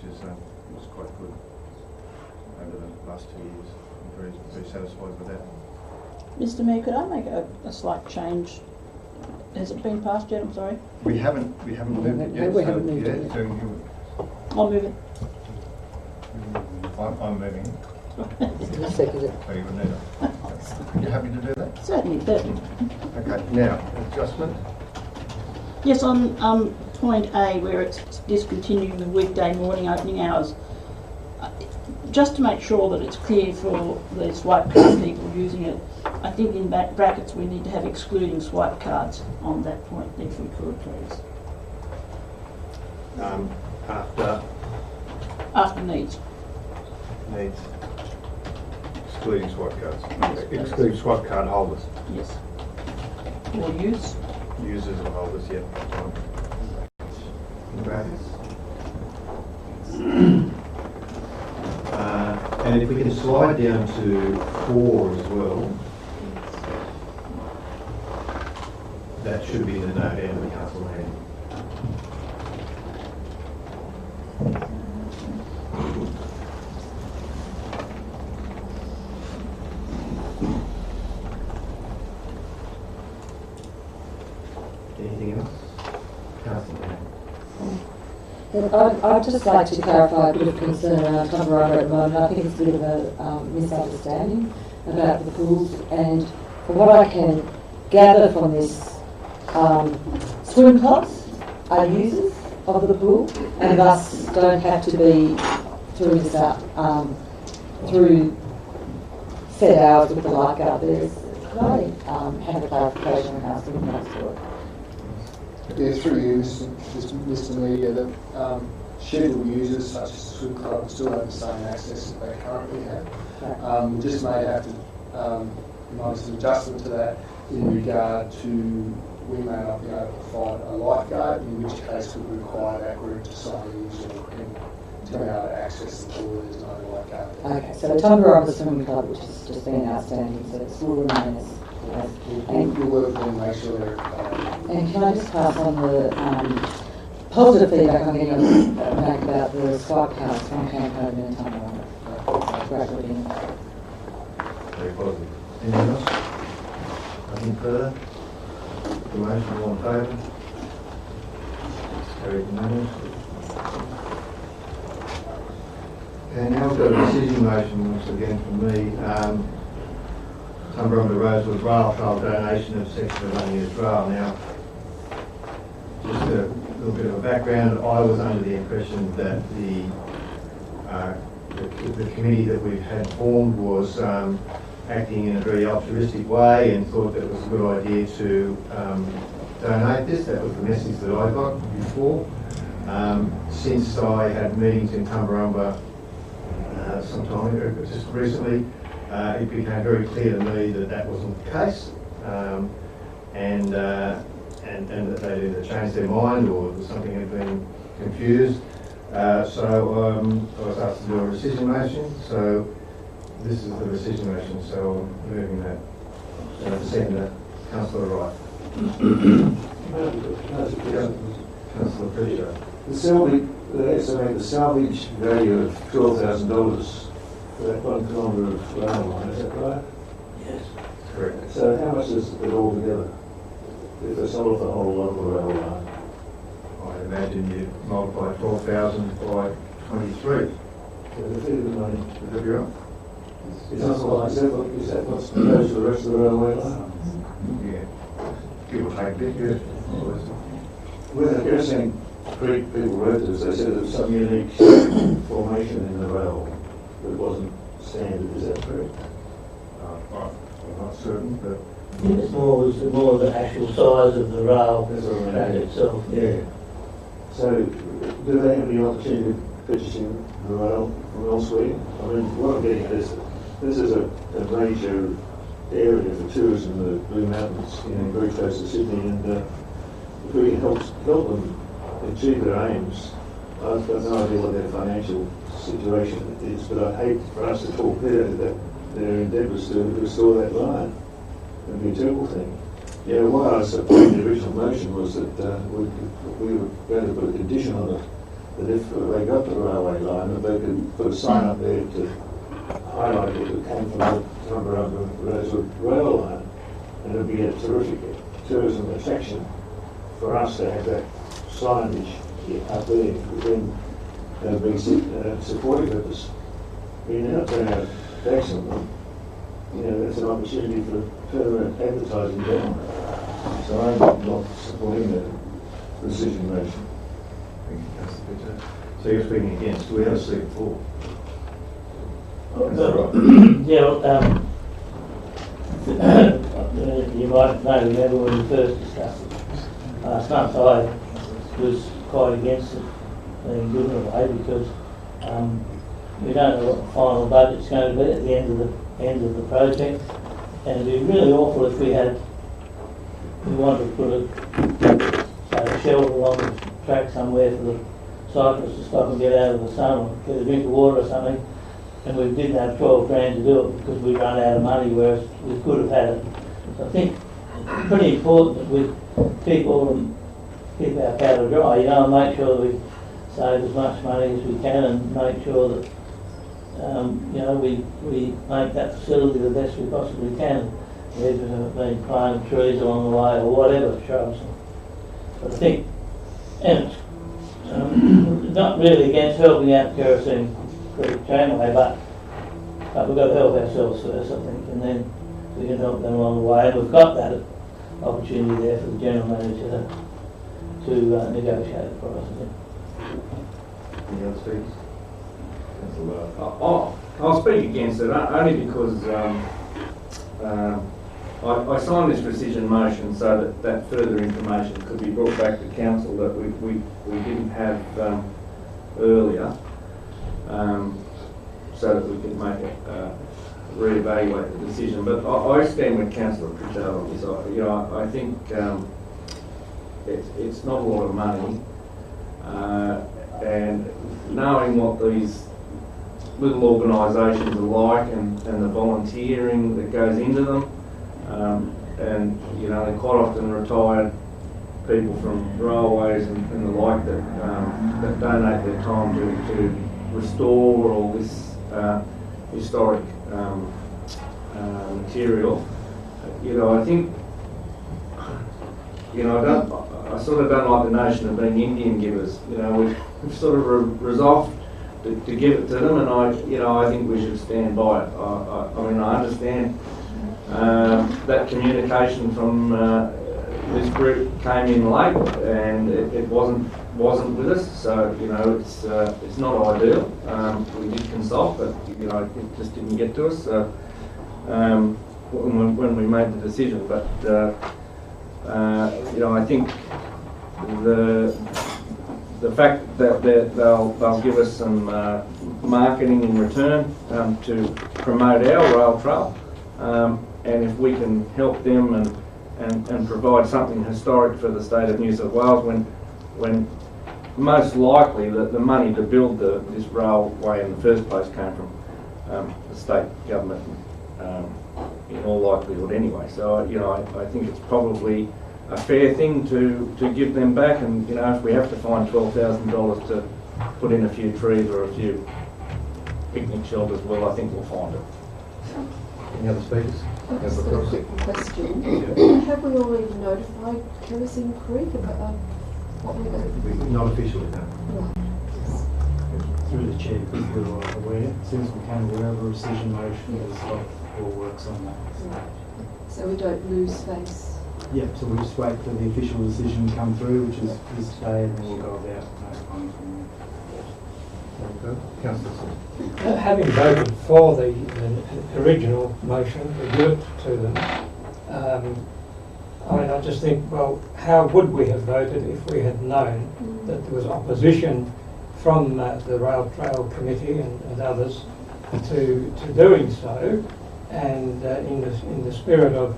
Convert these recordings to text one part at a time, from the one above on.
was quite good over the last 2 years. I'm very satisfied with that. Mr. Mayor, could I make a slight change? Has it been passed yet? I'm sorry. We haven't moved it yet. We haven't moved it yet. So I'll move it. I'm moving it. You second it. So you would need it. You happy to do that? Certainly. Okay. Now, adjustment. Yes, on point A, where it's discontinuing the weekday morning opening hours, just to make sure that it's clear for the swipe card people using it, I think in brackets we need to have excluding swipe cards on that point, if we could, please. After needs. Needs. Excluding swipe cards. Yes, Excluding swipe card holders. Yes. Or use. Users or holders, yeah. And if we can slide down to 4 as well, that should be the note end of the council meeting. Anything else? Councillor. I'd just like to clarify a bit of concern around Tumut at the moment. I think it's a bit of a misunderstanding about the pools, and from what I can gather from this, swim clubs are users of the pool and thus don't have to be through through set hours with the lifeguard. Could I have a clarification on how swim clubs work? Yeah, through you, Mr. Media, that scheduled users such as the swim club still have the same access that they currently have. We just may have to notice an adjustment to that in regard to we may not be able to find a lifeguard, in which case we would require that group to sign in to be able to access the pool. There's no lifeguard. Okay, so the Tumut Swimming Club, which has just been outstanding, so it's will remain as. And we'll work with them, make sure they're. And can I just pass on the positive feedback I'm getting back about the swipe cards from Campo and Tumut? Great looking. Very positive. Anything else? Nothing further? The motion, all in favour? Carried unanimously. Okay, now we've got a decision motion, once again from me. Tumut Rosewood Rail Trail donation of section of unused rail. Now, just a little bit of a background. I was under the impression that the committee that we've had formed was acting in a very altruistic way and thought that it was a good idea to donate this. That was the message that I got before. Since I had meetings in Tumbarumba sometime just recently, it became very clear to me that that wasn't the case, and that they either changed their mind or something had been confused. So I was asked to do a rescission motion. So this is the rescission motion. So I'm moving that. Second, Councillor Wright. Councillor Fisher. They estimate the salvage value of $12,000 for that 1 kilometre of rail line, is that right? Yes. Correct. So how much is it all together? If they sold the whole local rail line? I imagine you multiply 12,000 by 23. So the fee of the money. Would that be right? Is that what's proposed for the rest of the railway line? Yeah. Give or take a bit, yes. When the Gerson Creek people wrote this, they said there was some unique formation in the rail that wasn't standard. Is that correct? I'm not certain, but It's more of the actual size of the rail track itself. Yeah. So, do they have any opportunity of purchasing the rail from elsewhere? I mean, what I'm getting at is that this is a major area for tourism, the Blue Mountains, very close to Sydney, and if we can help them achieve their aims, I've got no idea what their financial situation is, but I'd hate for us to torpedo their endeavours to restore that line. It would be a terrible thing. Yeah, why I supported the original motion was that we were going to put a condition on it that if they got the railway line, that they could put a sign up there to highlight that it came from the Tumut Room rail line, and it would be a terrific tourism attraction for us to have that signage up there, then being supportive of us. We now turn out backs on them. You know, that's an opportunity for further advertising down there. So I'm not supporting the decision motion. Thank you, Councillor Pitcher. So you're speaking against. Do we have a seat for? Yeah, you might know, remember when we first discussed it last month, I was quite against it being given away because we don't know what the final budget's going to be at the end of the project, and it'd be really awful if we wanted to put a shelter along the track somewhere for the cyclists to stop and get out of the sun or get a drink of water or something, and we didn't have 12 grand to do it because we run out of money, whereas we could have had it. So I think it's pretty important that we keep our powder dry, you know, and make sure that we save as much money as we can and make sure that you know, we make that facility the best we possibly can, even if it means planting trees along the way or whatever, shrubs. But I think, and it's not really against helping out Kerosene Creek Tramway, but we've got to help ourselves first, I think, and then we can help them along the way. And we've got that opportunity there for the General Manager to negotiate the price, I think. Any other speakers? I'll speak against it only because I signed this rescission motion so that further information could be brought back to council that we didn't have earlier, so that we could make re-evaluate the decision. But I stand with Councillor Pritchard on this. You know, I think it's not a lot of money, and knowing what these little organisations are like and the volunteering that goes into them, and you know, they're quite often retired people from railways and the like that donate their time to restore all this historic material. You know, I think, you know, I sort of don't like the notion of being Indian givers. You know, we've sort of resolved to give it to them, and I think we should stand by it. I mean, I understand that communication from this group came in late, and it wasn't with us. So you know, it's not ideal. We did consult, but you know, it just didn't get to us. So when we made the decision, but you know, I think the fact that they'll give us some marketing in return to promote our rail trail, and if we can help them and provide something historic for the state of New South Wales, when most likely the money to build this railway in the first place came from the state government, in all likelihood anyway. So you know, I think it's probably a fair thing to give them back, and you know, if we have to find $12,000 to put in a few trees or a few picnic shelters, well, I think we'll find it. Any other speakers? Just a quick question. Have we already notified Kerosene Creek about what we're going to do? Not officially, no. Through the chair, because we were aware, as soon as we became aware of a rescission motion, there's all works on that. So we don't lose face. Yep, so we just wait for the official decision to come through, which is today, and then we'll go about notifying from there. Councillor Smith. Having voted for the original motion, we give it to them. I mean, I just think, well, how would we have voted if we had known that there was opposition from the Rail Trail Committee and others to doing so, and in the spirit of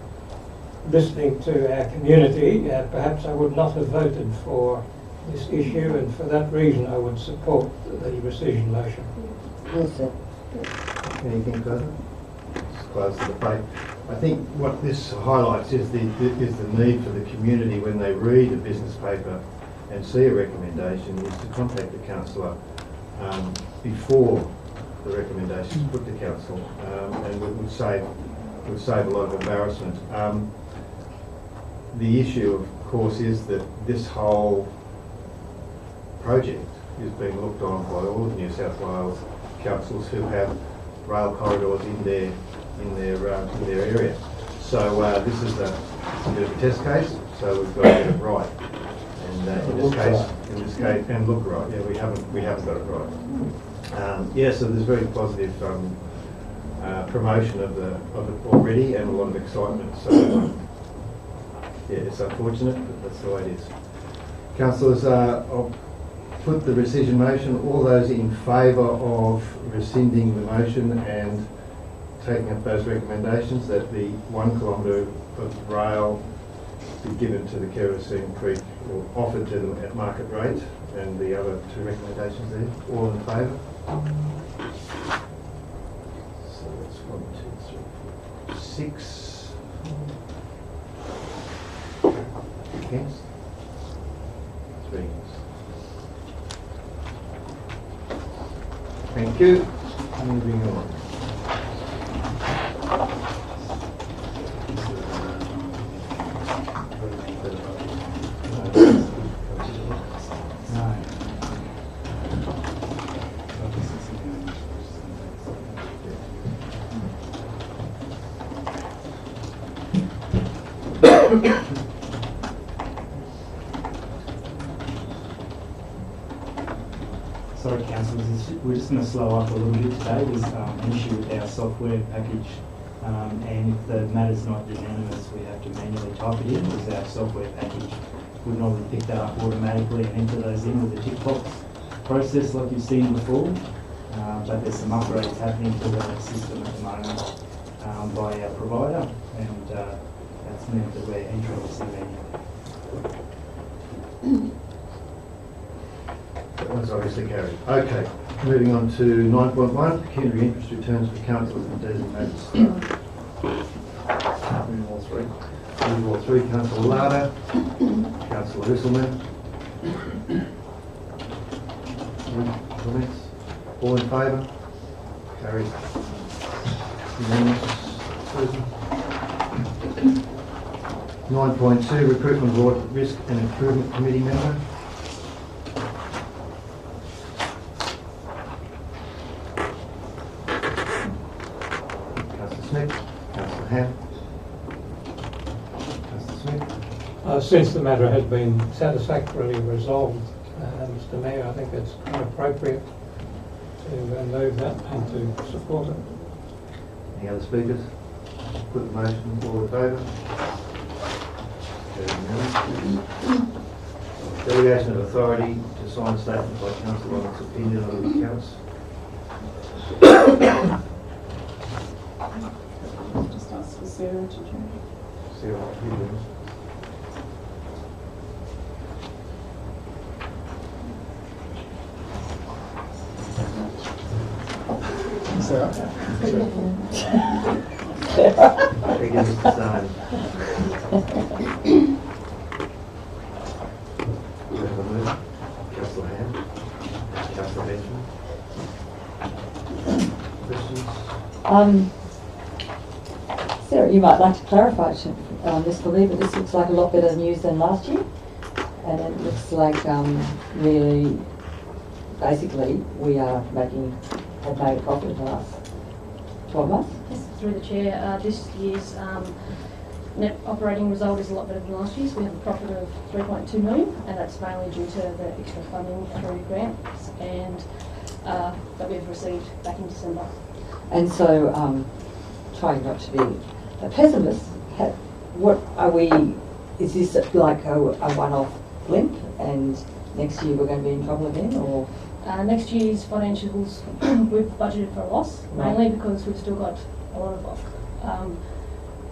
listening to our community, perhaps I would not have voted for this issue, and for that reason I would support the rescission motion. Yes, sir. Anything further? Just close the debate. I think what this highlights is the need for the community, when they read a business paper and see a recommendation is to contact the councillor before the recommendation is put to council, and it would save a lot of embarrassment. The issue, of course, is that this whole project is being looked on by all of New South Wales councils who have rail corridors in their area. So this is a bit of a test case. So we've got to get it right. And in this case, and look right. Yeah, we haven't got it right. Yeah, so there's very positive promotion of it already, and a lot of excitement. So yeah, it's unfortunate, but that's the way it is. Councillors, I'll put the rescission motion. All those in favour of rescinding the motion and taking up those recommendations that the 1 kilometre of rail be given to the Kerosene Creek, or offered to them at market rate, and the other 2 recommendations there, all in favour? So that's 1, 2, 3, 4, 6. Against? 3 against. Thank you. Moving on. Sorry, councillors, we're just going to slow up a little bit today. There's an issue with our software package, and if the matter's not unanimous, we have to manually type it in, because our software package would normally pick that up automatically and enter those in with the tick box process like you've seen before. But there's some upgrades happening to the system at the moment by our provider, and that's meant that we're entering this in manually. That one's obviously carried. Okay, moving on to 9.1, pecuniary interest returns for councillors and designated staff. All three. All 3, Councillor Larder, Councillor Risselman. Comments? All in favour? Carried. Unanimous. 9.2, recruitment of audit risk and improvement committee member. Smith, Councillor Ham. Councillor Smith. Since the matter has been satisfactorily resolved, Mr Mayor, I think it's quite appropriate to move that and to support it. Any other speakers? Put the motion, all in favour? Delegation of authority to sign statement by council on its opinion on the accounts. Just ask for Sarah to join. Sarah, what you doing? Sarah? Again, Mr. Stein. Councillor Ham. Councillor Benjamin. Questions? Sarah, you might like to clarify this for me, but this looks like a lot better news than last year. And it looks like really, basically, we have made a profit in the last 12 months. Yes, through the chair, this year's net operating result is a lot better than last year's. We have a profit of 3.2 million, and that's mainly due to the extra funding through grants and that we've received back in December. And so, trying not to be a pessimist, what are we, is this like a one-off blip and next year we're going to be in trouble again, or? Next year's financials, we've budgeted for a loss, mainly because we've still got a lot of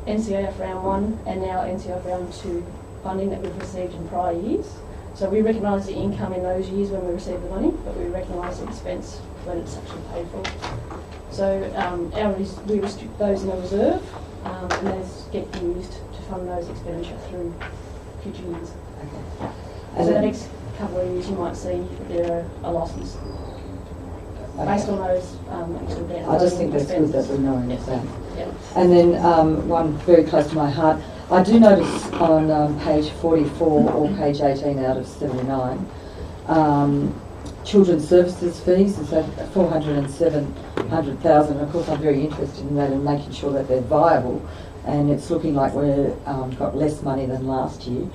NCOF round 1 and now NCOF round 2 funding that we've received in prior years. So we recognise the income in those years when we receive the money, but we recognise the expense when it's actually paid for. So we restrict those in a reserve, and those get used to fund those expenditure through future years. Okay. So that couple of years, you might see that there are losses based on those actual debt. I just think that's good that we know in advance. Yeah. And then one very close to my heart, I do notice on page 44 or page 18 out of 79, children's services fees is at 407,000. Of course, I'm very interested in that and making sure that they're viable. And it's looking like we've got less money than last year.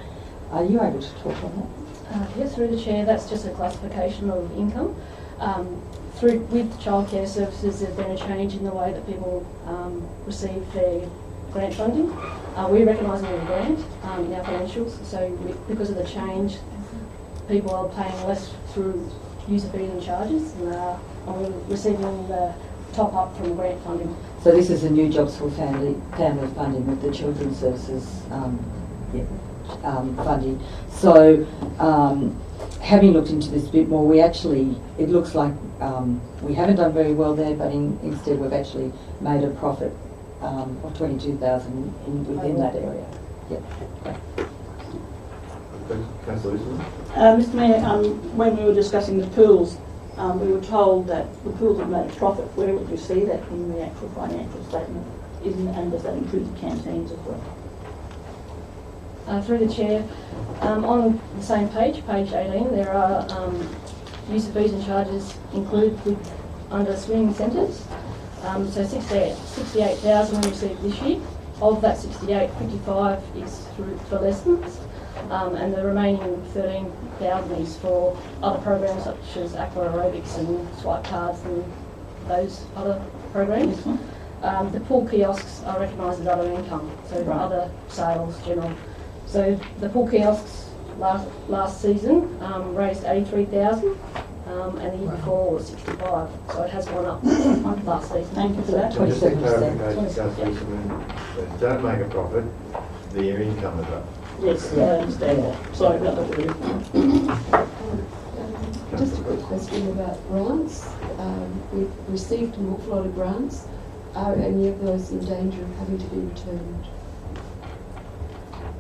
Are you able to talk on that? Yes, through the chair, that's just a classification of income. With childcare services, there's been a change in the way that people receive their grant funding. We recognise it as a grant in our financials, so because of the change, people are paying less through user fees and charges, and we're receiving the top up from grant funding. So this is a new Jobs for Family funding with the Children's Services funding. So having looked into this a bit more, it looks like we haven't done very well there, but instead we've actually made a profit of 22,000 within that area. Yep. Councillor Ismail? Mr Mayor, when we were discussing the pools, we were told that the pools have made a profit. Where would you see that in the actual financial statement? And does that include the canteens as well? Through the chair, on the same page, page 18, there are user fees and charges included under swimming centres. So 68,000 we received this year. Of that 68, 55 is for lessons, and the remaining 13,000 is for other programs such as aqua aerobics and swipe cards and those other programs. The pool kiosks are recognised as other income, so other sales, general. So the pool kiosks last season raised 83,000, and the year before was 65. So it has gone up last season. Thank you for that. Just a clarification, Councillor Ismail, don't make a profit, their income is up. Yes, I understand that. Sorry about that. Just a quick question about grants. We've received an awful lot of grants. Are any of those in danger of having to be returned?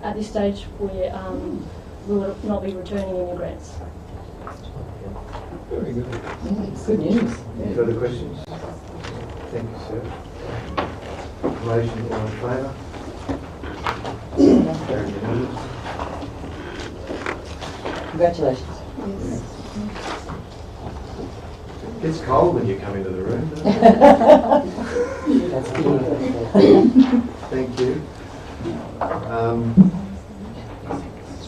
At this stage, we will not be returning any grants. Very good. Good news. Any further questions? Thank you, sir. Motion, all in favour? Carried unanimous. Congratulations. Yes. It's cold when you come into the room, doesn't it? That's good. Thank you.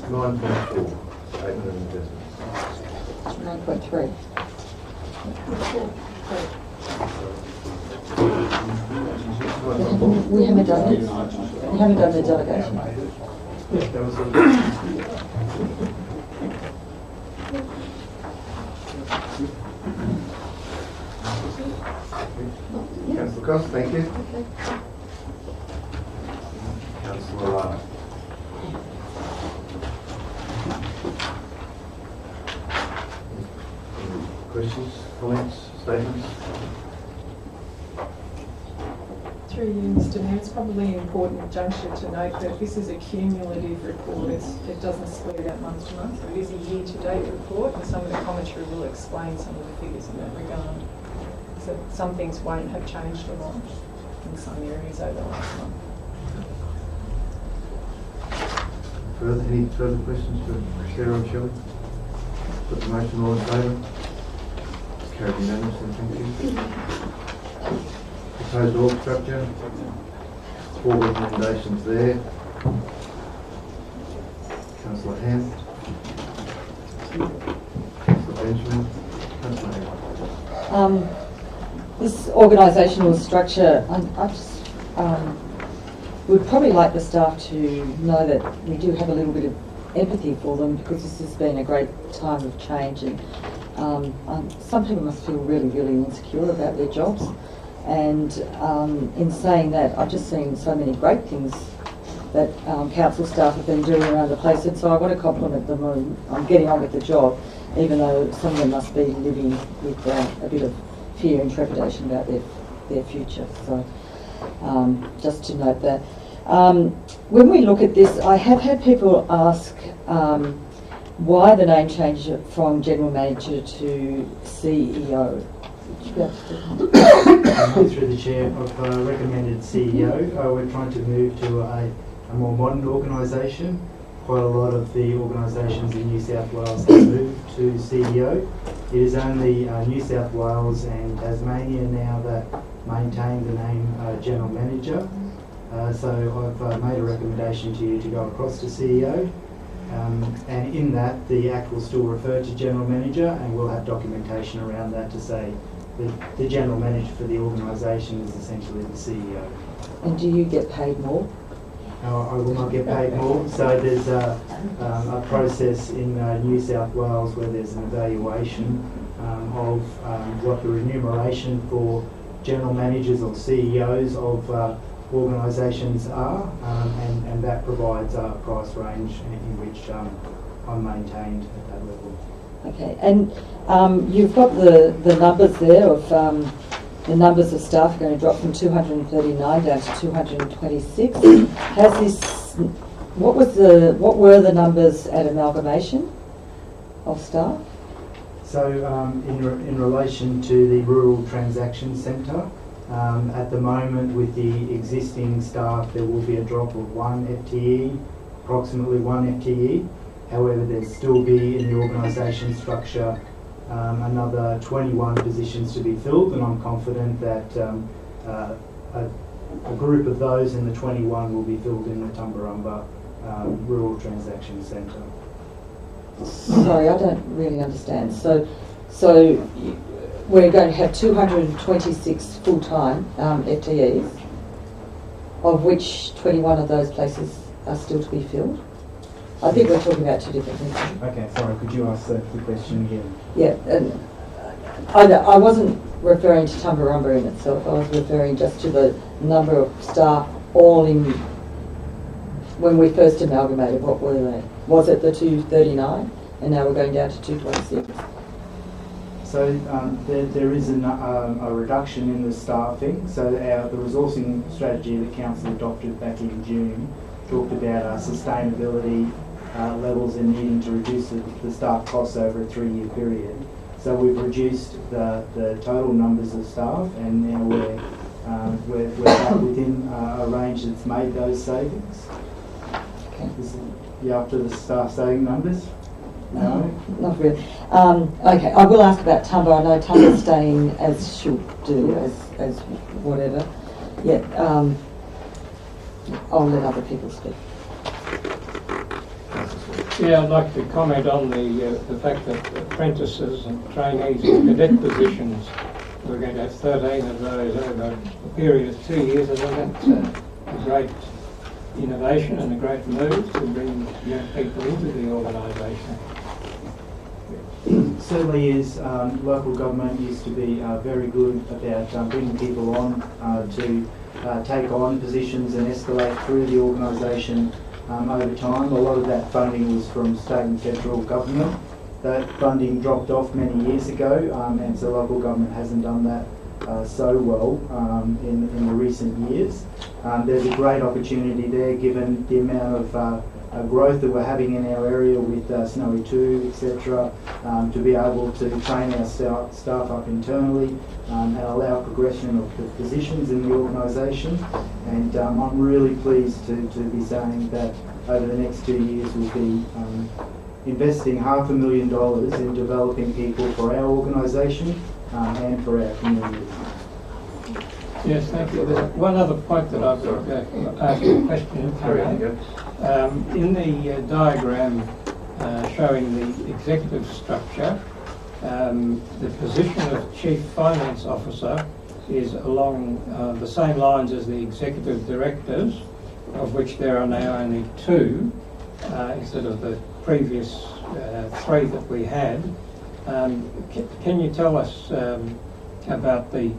9.4, statement of investments. 9.3. We haven't done it. We haven't done the delegation. That was Councillor Cost, thank you. Okay. Councillor Lara. Questions, comments, statements? Through you, Mr Mayor, it's probably an important juncture to note that this is a cumulative report. It doesn't split out month to month. It is a year-to-date report, and some of the commentary will explain some of the figures in that regard. So some things won't have changed a lot in some areas over the last month. Any further questions for Sarah or Shelley? Put the motion all in favour? Carried unanimously, thank you. Proposed org structure, 4 recommendations there. Councillor Ham. Councillor Benjamin. Councillor Ham. This organisational structure, I just would probably like the staff to know that we do have a little bit of empathy for them, because this has been a great time of change, and some people must feel really, really insecure about their jobs. And in saying that, I've just seen so many great things that council staff have been doing around the place, and so I want to compliment them on getting on with the job, even though some of them must be living with a bit of fear and trepidation about their future. So just to note that. When we look at this, I have had people ask why the name change from general manager to CEO? Would you be able to Through the chair, I've recommended CEO. We're trying to move to a more modern organisation. Quite a lot of the organisations in New South Wales have moved to CEO. It is only New South Wales and Tasmania now that maintain the name General Manager. So I've made a recommendation to you to go across to CEO. And in that, the Act will still refer to General Manager, and we'll have documentation around that to say that the General Manager for the organisation is essentially the CEO. And do you get paid more? I will not get paid more. So there's a process in New South Wales where there's an evaluation of what the remuneration for general managers or CEOs of organisations are, and that provides a price range in which I'm maintained at that level. Okay, and you've got the numbers there of the numbers of staff are going to drop from 239 down to 226. Has this? What were the numbers at amalgamation of staff? So in relation to the Rural Transaction Centre, at the moment with the existing staff there will be a drop of 1 FTE, approximately 1 FTE. However, there'll still be in the organisation structure another 21 positions to be filled, and I'm confident that a group of those in the 21 will be filled in the Tumbarumba Rural Transaction Centre. Sorry, I don't really understand. So we're going to have 226 full-time FTEs, of which 21 of those places are still to be filled. I think we're talking about two different things. Okay, sorry, could you ask the question again? Yeah, and I wasn't referring to Tumbarumba in itself. I was referring just to the number of staff all in. When we first amalgamated, what were they? Was it the 239, and now we're going down to 226? So there is a reduction in the staffing. So the resourcing strategy that Council adopted back in June talked about our sustainability levels and needing to reduce the staff costs over a 3-year period. So we've reduced the total numbers of staff, and now we're back within a range that's made those savings. Okay. You after the staff saving numbers? No? Not really. Okay, I will ask about Tumba. I know Tumba's staying as she'll do, as whatever. Yeah, I'll let other people speak. Yeah, I'd like to comment on the fact that apprentices and trainees and cadet positions, we're going to have 13 of those over a period of 2 years. I think that's a great innovation and a great move to bring young people into the organisation. Certainly is. Local government used to be very good about bringing people on to take on positions and escalate through the organisation over time. A lot of that funding was from state and federal government. That funding dropped off many years ago, and so local government hasn't done that so well in the recent years. There's a great opportunity there given the amount of growth that we're having in our area with Snowy 2, etc., to be able to train our staff up internally and allow progression of the positions in the organisation. And I'm really pleased to be saying that over the next 2 years we'll be investing $500,000 in developing people for our organisation and for our community. Yes, thank you. There's one other point that I've got to ask a question. In the diagram showing the executive structure, the position of Chief Finance Officer is along the same lines as the executive directors, of which there are now only 2 instead of the previous 3 that we had. Can you tell us about the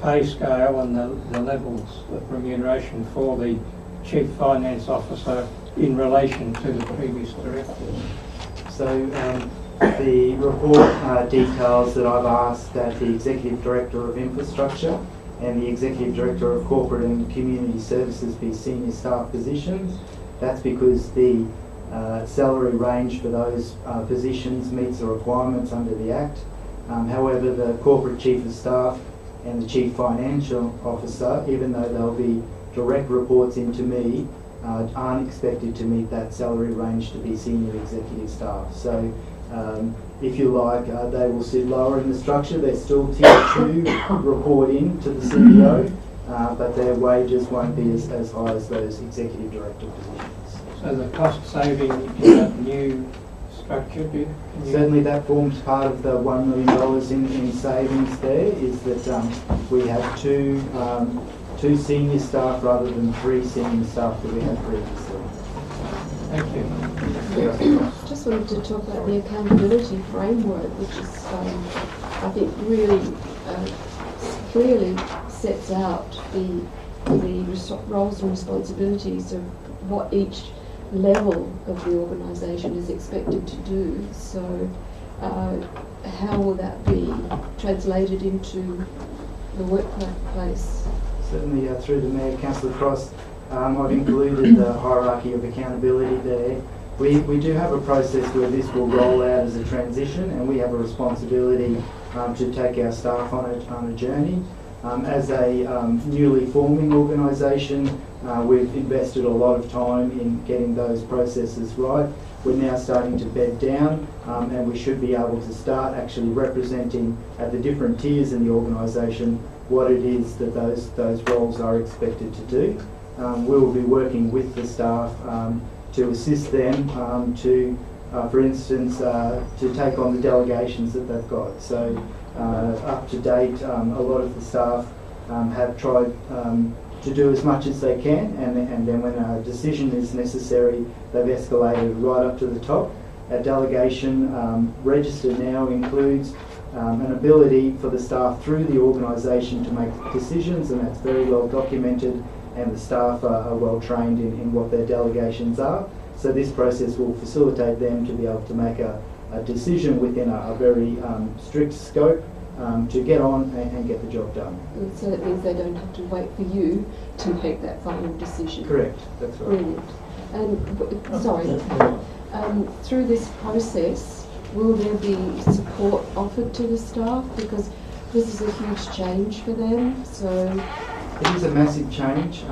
pay scale and the levels of remuneration for the Chief Finance Officer in relation to the previous directors? So the report details that I've asked that the Executive Director of Infrastructure and the Executive Director of Corporate and Community Services be senior staff positions. That's because the salary range for those positions meets the requirements under the Act. However, the Corporate Chief of Staff and the Chief Financial Officer, even though they'll be direct reports into me, aren't expected to meet that salary range to be senior executive staff. So if you like, they will sit lower in the structure. They're still tier 2 report to the CEO, but their wages won't be as high as those executive director positions. So the cost saving in that new structure, certainly that forms part of the $1 million in savings there, is that we have two senior staff rather than 3 senior staff that we had previously. Thank you. Just wanted to talk about the accountability framework, which is, I think, really clearly sets out the roles and responsibilities of what each level of the organisation is expected to do. So how will that be translated into the workplace? Certainly through the Mayor, Councillor Cross, I've included the hierarchy of accountability there. We do have a process where this will roll out as a transition, and we have a responsibility to take our staff on a journey. As a newly forming organisation, we've invested a lot of time in getting those processes right. We're now starting to bed down, and we should be able to start actually representing at the different tiers in the organisation what it is that those roles are expected to do. We will be working with the staff to assist them for instance, to take on the delegations that they've got. So up to date, a lot of the staff have tried to do as much as they can, and then when a decision is necessary, they've escalated right up to the top. Our delegation register now includes an ability for the staff through the organisation to make decisions, and that's very well documented, and the staff are well trained in what their delegations are. So this process will facilitate them to be able to make a decision within a very strict scope to get on and get the job done. So that means they don't have to wait for you to make that final decision. Correct, that's right. Brilliant. And sorry, through this process, will there be support offered to the staff? Because this is a huge change for them. So it is a massive change.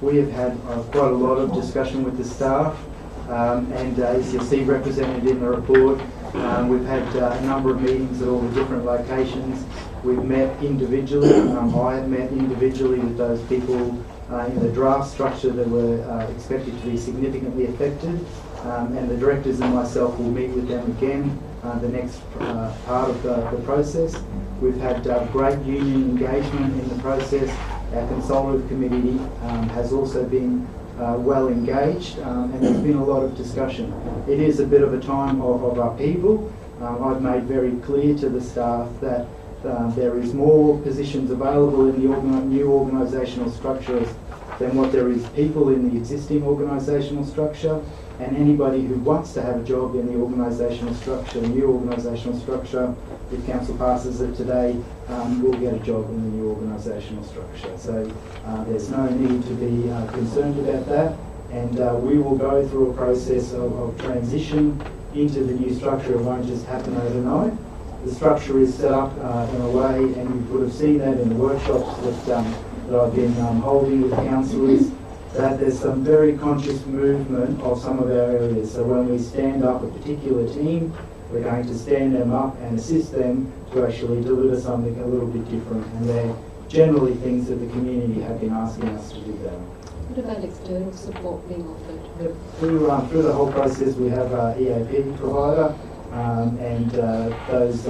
We have had quite a lot of discussion with the staff, and as you'll see represented in the report, we've had a number of meetings at all the different locations. We've met individually. I have met individually with those people in the draft structure that were expected to be significantly affected, and the directors and myself will meet with them again the next part of the process. We've had great union engagement in the process. Our consultative committee has also been well engaged, and there's been a lot of discussion. It is a bit of a time of upheaval. I've made very clear to the staff that there is more positions available in the new organisational structure than what there is people in the existing organisational structure, and anybody who wants to have a job in the organisational structure, new organisational structure, if council passes it today, will get a job in the new organisational structure. So there's no need to be concerned about that, and we will go through a process of transition into the new structure. It won't just happen overnight. The structure is set up in a way, and you would have seen that in the workshops that I've been holding with councillors, that there's some very conscious movement of some of our areas. So when we stand up a particular team, we're going to stand them up and assist them to actually deliver something a little bit different. And they're generally things that the community have been asking us to do better. what about external support being offered? Through the whole process, we have an EAP provider, and those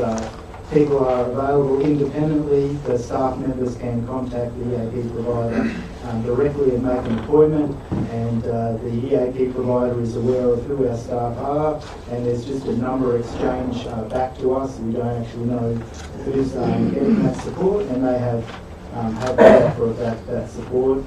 people are available independently. The staff members can contact the EAP provider directly and make an appointment, and the EAP provider is aware of who our staff are, and there's just a number exchange back to us. We don't actually know who's getting that support, and they have the offer of that support.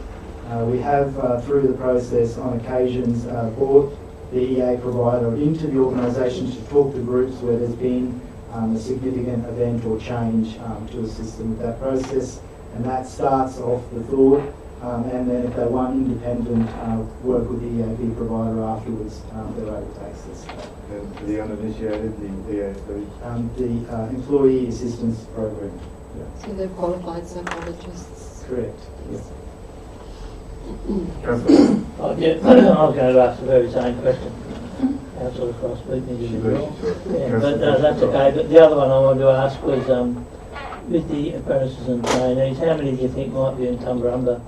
We have, through the process, on occasions brought the EA provider into the organisation to talk to groups where there's been a significant event or change to assist them with that process. And that starts off the thought and then if they want independent work with the EAP provider afterwards, they're able to access that. And for the uninitiated, the EAP? The Employee Assistance Program. So they're qualified psychologists. Correct. Yes. Oh, yeah, I was going to ask the very same question. Councillor Cross beat me to the draw. Yeah, but that's okay. But the other one I wanted to ask was, with the apprentices and trainees, how many do you think might be in Tumbarumba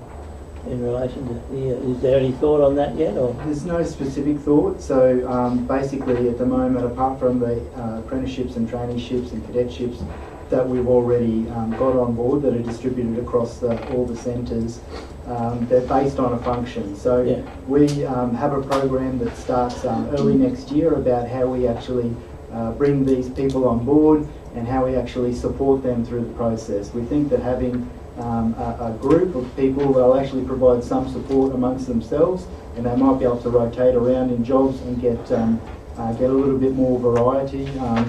in relation to is there any thought on that yet? Or? There's no specific thought. So basically at the moment, apart from the apprenticeships and traineeships and cadetships that we've already got on board that are distributed across all the centres, they're based on a function. So yeah. We have a program that starts early next year about how we actually bring these people on board and how we actually support them through the process. We think that having a group of people, they'll actually provide some support amongst themselves, and they might be able to rotate around in jobs and get a little bit more variety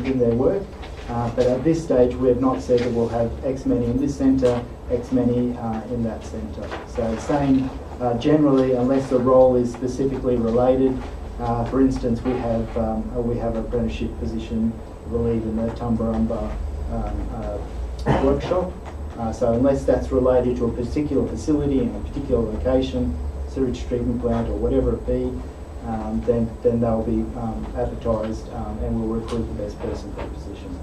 in their work. But at this stage, we have not said that we'll have X many in this centre, X many in that centre. So saying generally, unless the role is specifically related, for instance, we have an apprenticeship position, I believe, in the Tumbarumba workshop. So unless that's related to a particular facility in a particular location, sewage treatment plant or whatever it be, then they'll be advertised and we'll recruit the best person for the position.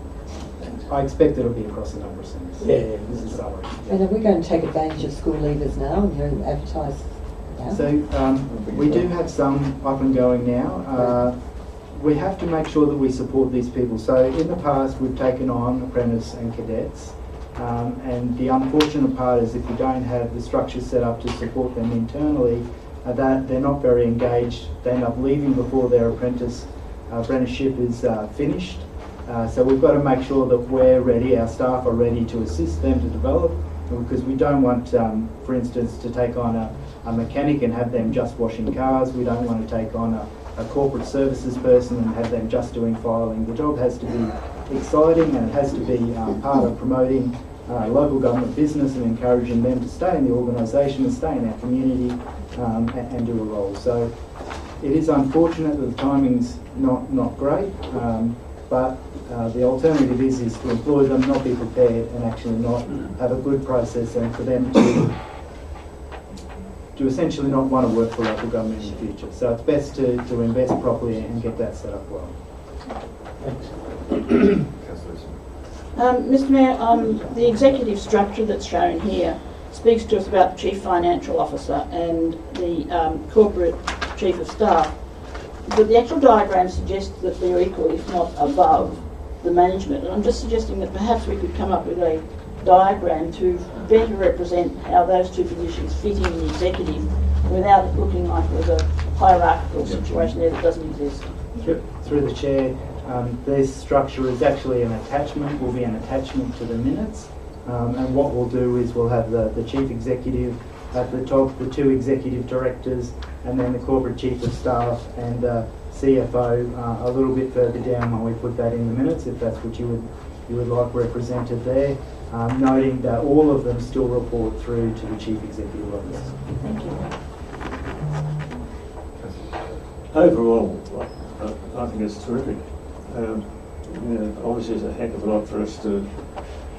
I expect it'll be across a number of centres. Yeah. This is summary. And are we going to take advantage of school leavers now and advertise now? So we do have some up and going now. We have to make sure that we support these people. So in the past, we've taken on apprentice and cadets. And the unfortunate part is if you don't have the structure set up to support them internally, that they're not very engaged. They end up leaving before their apprenticeship is finished. So we've got to make sure that we're ready, our staff are ready to assist them to develop, because we don't want, for instance, to take on a mechanic and have them just washing cars. We don't want to take on a corporate services person and have them just doing filing. The job has to be exciting and it has to be part of promoting local government business and encouraging them to stay in the organisation and stay in our community and do a role. So it is unfortunate that the timing's not great, but the alternative is to employ them, not be prepared and actually not have a good process, and for them to essentially not want to work for local government in the future. So it's best to invest properly and get that set up well. Mr Mayor, the executive structure that's shown here speaks to us about the Chief Financial Officer and the corporate Chief of Staff, but the actual diagram suggests that they're equal, if not above, the management. And I'm just suggesting that perhaps we could come up with a diagram to better represent how those two positions fit in the executive without it looking like there's a hierarchical situation there that doesn't exist. Through the chair, this structure is actually an attachment, will be an attachment to the minutes, and what we'll do is we'll have the chief executive at the top, the two executive directors, and then the corporate chief of staff and CFO a little bit further down when we put that in the minutes, if that's what you would like represented there, noting that all of them still report through to the chief executive officer. Thank you. Overall, I think it's terrific. Obviously, it's a heck of a lot for us to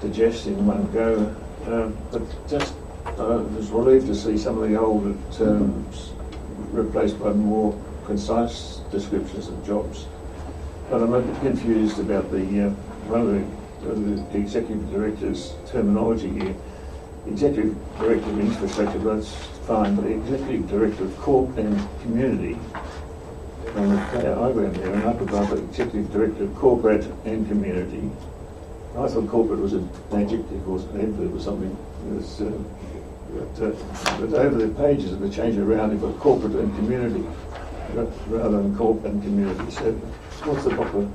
digest in one go, but just I was relieved to see some of the older terms replaced by more concise descriptions of jobs. But I'm a bit confused about the one of the executive director's terminology here. Executive director of infrastructure, that's fine, but the executive director of corp and community. On the diagram there, and up above it, executive director of corporate and community. I thought corporate was an adjective or an adverb or something. But over the pages of the change around, you've got corporate and community rather than corp and community. So what's the proper word?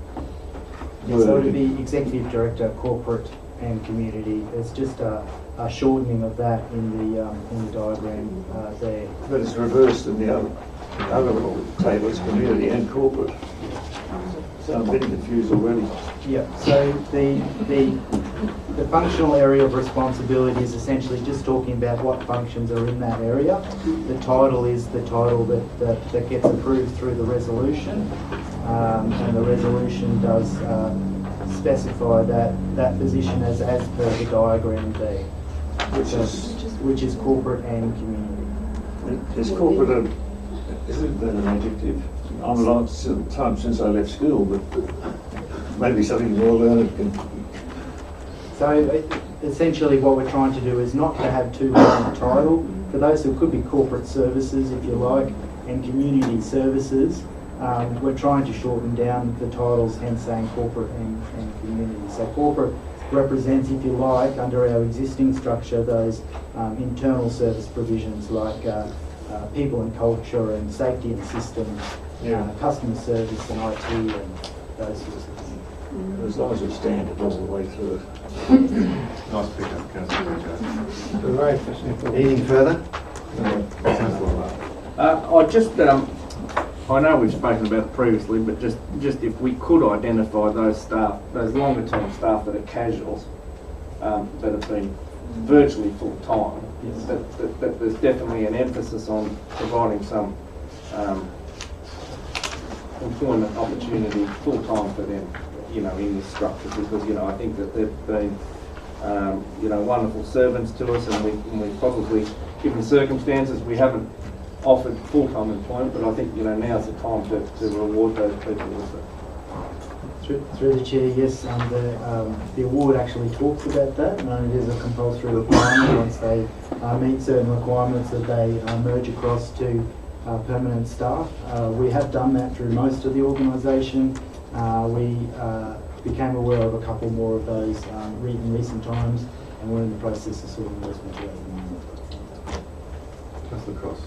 So it would be executive director, corporate and community. It's just a shortening of that in the diagram there. But it's reversed in the other tables, community and corporate. So I'm getting confused already. Yeah. So the The functional area of responsibility is essentially just talking about what functions are in that area. The title is the title that gets approved through the resolution, and the resolution does specify that position as per the diagram there, which is corporate and community. Is corporate isn't that an adjective? I'm a long time since I left school, but maybe something more learned can. So essentially what we're trying to do is not to have too long a title. For those who could be corporate services, if you like, and community services, we're trying to shorten down the titles, hence saying corporate and community. So corporate represents, if you like, under our existing structure, those internal service provisions like people and culture and safety and systems, customer service and IT and those sorts of things. As long as it's standard all the way through it. Nice pickup, Councillor. Very simple. Anything further? I just, I know we've spoken about it previously, but just if we could identify those staff, those longer term staff that are casuals, that have been virtually full time, that there's definitely an emphasis on providing some employment opportunity full time for them, in this structure, because, I think that they've been, wonderful servants to us, and we probably, given circumstances, we haven't offered full-time employment, but I think, now's the time to reward those people with it. Through the chair, yes, the award actually talks about that, and it is a compulsory requirement once they meet certain requirements that they merge across to permanent staff. We have done that through most of the organisation. We became aware of a couple more of those in recent times, and we're in the process of sorting those matters at the moment. Councillor Cross.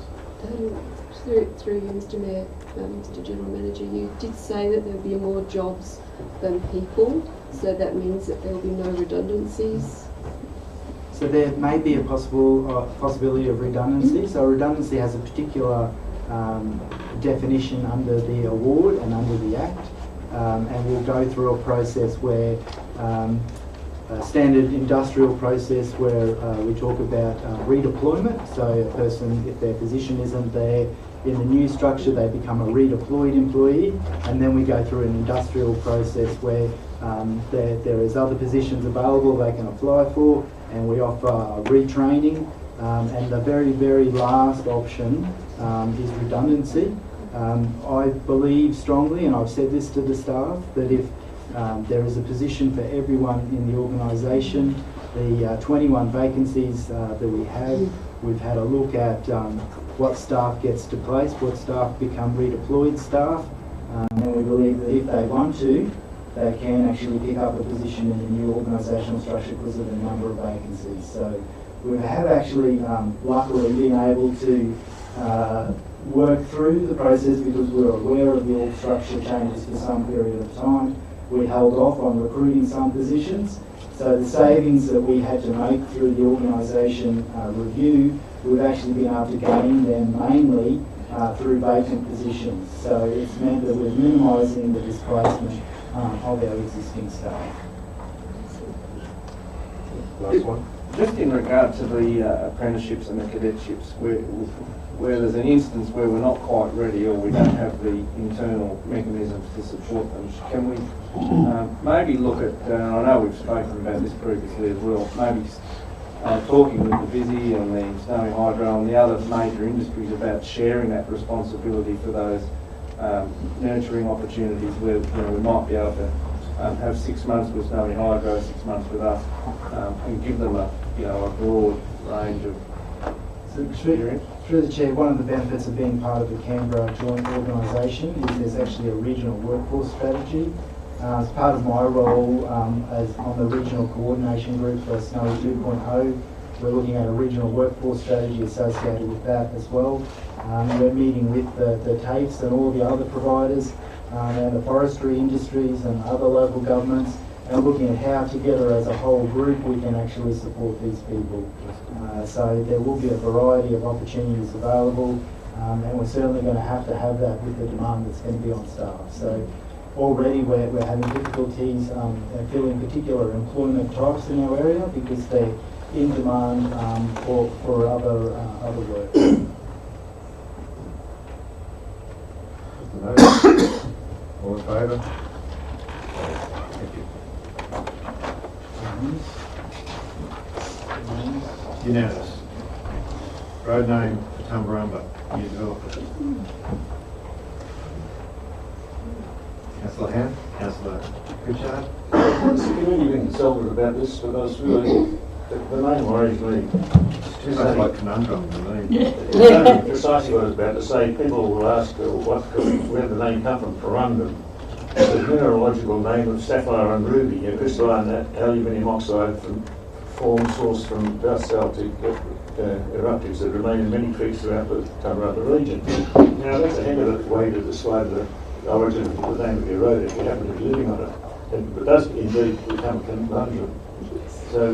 Through you, Mr Mayor, Mr General Manager, you did say that there'll be more jobs than people, so that means that there'll be no redundancies. So there may be a possibility of redundancy. So redundancy has a particular definition under the award and under the Act, and we'll go through a process where a standard industrial process where we talk about redeployment. So a person, if their position isn't there in the new structure, they become a redeployed employee, and then we go through an industrial process where there is other positions available they can apply for, and we offer retraining, and the very, very last option is redundancy. I believe strongly, and I've said this to the staff, that if there is a position for everyone in the organisation, the 21 vacancies that we have, we've had a look at what staff gets displaced, what staff become redeployed staff, and we believe that if they want to, they can actually pick up a position in the new organisational structure because of the number of vacancies. So we have actually luckily been able to work through the process because we were aware of the org structure changes for some period of time. We held off on recruiting some positions. So the savings that we had to make through the organisation review, we've actually been able to gain them mainly through vacant positions. So it's meant that we're minimising the displacement of our existing staff. Last one. Just in regard to the apprenticeships and the cadetships, where there's an instance where we're not quite ready or we don't have the internal mechanisms to support them, can we maybe look at, I know we've spoken about this previously as well, maybe talking with the Busy and the Snowy Hydro and the other major industries about sharing that responsibility for those nurturing opportunities where we might be able to have 6 months with Snowy Hydro, 6 months with us, and give them a broad range of experience. Through the chair, one of the benefits of being part of the Canberra joint organisation is there's actually a regional workforce strategy. As part of my role as on the regional coordination group for Snowy 2.0, we're looking at a regional workforce strategy associated with that as well. We're meeting with the TAFEs and all the other providers and the forestry industries and other local governments, and looking at how together as a whole group we can actually support these people. So there will be a variety of opportunities available, and we're certainly going to have that with the demand that's going to be on staff. So already we're having difficulties filling particular employment types in our area because they're in demand for other work. All in favour? Thank you. Unanimous. Road name for Tumbarumba, new developer. Councillor Ham, Councillor Pritchard. We've only been consulted about this, but I was really, the name worries me. Too much like conundrum to me. It's only precisely what I was about to say. People will ask where the name come from, Corundum. It's a mineralogical name of sapphire and ruby, a crystalline aluminium oxide formed sourced from dust Celtic eruptives that remain in many creeks throughout the Tumbarumba region. Now that's a hell of a way to describe the origin of the name of your road if you happen to be living on it. It does indeed become a conundrum. So,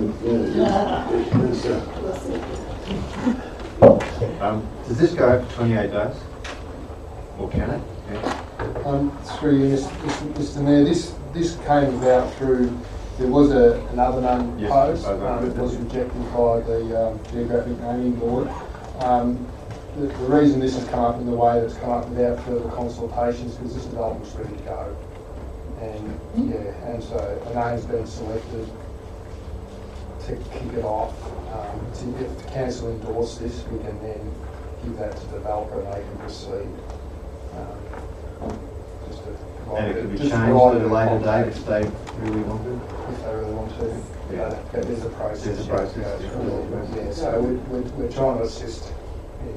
does this go for 28 days? Or can it? Yeah. Through you, Mr. Mayor, this came about through, there was another name proposed, it was rejected by the Geographic Naming Board. The reason this has come up in the way that it's come up without further consultations because this development's ready to go. And and so a name's been selected to kick it off. If the council endorse this, we can then give that to the developer and they can proceed. And it could be changed at a later date if they really want to. If they really want to. Yeah. There's a process. There's a process. Yeah, so we're trying to assist in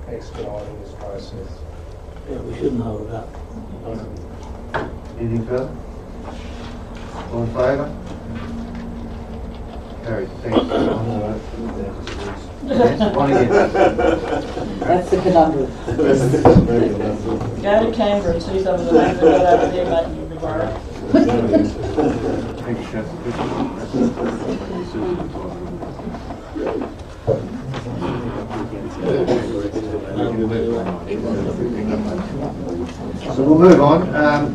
expediting this process. Yeah, we shouldn't hold it up. Anything further? All in favour? Carried. Thanks. Yes, one again. That's the conundrum. Go to Canberra and see some of the things they've got over there making you regret. Thank you, So we'll move on.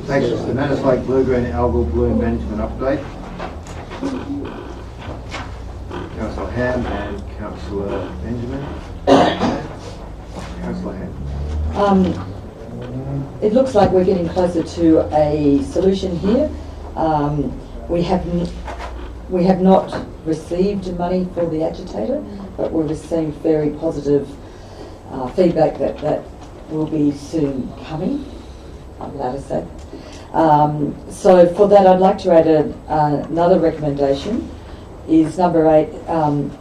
Takes us to Manus Lake Blue-Green Algal Bloom Management Update. Councillor Ham and Councillor Benjamin. Councillor Ham. It looks like we're getting closer to a solution here. We have not received money for the agitator, but we're receiving very positive feedback that will be soon coming, I'm glad to say. So for that I'd like to add another recommendation, is number 8,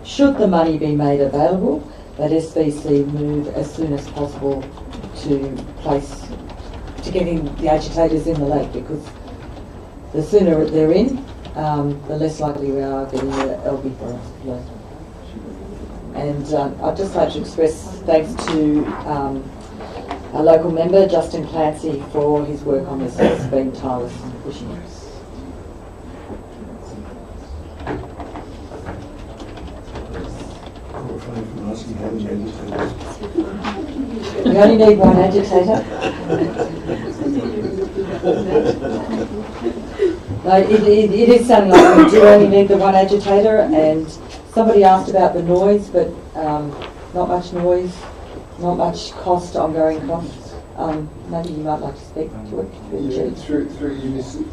should the money be made available, that SVC move as soon as possible to getting the agitators in the lake, because the sooner they're in, the less likely we are getting the LB for us. And I'd just like to express thanks to our local member, Justin Clancy, for his work on this. It's been tireless and pushing us. We only need one agitator. No, it is sounding like we do only need the one agitator, and somebody asked about the noise, but not much noise, not much cost, ongoing costs. Maybe you might like to speak to it. Yeah, through you, Mr.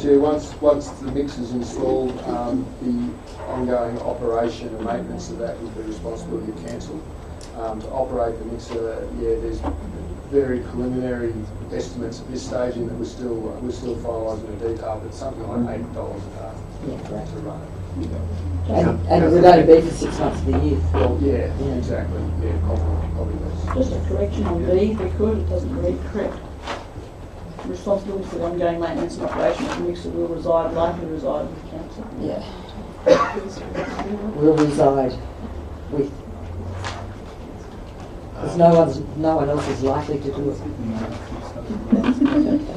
Chair. Once the mix is installed, the ongoing operation and maintenance of that is the responsibility of council. To operate the mixer, there's very preliminary estimates at this stage, in that we're still finalising the detail, but something like $8 a day to run it. And it would only be for 6 months of the year. Well, exactly. Yeah, probably less. Just a correction on B, if we could, it doesn't read correct. Responsibility for the ongoing maintenance and operation of the mixer will likely reside with the council. Yeah. Will reside with. Because no one else is likely to do it.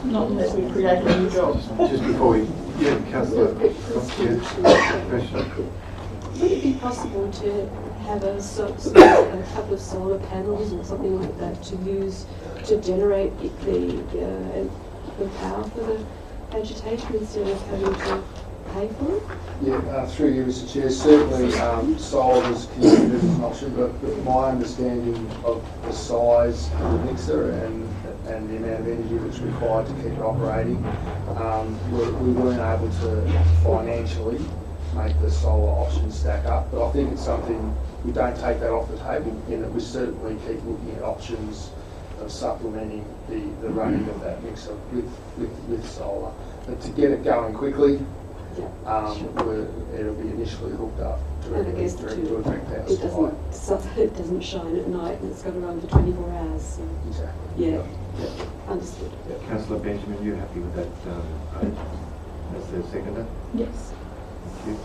Not unless we create a new job. Just before we Councillor, question. Would it be possible to have a couple of solar panels or something like that to use to generate the the power for the agitation instead of having to pay for it? Yeah, through you, Mr Chair, certainly solar is considered as an option, but my understanding of the size of the mixer and the amount of energy that's required to keep it operating, we weren't able to financially make the solar option stack up. But I think it's something, we don't take that off the table, in that we certainly keep looking at options of supplementing the running of that mixer with solar. But to get it going quickly, it'll be initially hooked up directly to a direct power supply. It doesn't shine at night and it's got to run for 24 hours. So. Exactly. Yeah, understood. Councillor Benjamin, you happy with that vote as the seconder? Yes. Thank you.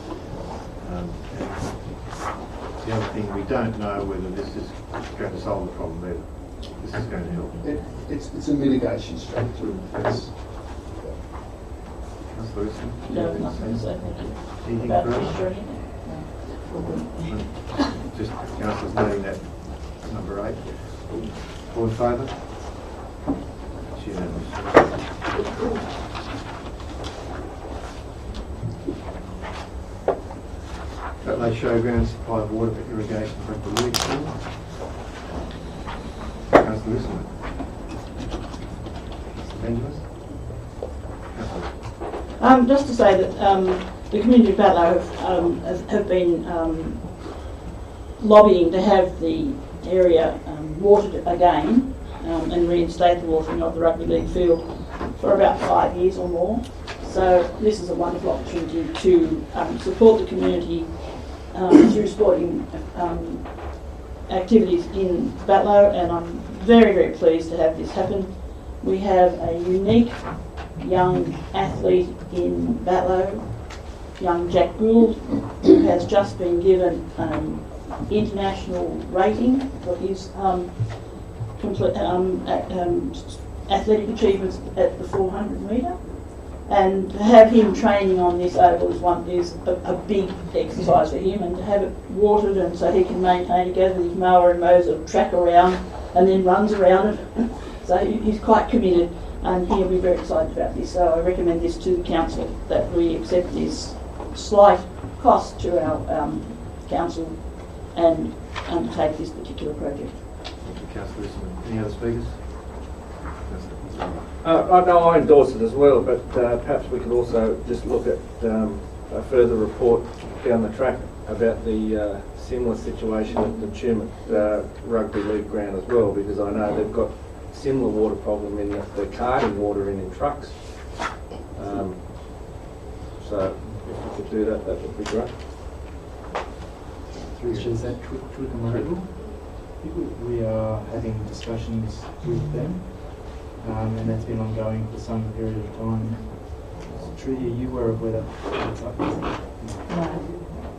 The other thing, we don't know whether this is going to solve the problem either. This is going to help. It's a mitigation strategy. Councillor Wilson? No, nothing to say, thank you. Anything About further? restructuring? Just councillors noting that number 8. All in favour? It's unanimous. Batley Showground supply of water for irrigation for the leasing. Councillor Wilson. Councillor Benjamin? Councillor. Just to say that the community of Batley have been lobbying to have the area watered again and reinstate the watering of the rugby league field for about 5 years or more. So this is a wonderful opportunity to support the community through sporting activities in Batlow, and I'm very, very pleased to have this happen. We have a unique young athlete in Batlow, young Jack Gould, who has just been given international rating for his athletic achievements at the 400 metre. And to have him training on this oval is a big exercise for him, and to have it watered and so he can maintain, he goes with his mower and mows a track around and then runs around it. So he's quite committed, and he'll be very excited about this. So I recommend this to the council, that we accept this slight cost to our council and undertake this particular project. Thank you, Councillor Wilson. Any other speakers? I endorse it as well, but perhaps we could also just look at a further report down the track about the similar situation at the Tumut Rugby League ground as well, because I know they've got similar water problem in that they're carting water in trucks. So if we could do that, that would be great. Is that Twickenham Road? We are having discussions with them. And that's been ongoing for some period of time. Tree, are you aware of whether it's up? No.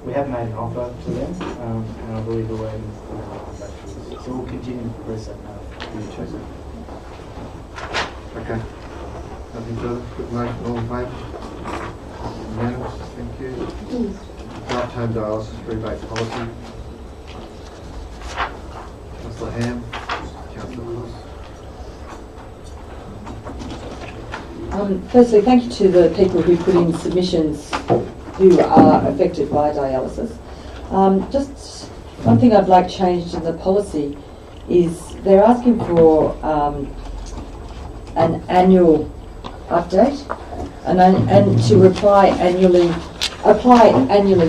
We have made an offer to them, and I believe we're waiting for them to come back to us. So we'll continue to progress that now. Okay. Nothing further? Quick motion, all in favour? Unanimous, thank you. Draft home dialysis rebate policy. Councillor Ham, Councillor Willis. Firstly, thank you to the people who put in submissions who are affected by dialysis. Just one thing I'd like changed in the policy is they're asking for an annual update and to apply annually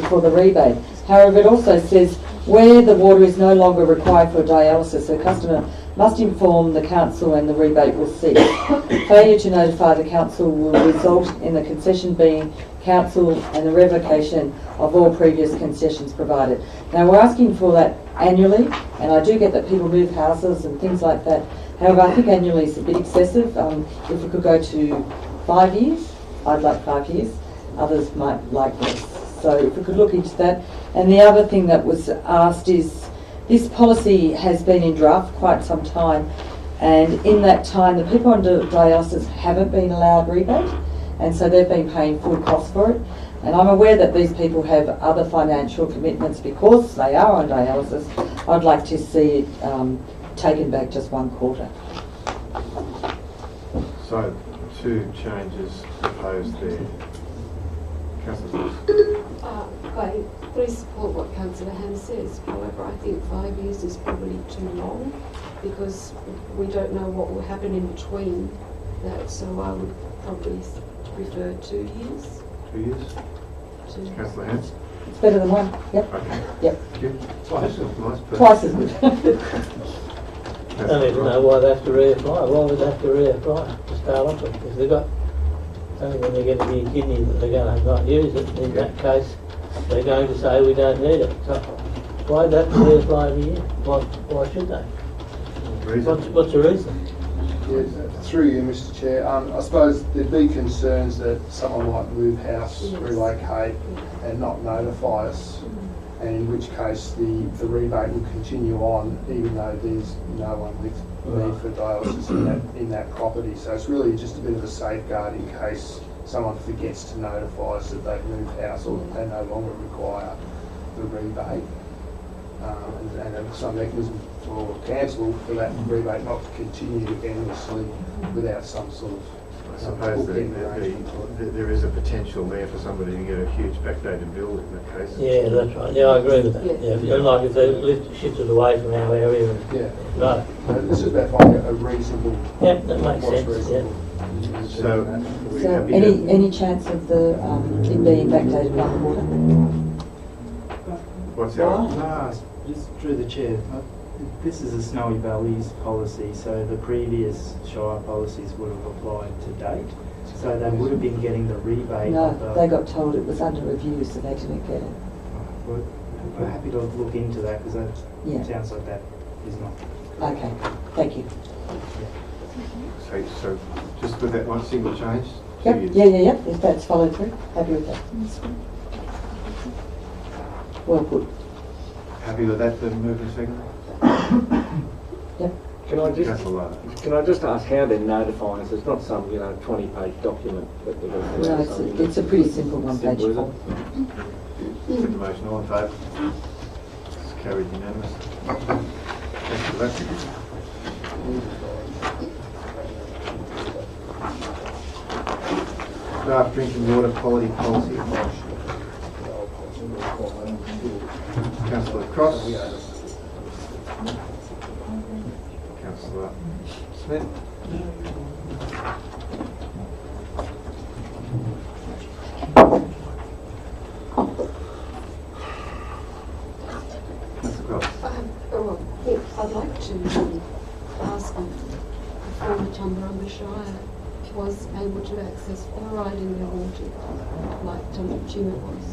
for the rebate. However, it also says where the water is no longer required for dialysis, the customer must inform the council and the rebate will cease. Failure to notify the council will result in the concession being cancelled and the revocation of all previous concessions provided. Now we're asking for that annually, and I do get that people move houses and things like that. However, I think annually is a bit excessive. If we could go to 5 years, I'd like 5 years. Others might like less. So if we could look into that. And the other thing that was asked is, this policy has been in draft quite some time, and in that time the people under dialysis haven't been allowed rebate, and so they've been paying full cost for it. And I'm aware that these people have other financial commitments because they are on dialysis. I'd like to see it taken back just 1 quarter. So two changes proposed there. Councillor Ross. I fully support what Councillor Ham says. However, I think 5 years is probably too long because we don't know what will happen in between that. So I would probably prefer 2 years. 2 years. Councillor Ham. It's better than one. Yep. Okay. Yep. Thank you. Twice as nice. Twice as good. I don't even know why they have to reapply. Why would they have to reapply to start off with? If they've got, only when they're going to be a kidney that they're going to not use it. In that case, they're going to say we don't need it. So why do they have to reapply every year? Why should they? What's the reason? Yeah, through you, Mr. Chair. I suppose there'd be concerns that someone might move house, relocate, and not notify us, and in which case the rebate will continue on, even though there's no one with need for dialysis in that property. So it's really just a bit of a safeguard in case someone forgets to notify us that they've moved house or they no longer require the rebate. And have some mechanism for cancel for that rebate not to continue endlessly without some sort of I suppose there is a potential there for somebody to get a huge backdated bill in that case. Yeah, that's right. Yeah, I agree with that. Yeah, like if they shifted away from our area. Right. This is about finding a reasonable. Yeah, that makes sense. Reasonable. Yeah. So any chance of the it being backdated by the water? What's our? No, just through the chair. This is a Snowy Valleys policy, so the previous Shire policies would have applied to date. So they would have been getting the rebate. No, they got told it was under review, so they didn't get it. We're happy to look into that because that sounds like that is not correct. Okay, thank you. So just with that one single change? Yep, yeah. If that's followed through, happy with that. Well put. Happy with that, the move and second? Yep. Can I just ask how they're notifying us? It's not some 20-page document that they're going to. No, it's a pretty simple one-page form. Put the motion all in favour? It's carried unanimous. Thanks for that. Draft drinking water quality policy. Councillor Cross. Councillor Smith. Councillor Cross. I'd like to ask if former Tumut Shire was able to access fluoride in their water like Tumut was.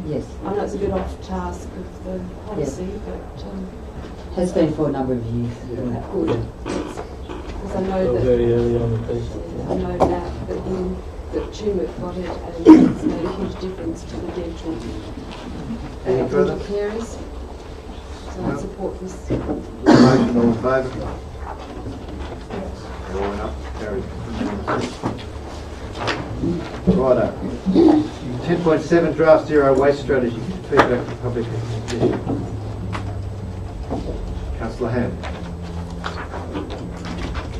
Yes. I know it's a bit off task of the policy, but has been for a number of years. Yeah. Good. Because I know that very early on the piece. I know that Tumut got it, and it's made a huge difference to the dental carers. So I support this. Motion all in favour? All went up, carried. Righto. 10.7 draft zero waste strategy. Feedback from public and Councillor Ham.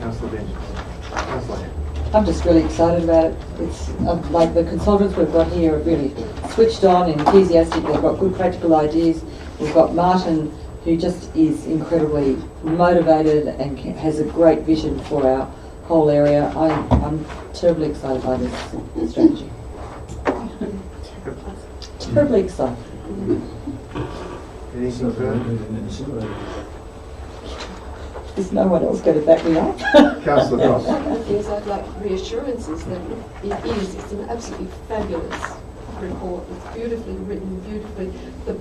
Councillor Benjamin. Councillor Ham. I'm just really excited about it. It's like the consultants we've got here are really switched on and enthusiastic. They've got good practical ideas. We've got Martin, who just is incredibly motivated and has a great vision for our whole area. I'm terribly excited by this strategy. Terribly excited. Anything further? Is no one else going to back me up? Councillor Cross. Yes, I'd like reassurances that it's an absolutely fabulous report. It's beautifully written,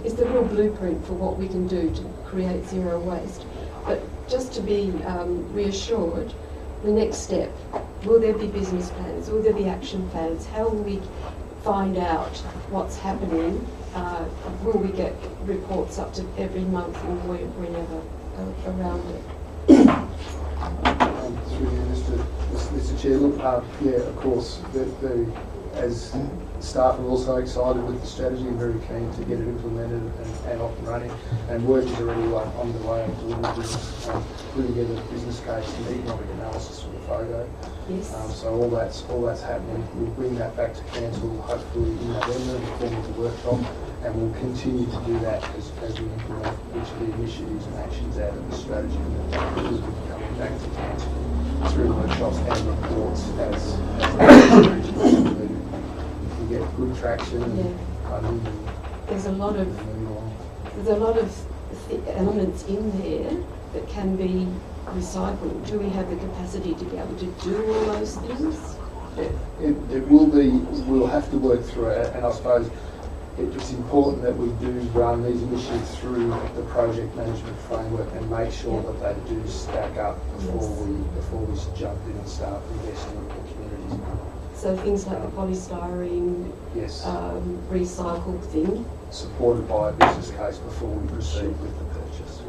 it's the real blueprint for what we can do to create zero waste. But just to be reassured, the next step, will there be business plans? Will there be action plans? How will we find out what's happening? Will we get reports up to every month or whenever around it? Through you, Mr. Chair, look, yeah, of course, as staff are also excited with the strategy and very keen to get it implemented and off and running. And work is already underway on putting together a business case and economic analysis for the FOGO. Yes. So all that's happening. We'll bring that back to council hopefully in November in the form of the workshop, and we'll continue to do that as we implement each of the initiatives and actions out of the strategy. Because we'll be coming back to council through workshops and reports as we get good traction and funding. There's a lot of elements in there that can be recycled. Do we have the capacity to be able to do all those things? It will be. We'll have to work through it, and I suppose it's important that we do run these initiatives through the project management framework and make sure that they do stack up before we jump in and start investing in the communities. So things like the polystyrene, recycled thing, supported by a business case before we proceed with the purchase,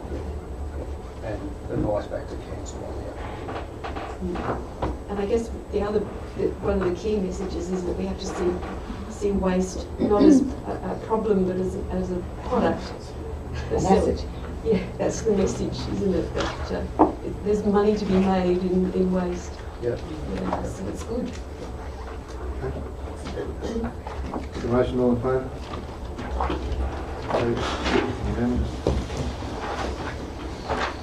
and advice back to council on the other. And I guess one of the key messages is that we have to see waste not as a problem but as a product. An asset. Yeah, that's the message, isn't it? That there's money to be made in waste. Yep. Yeah, so it's good. The motion, all in favour? Unanimous.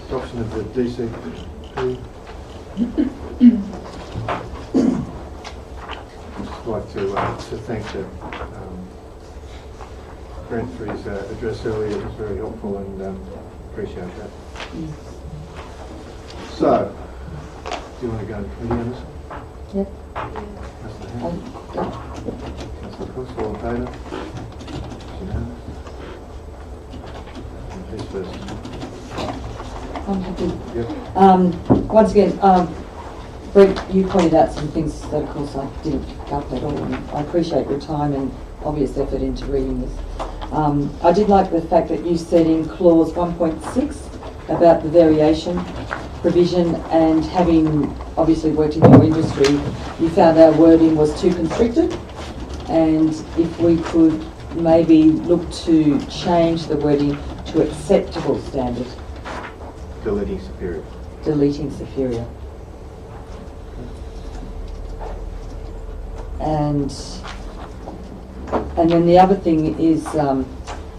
Adoption of the DCP. I'd like to thank Brent for his address earlier. It was very helpful, and appreciate that. So, do you want to go to committee on this? Yep. Councillor Hammond? Councillor Cox, all in favour? Unanimous. Who's first? I'm happy. Yep. Once again, Brent, you pointed out some things that of course I didn't pick up at all, and I appreciate your time and obvious effort into reading this. I did like the fact that you said in clause 1.6 about the variation provision, and having obviously worked in your industry, you found our wording was too constricted, and if we could maybe look to change the wording to acceptable standard. Deleting superior. Deleting superior. And then the other thing is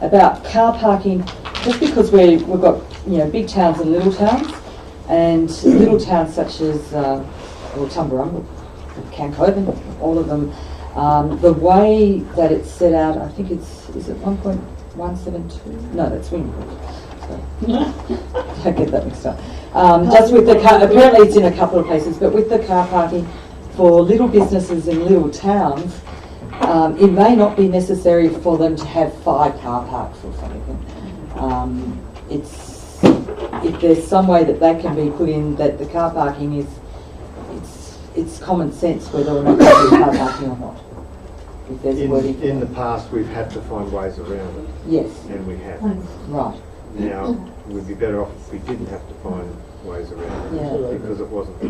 about car parking. Just because we've got big towns and little towns, and little towns such as Tumut, Cancoven, all of them, the way that it's set out, I think is it 1.172? No, that's Wingwood. Don't get that mixed up. Just with the car, apparently it's in a couple of places, but with the car parking for little businesses in little towns, it may not be necessary for them to have 5 car parks or something. If there's some way that can be put in, that the car parking is, it's common sense whether or not there's car parking or not. If there's in the past, we've had to find ways around it. Yes. And we have. Right. Now, we'd be better off if we didn't have to find ways around it, because it wasn't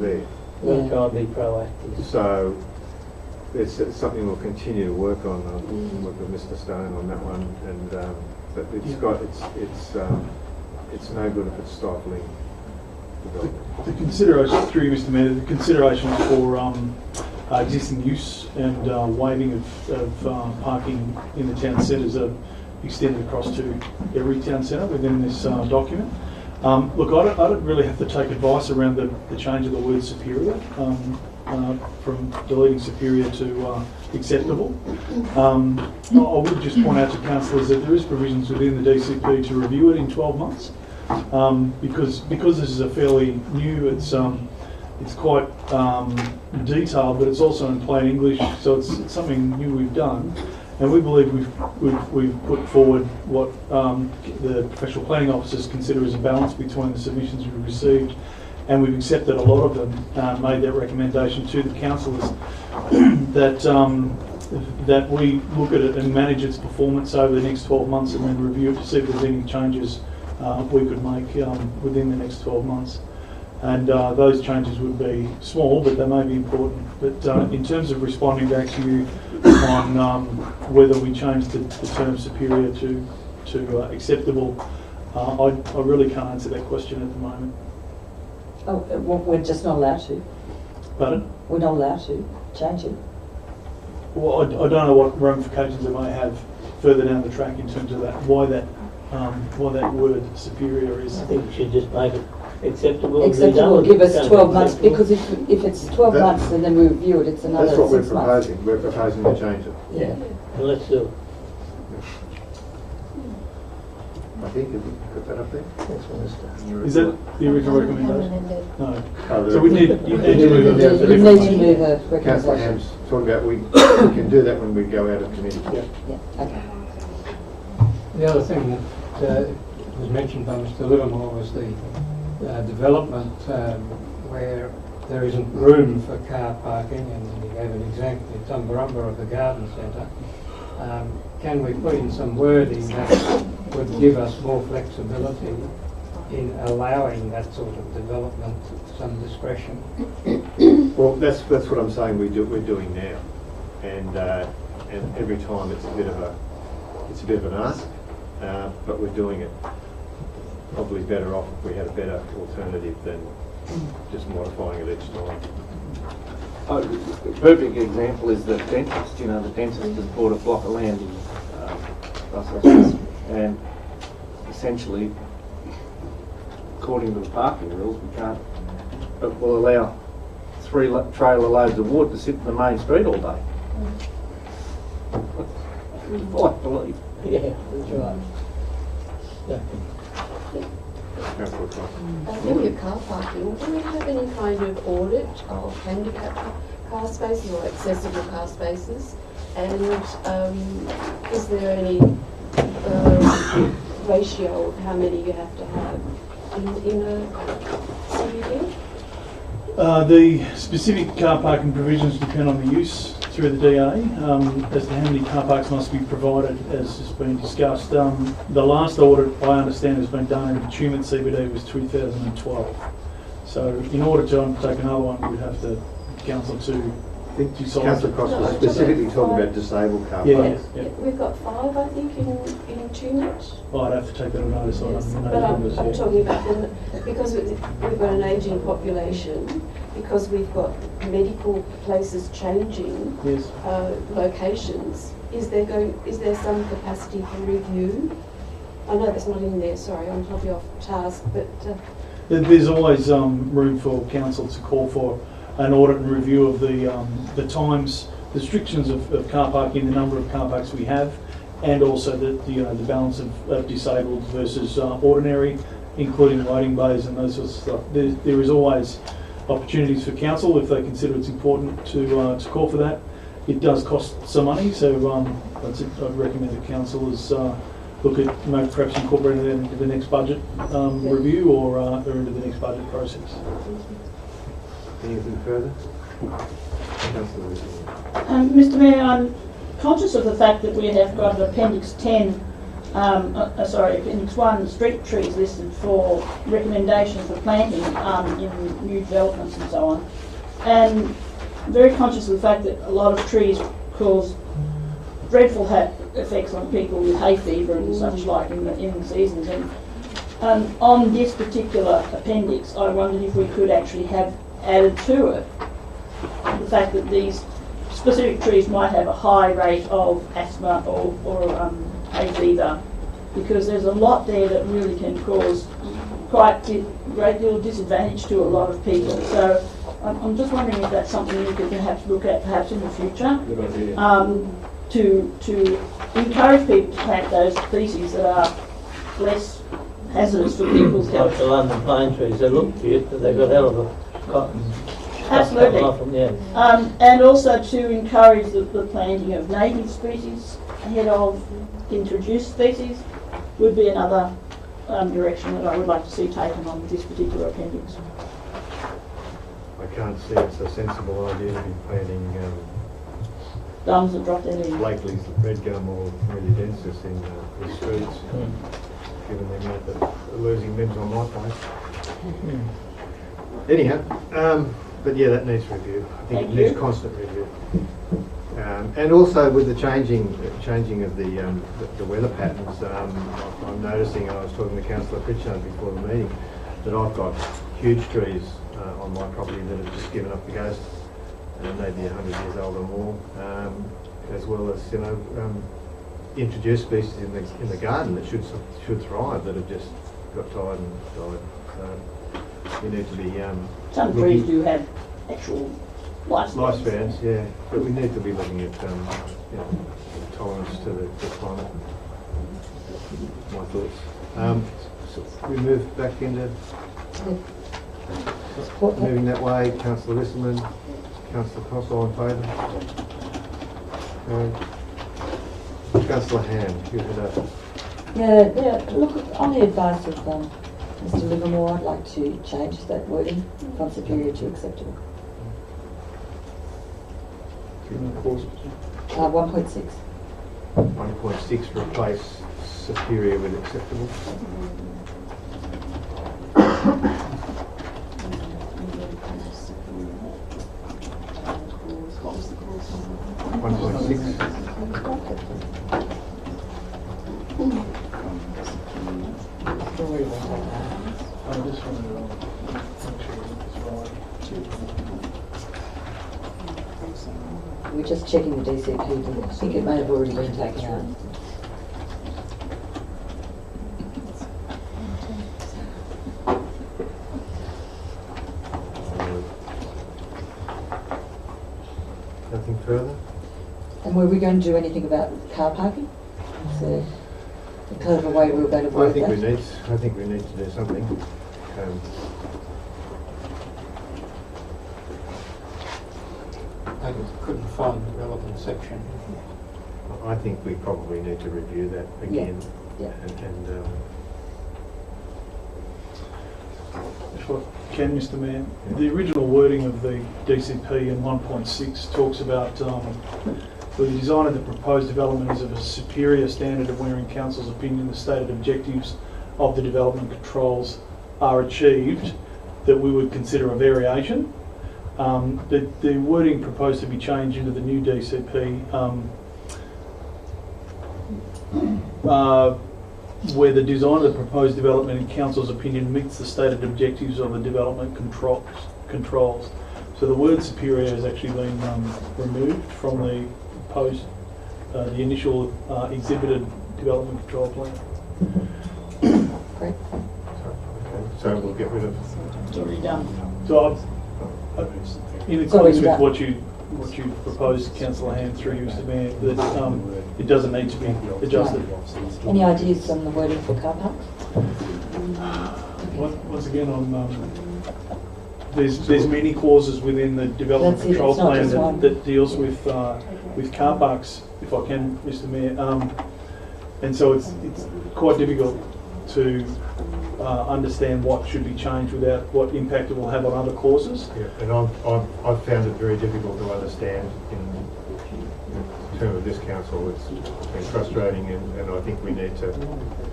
there. We'll try and be proactive. So, it's something we'll continue to work on. I'll work with Mr. Stone on that one, and but it's no good if it's stifling development. The consideration, through you, Mr. Mayor, the considerations for existing use and waiving of parking in the town centres are extended across to every town centre within this document. Look, I don't really have to take advice around the change of the word superior from deleting superior to acceptable. I would just point out to councillors that there is provisions within the DCP to review it in 12 months. Because this is a fairly new, it's quite detailed, but it's also in plain English, so it's something new we've done. And we believe we've put forward what the professional planning officers consider as a balance between the submissions we've received, and we've accepted a lot of them, made that recommendation to the councillors that we look at it and manage its performance over the next 12 months and then review it to see if there's any changes we could make within the next 12 months. And those changes would be small, but they may be important. But in terms of responding back to you on whether we change the term superior to acceptable, I really can't answer that question at the moment. Oh, well, we're just not allowed to. Pardon? We're not allowed to change it. Well, I don't know what ramifications it may have further down the track in terms of that. Why that word superior is. I think we should just make it acceptable. Acceptable, give us 12 months, because if it's 12 months and then we review it, it's another 6 months. That's what we're proposing. We're proposing to change it. Yeah. Well, let's do it. I think, have you got that up there? That's what it's done. Is that the original recommendation? No. Oh, So we need, you need to move You it. need to move a Councillor recommendation. Ham's talking about we can do that when we go out of committee. Yeah, okay. The other thing that was mentioned by Mr Livermore was the development where there isn't room for car parking, and he gave an example in Tumbarumba of the garden centre. Can we put in some wording that would give us more flexibility in allowing that sort of development, some discretion? Well, that's what I'm saying. We're doing now, and every time it's a bit of an ask, but we're doing it. Probably better off if we had a better alternative than just modifying it each time. A perfect example is the dentist. You know, the dentist has bought a block of land in Brussels, and essentially, according to the parking rules, we can't, but we'll allow 3 trailer loads of wood to sit in the main street all day. I believe. Yeah, that's right. Yeah. Thinking of car parking, do we have any kind of audit of handicapped car spaces or accessible car spaces? And is there any ratio of how many you have to have in a CBD? The specific car parking provisions depend on the use through the DA as to how many car parks must be provided, as has been discussed. The last audit I understand has been done in the Tumut CBD was 2012. So in order to undertake another one, we'd have to council to decide. Councillor Cross was specifically talking about disabled car Yeah, parks. yeah. We've got 5, I think, in Tumut. Well, I'd have to take that on notice. Yes, I don't but know I'm numbers, yeah. talking about because we've got an ageing population, because we've got medical places changing Yes. locations. Is there some capacity for review? I know that's not in there. Sorry, I'm probably off task, but There's always room for council to call for an audit and review of the times, the restrictions of car parking, the number of car parks we have, and also the balance of disabled versus ordinary, including loading bays and those sorts of stuff. There is always opportunities for council if they consider it's important to call for that. It does cost some money, so I'd recommend that councillors look at perhaps incorporating that into the next budget review or into the next budget process. Anything further? Mr Mayor, I'm conscious of the fact that we have got an Appendix 10, Appendix 1, street trees listed for recommendations for planting in new developments and so on. And very conscious of the fact that a lot of trees cause dreadful effects on people with hay fever and such like in the seasons. And on this particular appendix, I wondered if we could actually have added to it the fact that these specific trees might have a high rate of asthma or hay fever, because there's a lot there that really can cause quite a great deal of disadvantage to a lot of people. So I'm just wondering if that's something we could perhaps look at perhaps in the future. Good idea. To encourage people to plant those species that are less hazardous for people's health. Like the London pine trees, they look cute, but they've got hell of a cotton. Absolutely. Off them, yeah. And also to encourage the planting of native species ahead of introduced species would be another direction that I would like to see taken on this particular appendix. I can't see it's a sensible idea to be planting Gums that drop their leaves. Blakely's red gum or rhododendron in the streets, given the amount that are losing limbs on my place. Anyhow, but yeah, that needs review. I think Thank it needs you. constant review. And also with the changing of the weather patterns, I'm noticing, and I was talking to Councillor Pritchard before the meeting, that I've got huge trees on my property that have just given up the ghost, and maybe 100 years old or more, as well as introduced species in the garden that should thrive that have just got tired and died. So we need to be Some trees do have actual lifespans. lifespans, yeah, but we need to be looking at tolerance to the climate. My thoughts. So we move back into moving that way. Councillor Risselman, Councillor Coss, all in favour? Councillor Hand, you had a... Yeah, look, on the advice of Mr Livermore, I'd like to change that wording from superior to acceptable. 1.6. 1.6 replace superior with acceptable. We're just checking the DCP, but I think it may have already been taken out. Nothing further? And were we going to do anything about car parking? So, a clever way we were going to I work think that? I think we need to do something. I couldn't find the relevant section. I think we probably need to review that again. Yeah. And If I can, Mr Mayor, the original wording of the DCP in 1.6 talks about where the design of the proposed development is of a superior standard of where in Council's opinion the stated objectives of the development controls are achieved, that we would consider a variation. The wording proposed to be changed into the new DCP where the design of the proposed development in Council's opinion meets the stated objectives of the development controls. So the word superior has actually been removed from the proposed, the initial exhibited development control plan. Great. so we'll get rid of... It's already done. So in accordance with what you proposed, Councillor Hand, through you, Mr Mayor, that it doesn't need to be adjusted. Any ideas on the wording for car parks? Once again, there's many clauses within the development control plan that deals with car parks, if I can, Mr Mayor, and so it's quite difficult to understand what should be changed without what impact it will have on other clauses. Yeah, and I've found it very difficult to understand in terms of this council. It's been frustrating, and I think we need to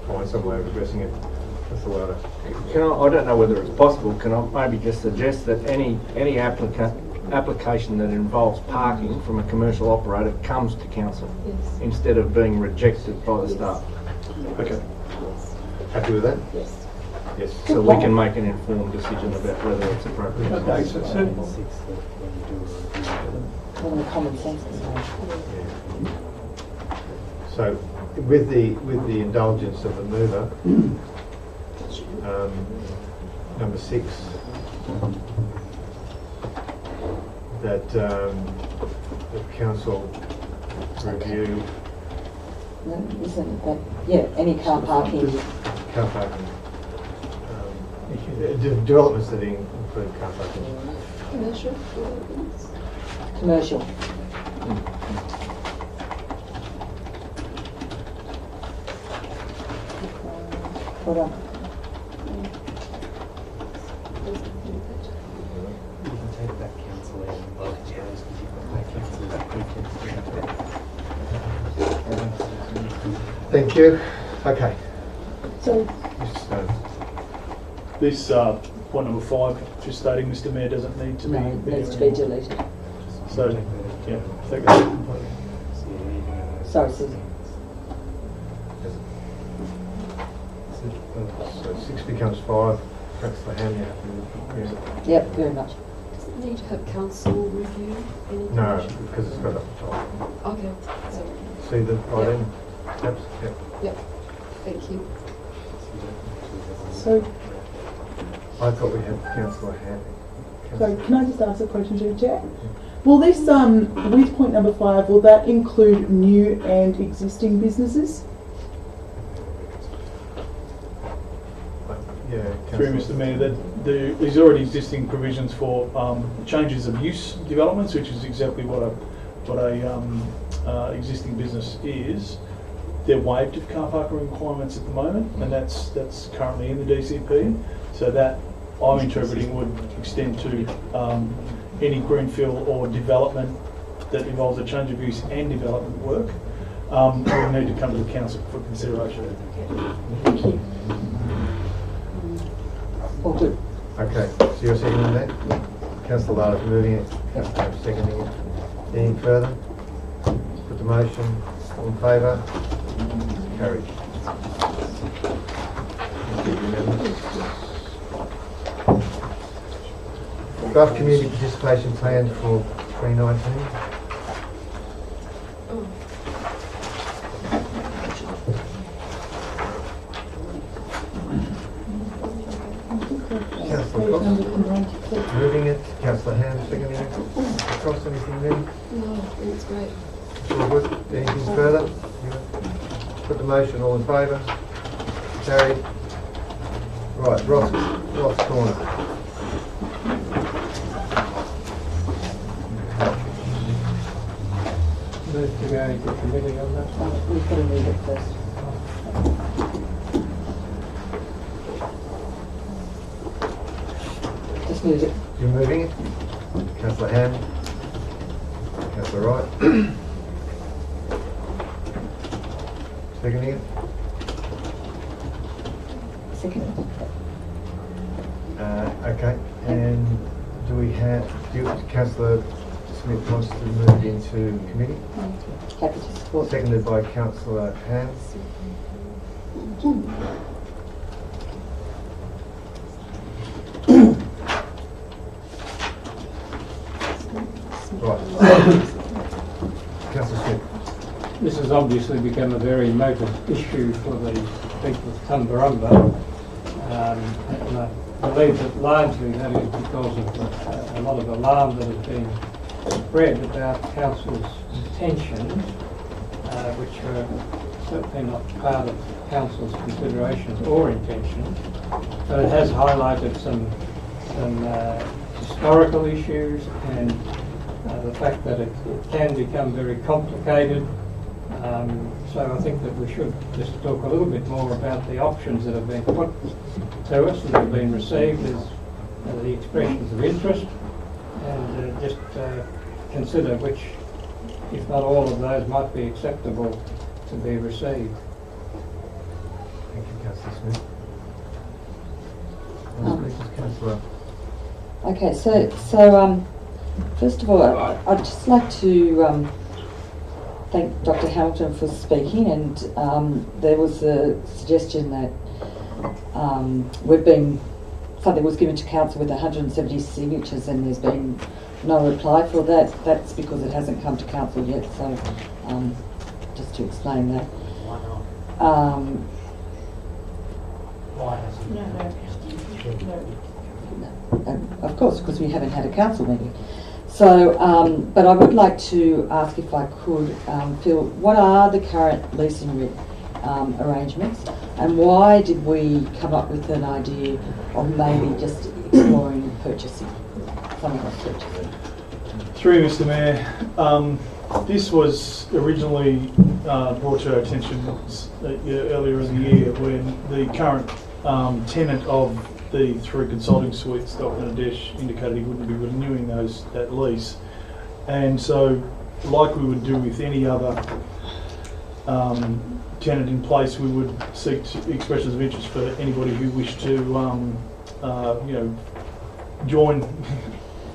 find some way of addressing it. That's the way I don't know whether it's possible. Can I maybe just suggest that any application that involves parking from a commercial operator comes to council instead of being rejected by the staff? Okay. Happy with that? Yes. Yes. So we can make an informed decision about whether it's appropriate. Okay, so On the common sense. So, with the indulgence of the mover, number 6, that the council review No, isn't that, yeah, any car parking. car parking, developments that include car parking. Commercial. Commercial. Hold on. Thank you. Okay. So, Mr. Stone. This, point number 5, just stating Mr Mayor doesn't need to be. No, it needs to be deleted. So, yeah, second. Sorry, Susan. So 6 becomes 5. Councillor Ham, you have to. Yep, very much. Does it need to have council review any? No, condition? because it's got up the top. Okay, so, See the item? Yep. yep, thank you. So, I thought we had Councillor Ham. so can I just ask a question to the Chair? Will this, with point number 5, will that include new and existing businesses? Yeah, Through Mr Mayor, that there's already existing provisions for changes of use developments, which is exactly what a existing business is. They're waived of car parking requirements at the moment, and that's currently in the DCP. So that I'm interpreting would extend to any greenfield or development that involves a change of use and development work. We need to come to the council for consideration. Thank you. All good. Okay, so you're seconding that? Councillor Lars moving it, Councillor Ham seconding it. Any further? Put the motion. All in favour? Carried. Draft community participation plan for 2019. Councillor Cross moving it, Councillor Ham seconding it. Cross, anything there? No, it's great. All good. Anything further? Put the motion. All in favour? Carried. Right, Ross Corner. Move to go into committee on that one. We've got to move it first. Just move it. You're moving it? Councillor Ham? Councillor Wright? Seconding it? Second. Okay, and Councillor Smith wants to move it into committee? Happy to support. Seconded by Councillor Ham. Right. Councillor Smith. This has obviously become a very motive issue for the people of Tumbarumba. And I believe that largely that is because of a lot of alarm that has been spread about council's intentions, which are certainly not part of council's considerations or intentions. But it has highlighted some historical issues and the fact that it can become very complicated. So I think that we should just talk a little bit more about the options that have been put to us, that have been received as the expressions of interest, and just consider which, if not all of those, might be acceptable to be received. Thank you, Councillor Smith. Councillor. Okay, so first of all, I'd just like to thank Dr. Hamilton for speaking, and there was a suggestion that something was given to council with 170 signatures and there's been no reply for that. That's because it hasn't come to council yet, so just to explain that. Why not? Why hasn't Of course, because we haven't had a council meeting. So, but I would like to ask if I could, Phil, what are the current leasing arrangements, and why did we come up with an idea of maybe just exploring purchasing, something like purchasing? Through Mr Mayor, this was originally brought to our attention earlier in the year when the current tenant of the 3 consulting suites, Dr. Nadesh, indicated he wouldn't be renewing that lease. And so, like we would do with any other tenant in place, we would seek expressions of interest for anybody who wished to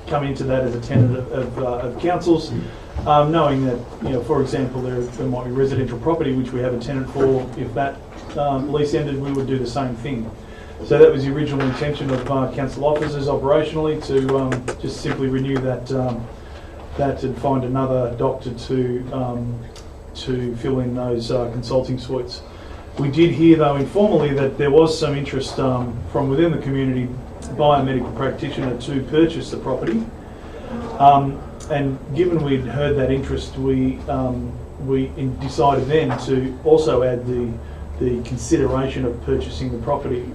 come into that as a tenant of councils, knowing that, for example, there might be residential property which we have a tenant for. If that lease ended, we would do the same thing. So that was the original intention of council officers operationally, to just simply renew that and find another doctor to fill in those consulting suites. We did hear, though, informally, that there was some interest from within the community by a medical practitioner to purchase the property. And given we'd heard that interest, we decided then to also add the consideration of purchasing the property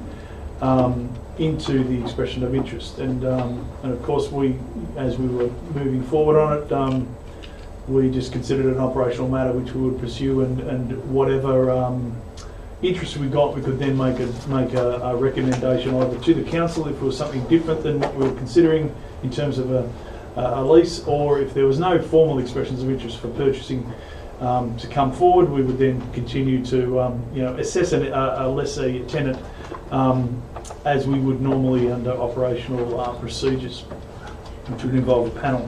into the expression of interest. And of course, as we were moving forward on it, we just considered it an operational matter which we would pursue, and whatever interest we got, we could then make a recommendation either to the council if it was something different than what we were considering in terms of a lease, or if there was no formal expressions of interest for purchasing to come forward, we would then continue to assess a lessee tenant as we would normally under operational procedures, which would involve a panel.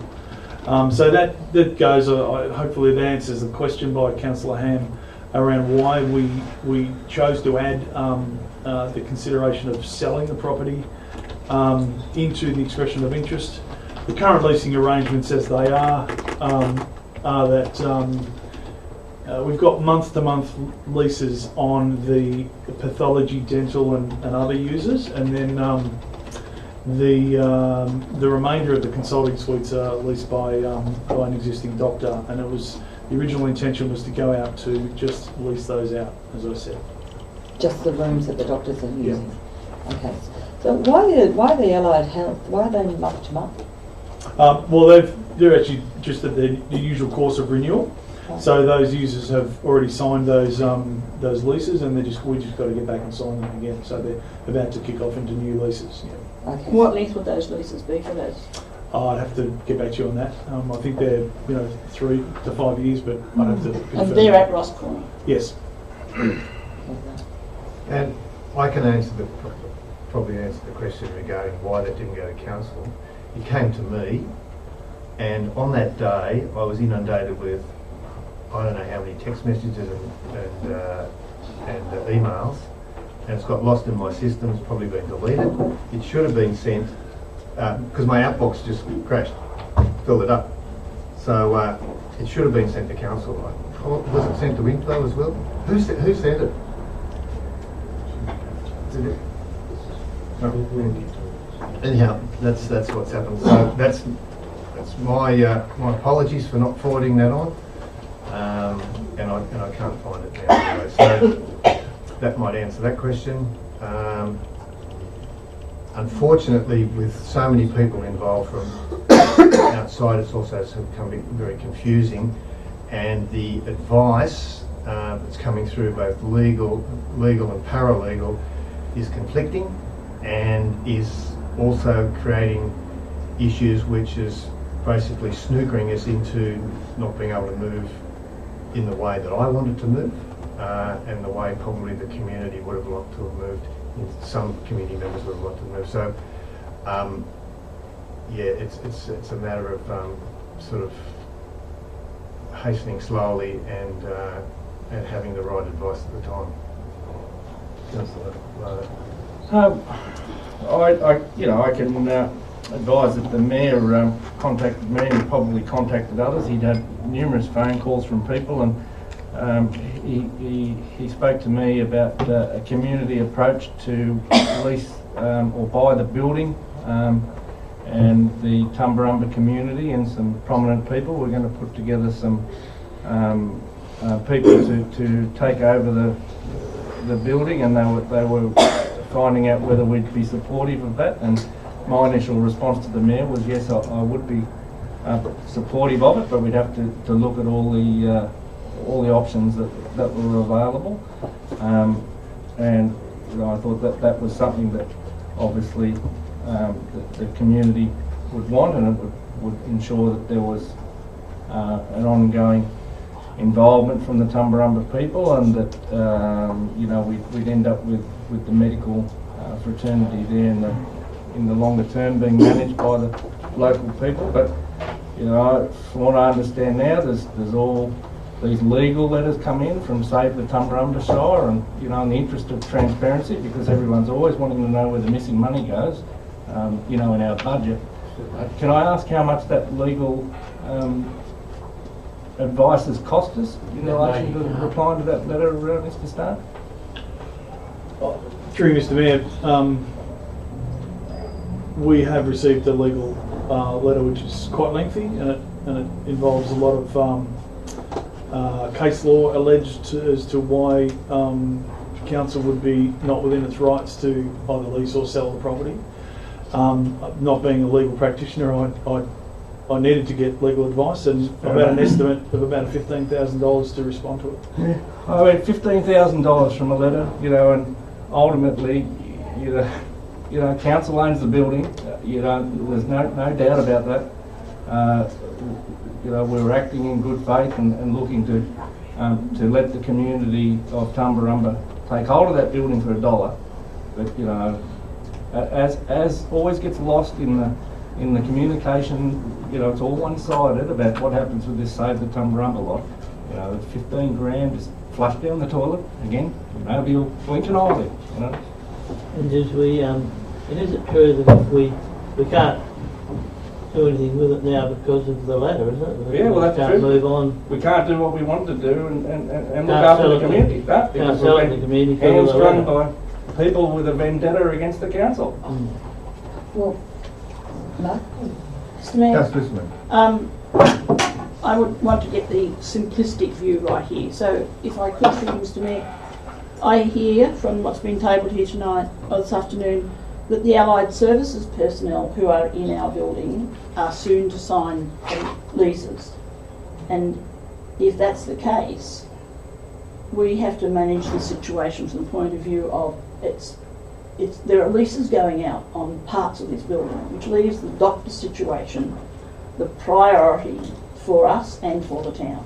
So that goes, hopefully that answers the question by Councillor Ham around why we chose to add the consideration of selling the property into the expression of interest. The current leasing arrangements as they are that we've got month-to-month leases on the pathology, dental and other users, and then the remainder of the consulting suites are leased by an existing doctor, and the original intention was to go out to just lease those out, as I said. Just the rooms that the doctors are using? Yeah. Okay. So why the Allied Health? Why are they month to month? Well, they're actually just at the usual course of renewal. Okay. So those users have already signed those leases, and we just got to get back and sign them again. So they're about to kick off into new leases. Yeah. Okay. What length would those leases be for those? I'd have to get back to you on that. I think they're 3 to 5 years, but I'd have to confirm. And they're at Ross Corner? Yes. And I can probably answer the question regarding why that didn't go to council. It came to me, and on that day I was inundated with I don't know how many text messages and emails, and it's got lost in my system. It's probably been deleted. It should have been sent because my outbox just crashed, filled it up. So it should have been sent to council. Was it sent to Info as well? Who sent it? Did it? No. Anyhow, that's what's happened. So that's my apologies for not forwarding that on, and I can't find it now anyway. So that might answer that question. Unfortunately, with so many people involved from outside, it's also become very confusing, and the advice that's coming through both legal and paralegal is conflicting, and is also creating issues which is basically snookering us into not being able to move in the way that I wanted to move, and the way probably the community would have liked to have moved. Some community members would have liked to move. So, yeah, it's a matter of sort of hastening slowly and having the right advice at the time. I can advise that the mayor contacted me and probably contacted others. He'd had numerous phone calls from people, and he spoke to me about a community approach to lease or buy the building, and the Tumbarumba community and some prominent people. We're going to put together some people to take over the building, and they were finding out whether we'd be supportive of that. And my initial response to the mayor was yes, I would be supportive of it, but we'd have to look at all the options that were available. And I thought that was something that obviously the community would want, and it would ensure that there was an ongoing involvement from the Tumbarumba people, and that we'd end up with the medical fraternity there in the longer term, being managed by the local people. But from what I understand now, there's all these legal letters come in from Save the Tumbarumba Shire, and in the interest of transparency, because everyone's always wanting to know where the missing money goes, in our budget. Can I ask how much that legal advice has cost us in relation to replying to that letter, Mr. Starr? Through you, Mr. Mayor, we have received a legal letter which is quite lengthy, and it involves a lot of case law alleged as to why council would be not within its rights to either lease or sell the property. Not being a legal practitioner, I needed to get legal advice, and about an estimate of about $15,000 to respond to it. Yeah. I mean, $15,000 from a letter, and ultimately, council owns the building. There's no doubt about that. We're acting in good faith and looking to let the community of Tumbarumba take hold of that building for $1. But as always gets lost in the communication, it's all one-sided about what happens with this Save the Tumbarumba lot. 15 grand just flushed down the toilet again. Nobody will blink an eyelid. And is it true that if we can't do anything with it now because of the ladder, is it? Yeah, well, that's true. true. Move on. We can't do what we wanted to do and look after the community. But Can't sell it in the community. hamstrung by people with a vendetta against the council. Well, Mark? Mr. Mayor, Councillor Smith. I would want to get the simplistic view right here. So if I could, through Mr. Mayor, I hear from what's been tabled here tonight or this afternoon that the allied services personnel who are in our building are soon to sign leases. And if that's the case, we have to manage the situation from the point of view of there are leases going out on parts of this building, which leaves the doctor situation the priority for us and for the town.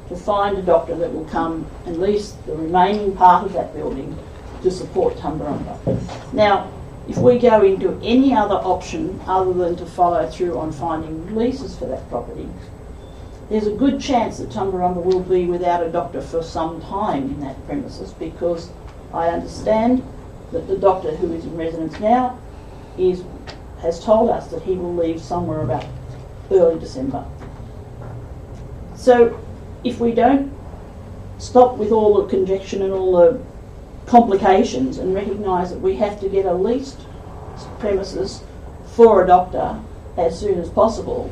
To find a doctor that will come and lease the remaining part of that building to support Tumbarumba. Now, if we go into any other option other than to follow through on finding leases for that property, there's a good chance that Tumbarumba will be without a doctor for some time in that premises, because I understand that the doctor who is in residence now has told us that he will leave somewhere about early December. So if we don't stop with all the conjecture and all the complications and recognise that we have to get a leased premises for a doctor as soon as possible,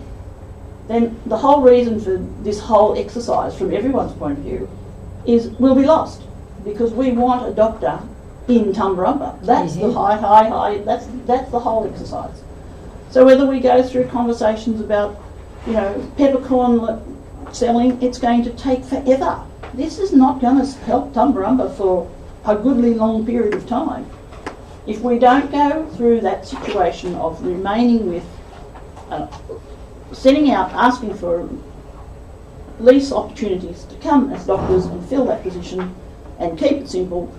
then the whole reason for this whole exercise from everyone's point of view will be lost, because we want a doctor in Tumbarumba. That's the that's the whole exercise. So whether we go through conversations about, peppercorn selling, it's going to take forever. This is not going to help Tumbarumba for a goodly long period of time. If we don't go through that situation of remaining with, setting out, asking for lease opportunities to come as doctors and fill that position and keep it simple,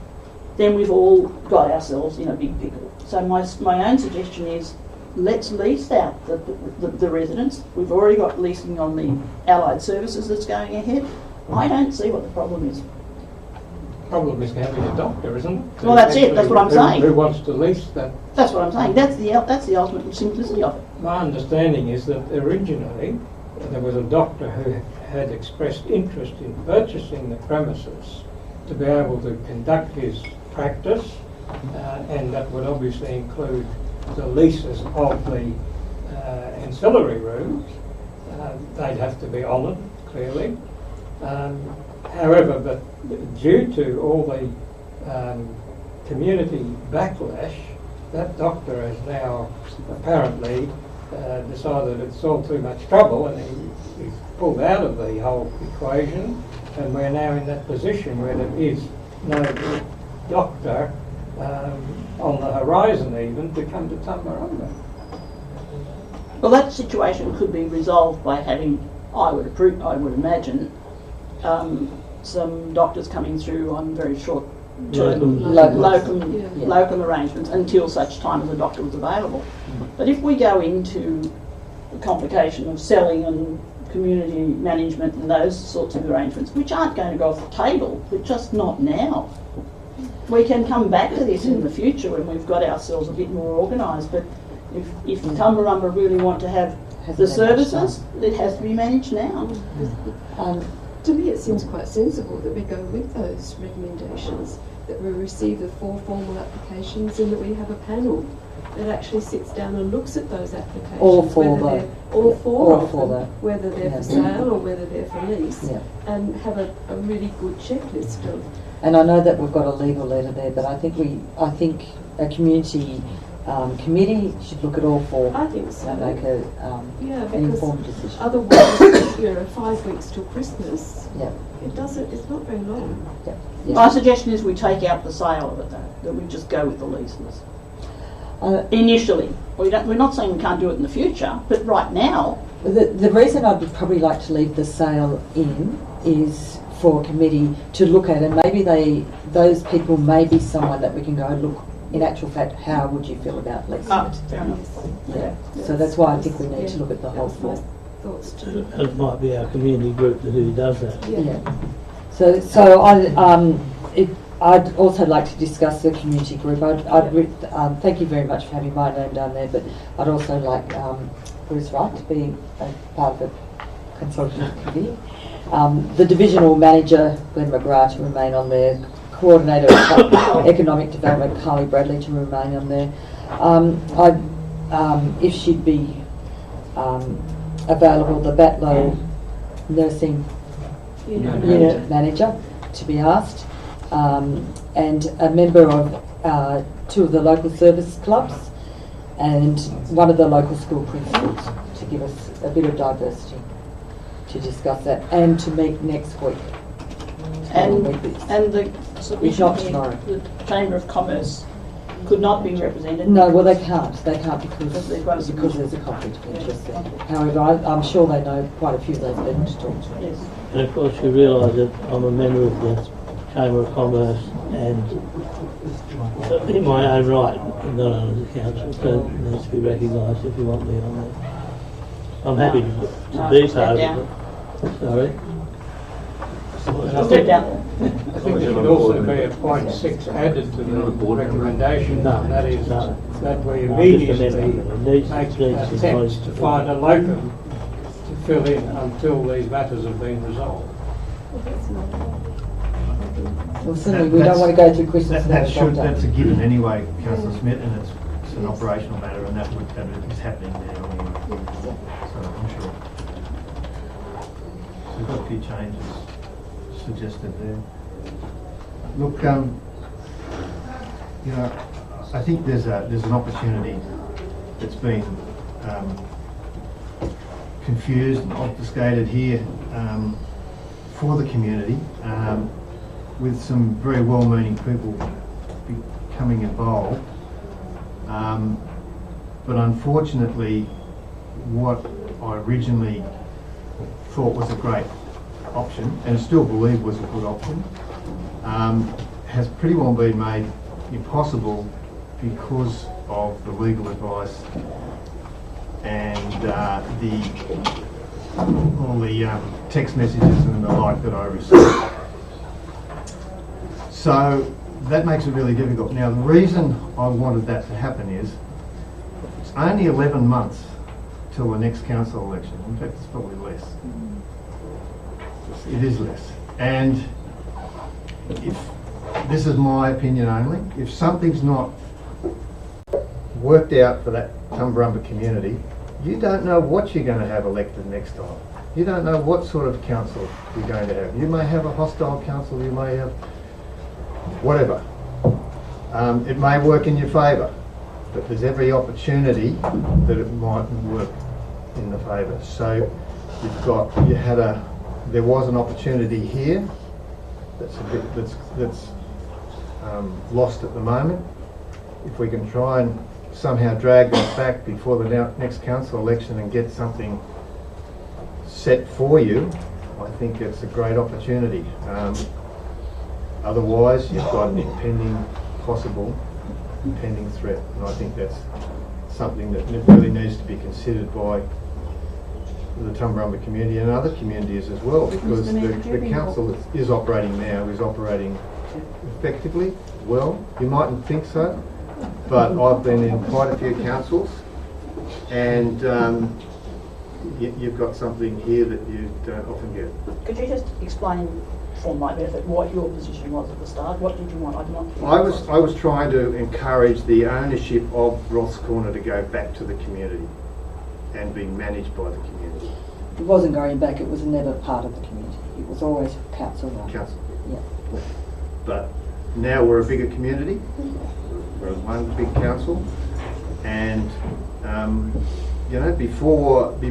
then we've all got ourselves in a big pickle. So my own suggestion is, let's lease out the residents. We've already got leasing on the allied services that's going ahead. I don't see what the problem is. The problem is having a doctor, isn't it? Well, that's it. That's what I'm saying. Who wants to lease that? That's what I'm saying. That's the ultimate simplicity of it. My understanding is that originally there was a doctor who had expressed interest in purchasing the premises to be able to conduct his practice, and that would obviously include the leases of the ancillary rooms. They'd have to be honoured, clearly. However, but due to all the community backlash, that doctor has now apparently decided it's all too much trouble, and he's pulled out of the whole equation, and we're now in that position where there is no doctor on the horizon even to come to Tumbarumba. Well, that situation could be resolved by having, I would imagine, some doctors coming through on very short locum arrangements until such time as a doctor was available. But if we go into the complication of selling and community management and those sorts of arrangements, which aren't going to go off the table, but just not now. We can come back to this in the future when we've got ourselves a bit more organised, but if Tumbarumba really want to have the services, it has to be managed now. To me, it seems quite sensible that we go with those recommendations, that we receive the 4 formal applications and that we have a panel that actually sits down and looks at those applications. All 4 though. All four of them, though. whether they're for sale or whether they're for lease, and have a really good checklist of. And I know that we've got a legal letter there, but I think a community committee should look at all 4. I think so. And make an informed decision. Otherwise, 5 weeks till Christmas. It's not very long. My suggestion is we take out the sale of it though, that we just go with the leases. Initially. We're not saying we can't do it in the future, but right now. The reason I'd probably like to leave the sale in is for a committee to look at, and maybe those people may be someone that we can go, look, in actual fact, how would you feel about leasing it? Fair enough. So that's why I think we need to look at the whole 4. Thoughts too. It might be our community group who does that. So I'd also like to discuss the community group. Thank you very much for having my name down there, but I'd also like Bruce Wright to be a part of the consultative committee. The divisional manager, Glenn McGrath, to remain on there. Coordinator of Economic Development, Carly Bradley, to remain on there. If she'd be available, the Batlow Nursing Unit Manager to be asked, and a member of 2 of the local service clubs and one of the local school principals to give us a bit of diversity to discuss that and to meet next week. And the submission tomorrow. The Chamber of Commerce could not be represented. No, well they can't because there's a conflict of interest there. However, I'm sure they know quite a few of those people to talk to. Yes. And of course you realise that I'm a member of the Chamber of Commerce and in my own right, not under the council, so it needs to be recognised if you want me on there. I'm happy to be part of it. Sorry. I think it should also be a point 6 added to the recommendation, and that is that we immediately make attempts to find a locum to fill in until these matters have been resolved. Well, certainly we don't want to go through Christmas. That's a given anyway, Councillor Smith, and it's an operational matter, and that is happening now anyway. So I'm sure. So we've got a few changes suggested there. Look, I think there's an opportunity that's been confused and obfuscated here for the community, with some very well-meaning people becoming involved. But unfortunately, what I originally thought was a great option, and still believe was a good option, has pretty well been made impossible because of the legal advice and all the text messages and the like that I received. So that makes it really difficult. Now the reason I wanted that to happen is it's only 11 months till the next council election. In fact, it's probably less. It is less. And if this is my opinion only, if something's not worked out for that Tumbarumba community, you don't know what you're going to have elected next time. You don't know what sort of council you're going to have. You may have a hostile council, you may have whatever. It may work in your favour, but there's every opportunity that it mightn't work in the favour. So there was an opportunity here that's lost at the moment. If we can try and somehow drag that back before the next council election and get something set for you, I think it's a great opportunity. Otherwise, you've got an possible impending threat, and I think that's something that really needs to be considered by the Tumbarumba community and other communities as well, because the council that is operating now is operating effectively, well. You mightn't think so, but I've been in quite a few councils, and you've got something here that you don't often get. Could you just explain, for my benefit, what your position was at the start? What did you want? I was trying to encourage the ownership of Roth's Corner to go back to the community and be managed by the community. It wasn't going back, it was never part of the community. It was always council run. Council. Yeah. But now we're a bigger community. We're one big council, and you know, before the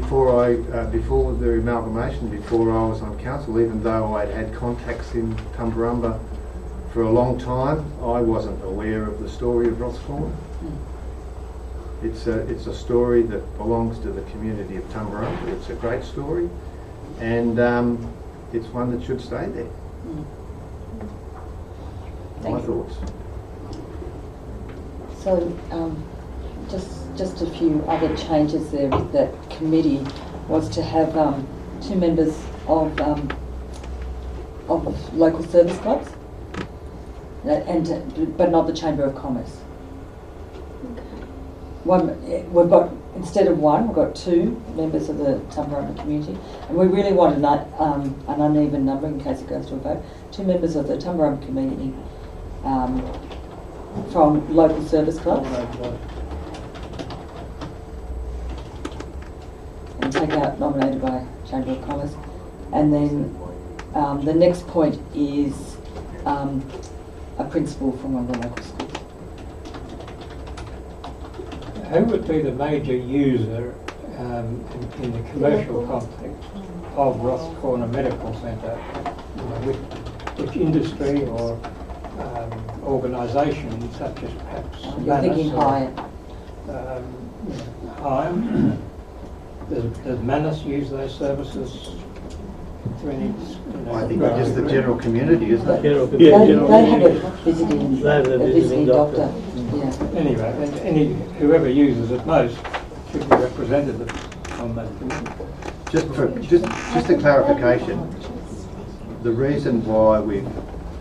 amalgamation, before I was on council, even though I'd had contacts in Tumbarumba for a long time, I wasn't aware of the story of Roth's Corner. It's a story that belongs to the community of Tumbarumba. It's a great story, and it's one that should stay there. My thoughts. So, just a few other changes there with that committee was to have 2 members of local service clubs, but not the Chamber of Commerce. We've got, instead of 1, we've got 2 members of the Tumbarumba community, and we really want an uneven number in case it goes to a vote. 2 members of the Tumbarumba community from local service clubs, and take out nominated by Chamber of Commerce. And then the next point is a principal from one of the local schools. Who would be the major user in the commercial context of Roth's Corner Medical Centre? You know, which industry or organisation, such as perhaps You're thinking Hire. Hire. Does Manus use those services to any? I think it's just the general community, isn't it? They have a visiting doctor. Yeah. Anyway, and whoever uses it most should be represented on that committee. Just a clarification. The reason why we've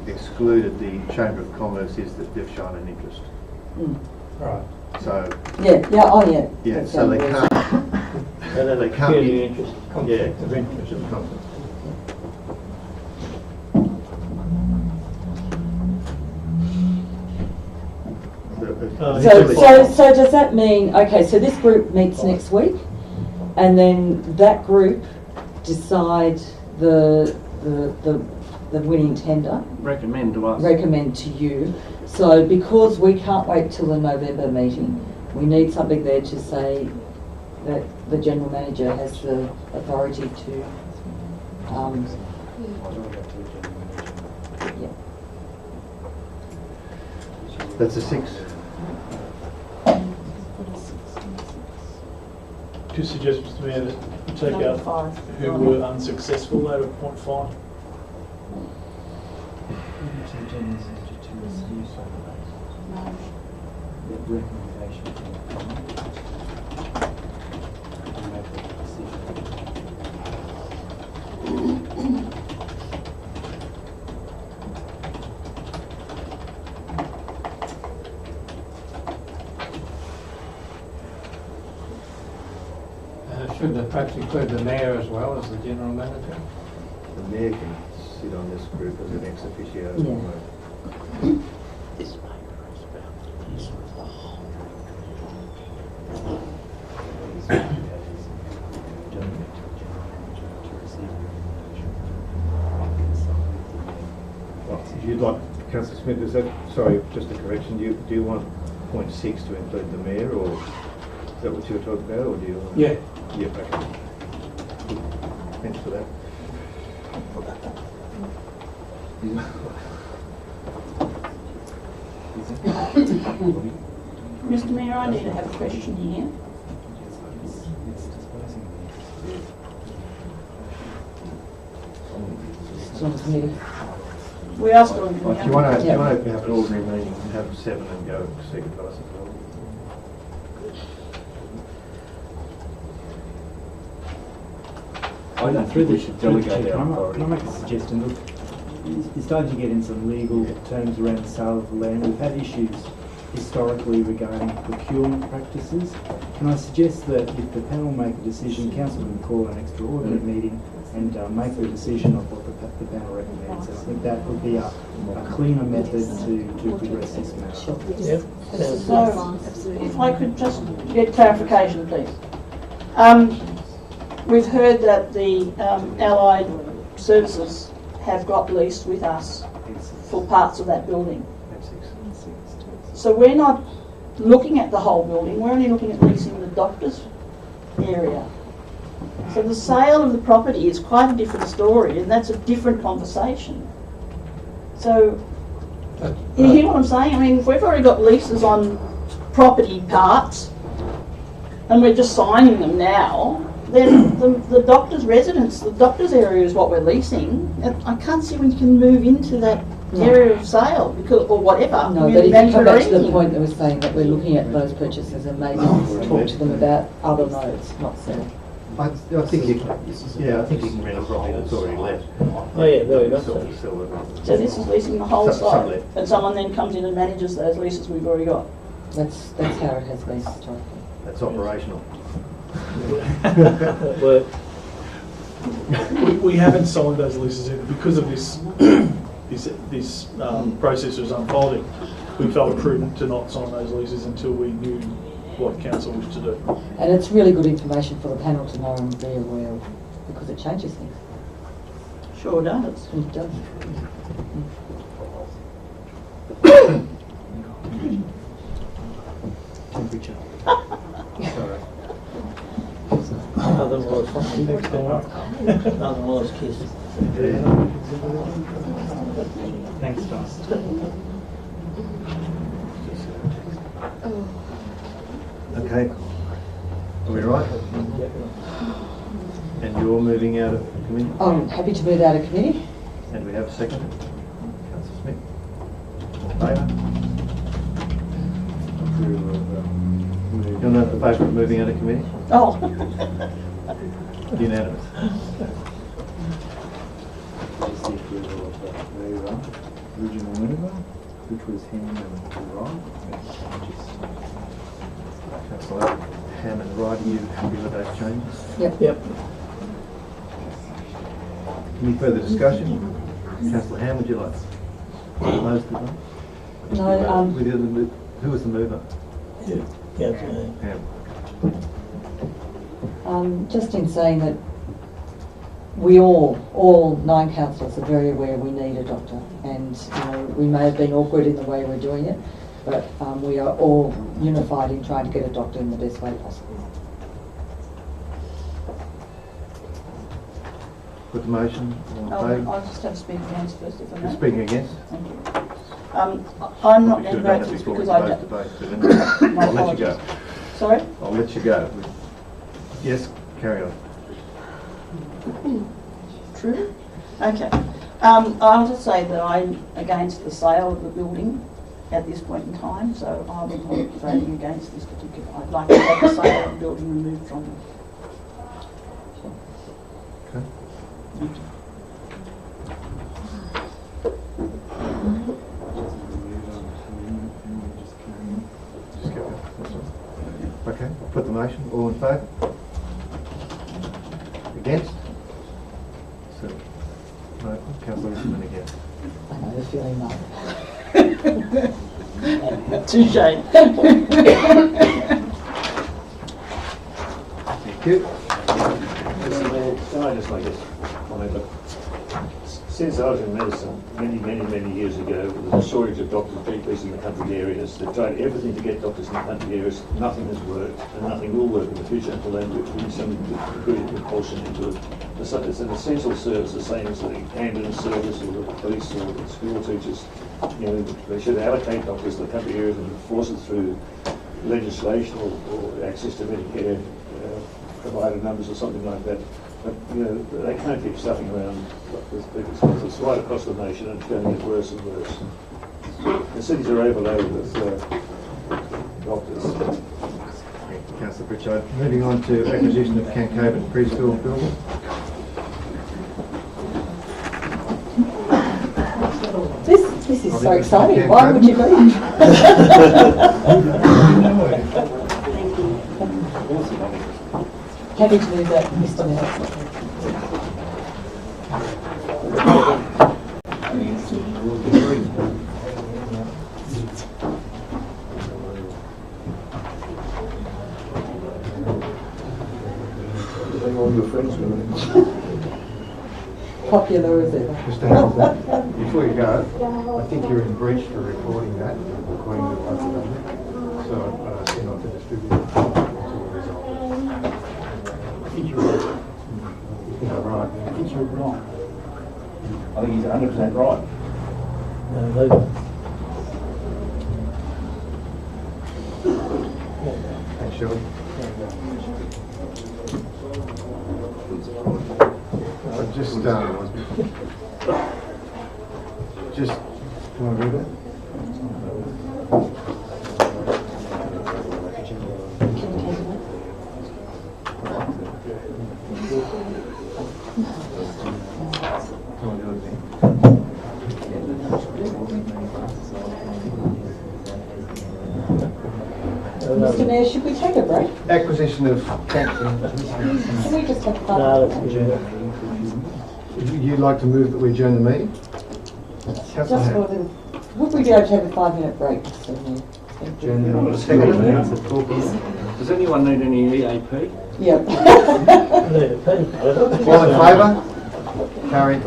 excluded the Chamber of Commerce is that they've shown an interest. Right. So. Yeah. So they can't. They can't be interest. Conflict of interest. Conflict. So does that mean, okay, so this group meets next week, and then that group decide the winning tender? Recommend to us. Recommend to you. So because we can't wait till the November meeting, we need something there to say that the general manager has the authority to That's a 6. Do you suggest, Mr. Mayor, that you take out who were unsuccessful out of point 5? Should they perhaps include the mayor as well as the general manager? The mayor can sit on this group as an ex officio. You'd like, Councillor Smith, is that, sorry, just a correction, do you want point 6 to include the mayor, or is that what you were talking about, or do you want? Yeah. Yeah, okay. Thanks for that. Mr. Mayor, I need to have a question here. We are still in Do you committee. want to have an ordinary meeting and have 7 and go seek advice as well? I don't think we should delegate our authority. Can I make a suggestion? Look, you're starting to get into some legal terms around the sale of the land. We've had issues historically regarding procurement practices. Can I suggest that if the panel make a decision, council can call an extraordinary meeting and make the decision of what the panel recommends. I think that would be a cleaner method to progress this matter. Yep. So, if I could just get clarification, please. We've heard that the Allied Services have got leased with us for parts of that building. So we're not looking at the whole building, we're only looking at leasing the doctor's area. So the sale of the property is quite a different story, and that's a different conversation. So, you hear what I'm saying? I mean, if we've already got leases on property parts, and we're just signing them now, then the doctor's residence, the doctor's area is what we're leasing. And I can't see when you can move into that area of sale because, or whatever. No, but if you come back to the point that we're saying that we're looking at those purchases and maybe talk to them about other nodes, not selling. I think you can rent a property that's already let. Oh yeah, very much so. So this is leasing the whole site, and someone then comes in and manages those leases we've already got. That's how it has been historically. That's operational. We haven't signed those leases either because of this process was unfolding. We felt it prudent to not sign those leases until we knew what council wished to do. And it's really good information for the panel to know and be aware of because it changes things. Sure does. It does. Temperature. Sorry. Otherwise kiss. Thanks, Don. Okay. Are we right? And you're moving out of committee? I'm happy to move out of committee. And we have a second. Councillor Smith. In favour? Approve of you're not in favour of moving out of committee? Oh. Unanimous. Just the approval of the original mover, which was Ham and Wright. Councillor Ham and Wright, are you happy with those changes? Yep. Any further discussion? Councillor Ham, would you like those to go? No, who was the mover? Yeah. Ham. just in saying that we all 9 councillors are very aware we need a doctor, and we may have been awkward in the way we're doing it, but we are all unified in trying to get a doctor in the best way possible. Put the motion on I'll just have to speak against first if I may. Speaking against? Thank you. I'm not going to vote this because I don't. I'll let you go. Sorry? I'll let you go. Yes, carry on. True? Okay. I'll just say that I'm against the sale of the building at this point in time, so I will be voting against this particular. I'd like to have the sale of the building removed from them. Okay. Thank you. Just go. Okay, put the motion. All in favour? Against? So, no, Councillor Richmond against. I know the feeling now. Touche. Thank you. Can I just make a comment? Look, since I was in medicine many years ago, there was a shortage of doctors, GPs in the country areas. They've tried everything to get doctors in the country areas. Nothing has worked, and nothing will work in the future until they bring some degree of compulsion into it. It's an essential service, the same as the ambulance service or the police or the school teachers. They should allocate doctors to the country areas and force it through legislation or access to Medicare provider numbers or something like that. But, you know, they can't keep stuffing around because it's right across the nation and it's going to get worse and worse. The cities are overloaded with doctors. Councillor Pritchard. Moving on to acquisition of Cancoban Preschool Building. This is so exciting. Why would you leave? Happy to do that, Mr. Mayor. All your friends with them. Popular, is it? Mr. Hamilton, before you go, I think you're in breach for recording that according to the local government. So I ask you not to distribute it until the result. I think you're right. Is that right? I think you're wrong. I think he's 100% right. Thanks, Shirley. Just, you want to read it? Mr. Mayor, should we take a break? Acquisition of. Can we just have fun? No, that's good. Would you like to move that we adjourn the meeting? Just for the, would we be able to have a 5-minute break, Mr. Mayor? Thank you. Does anyone need any EAP? Yeah. All in favour? Carried.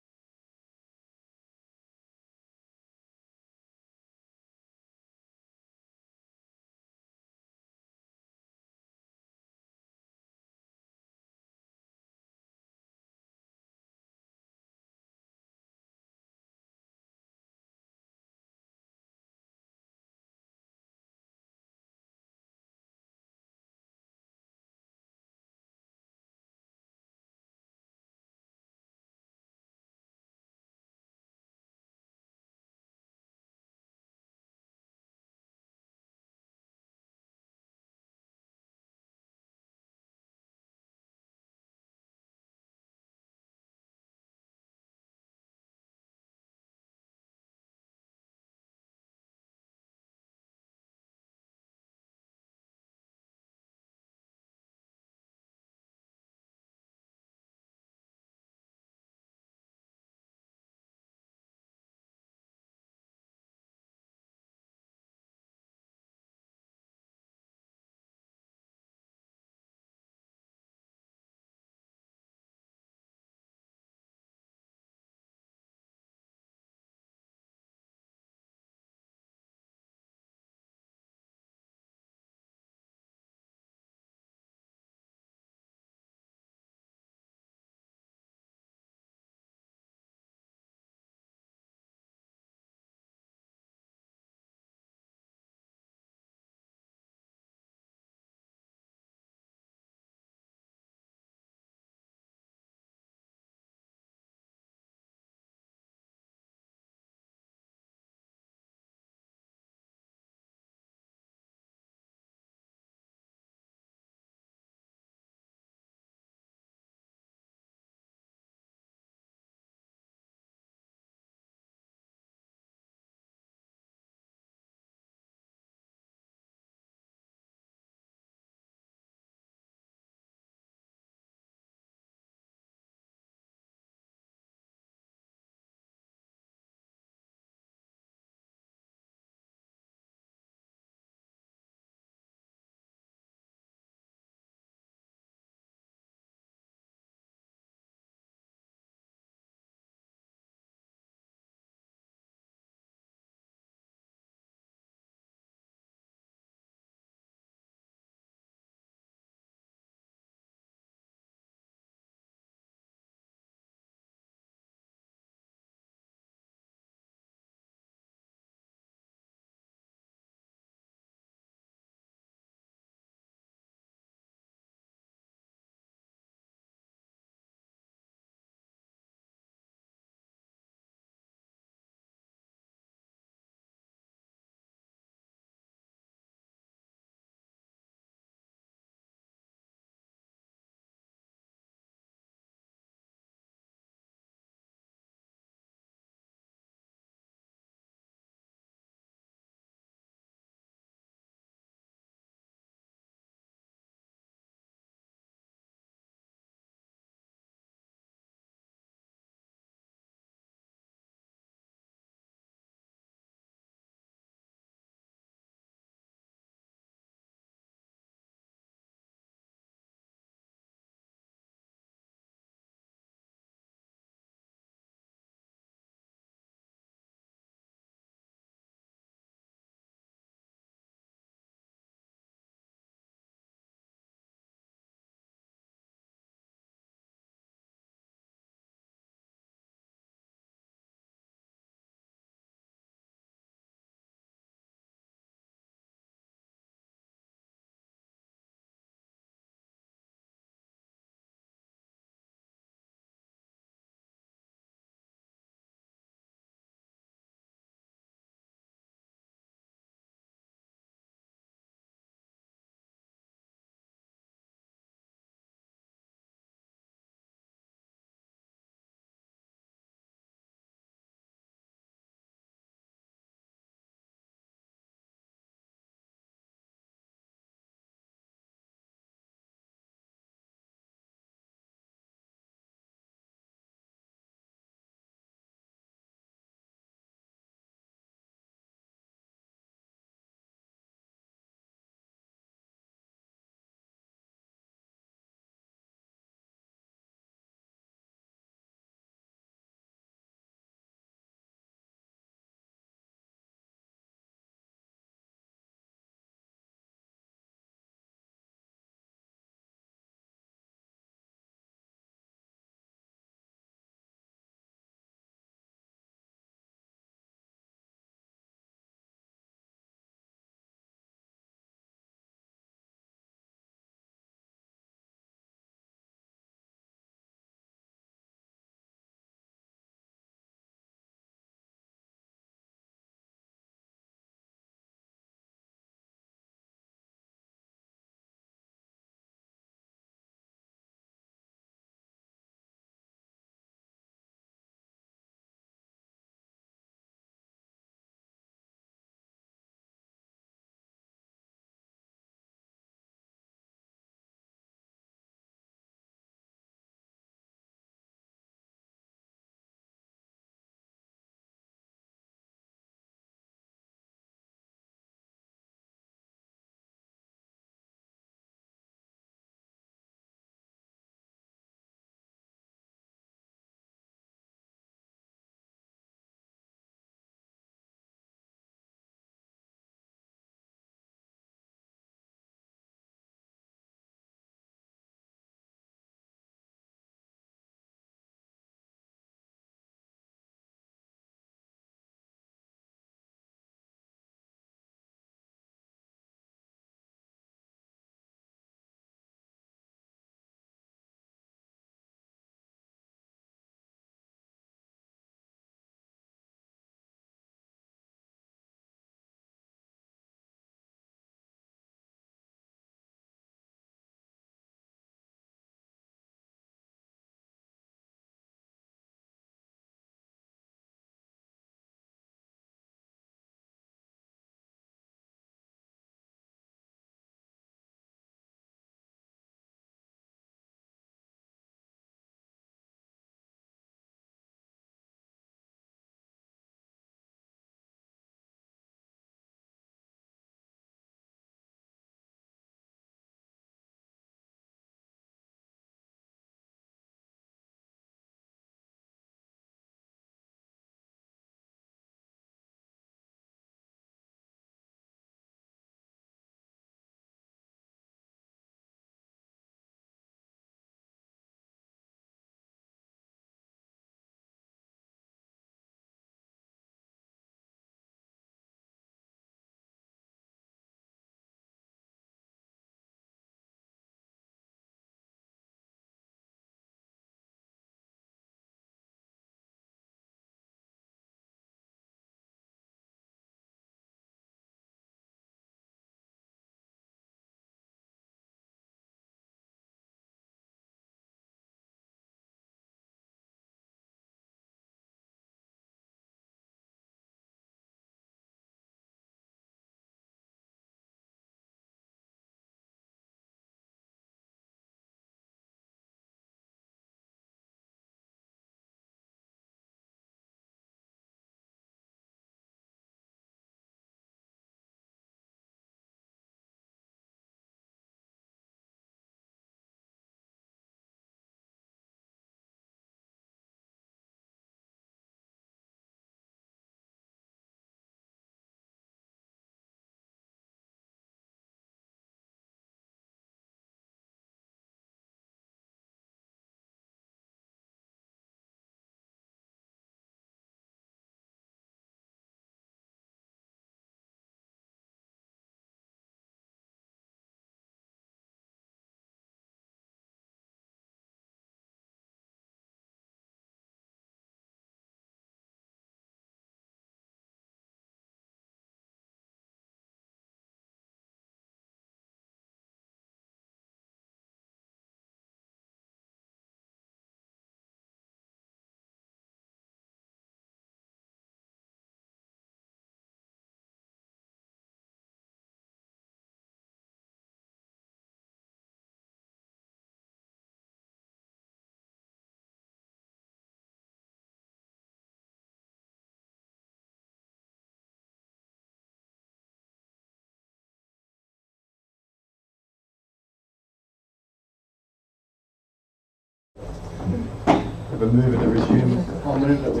Have a mover to resume. I'll move that we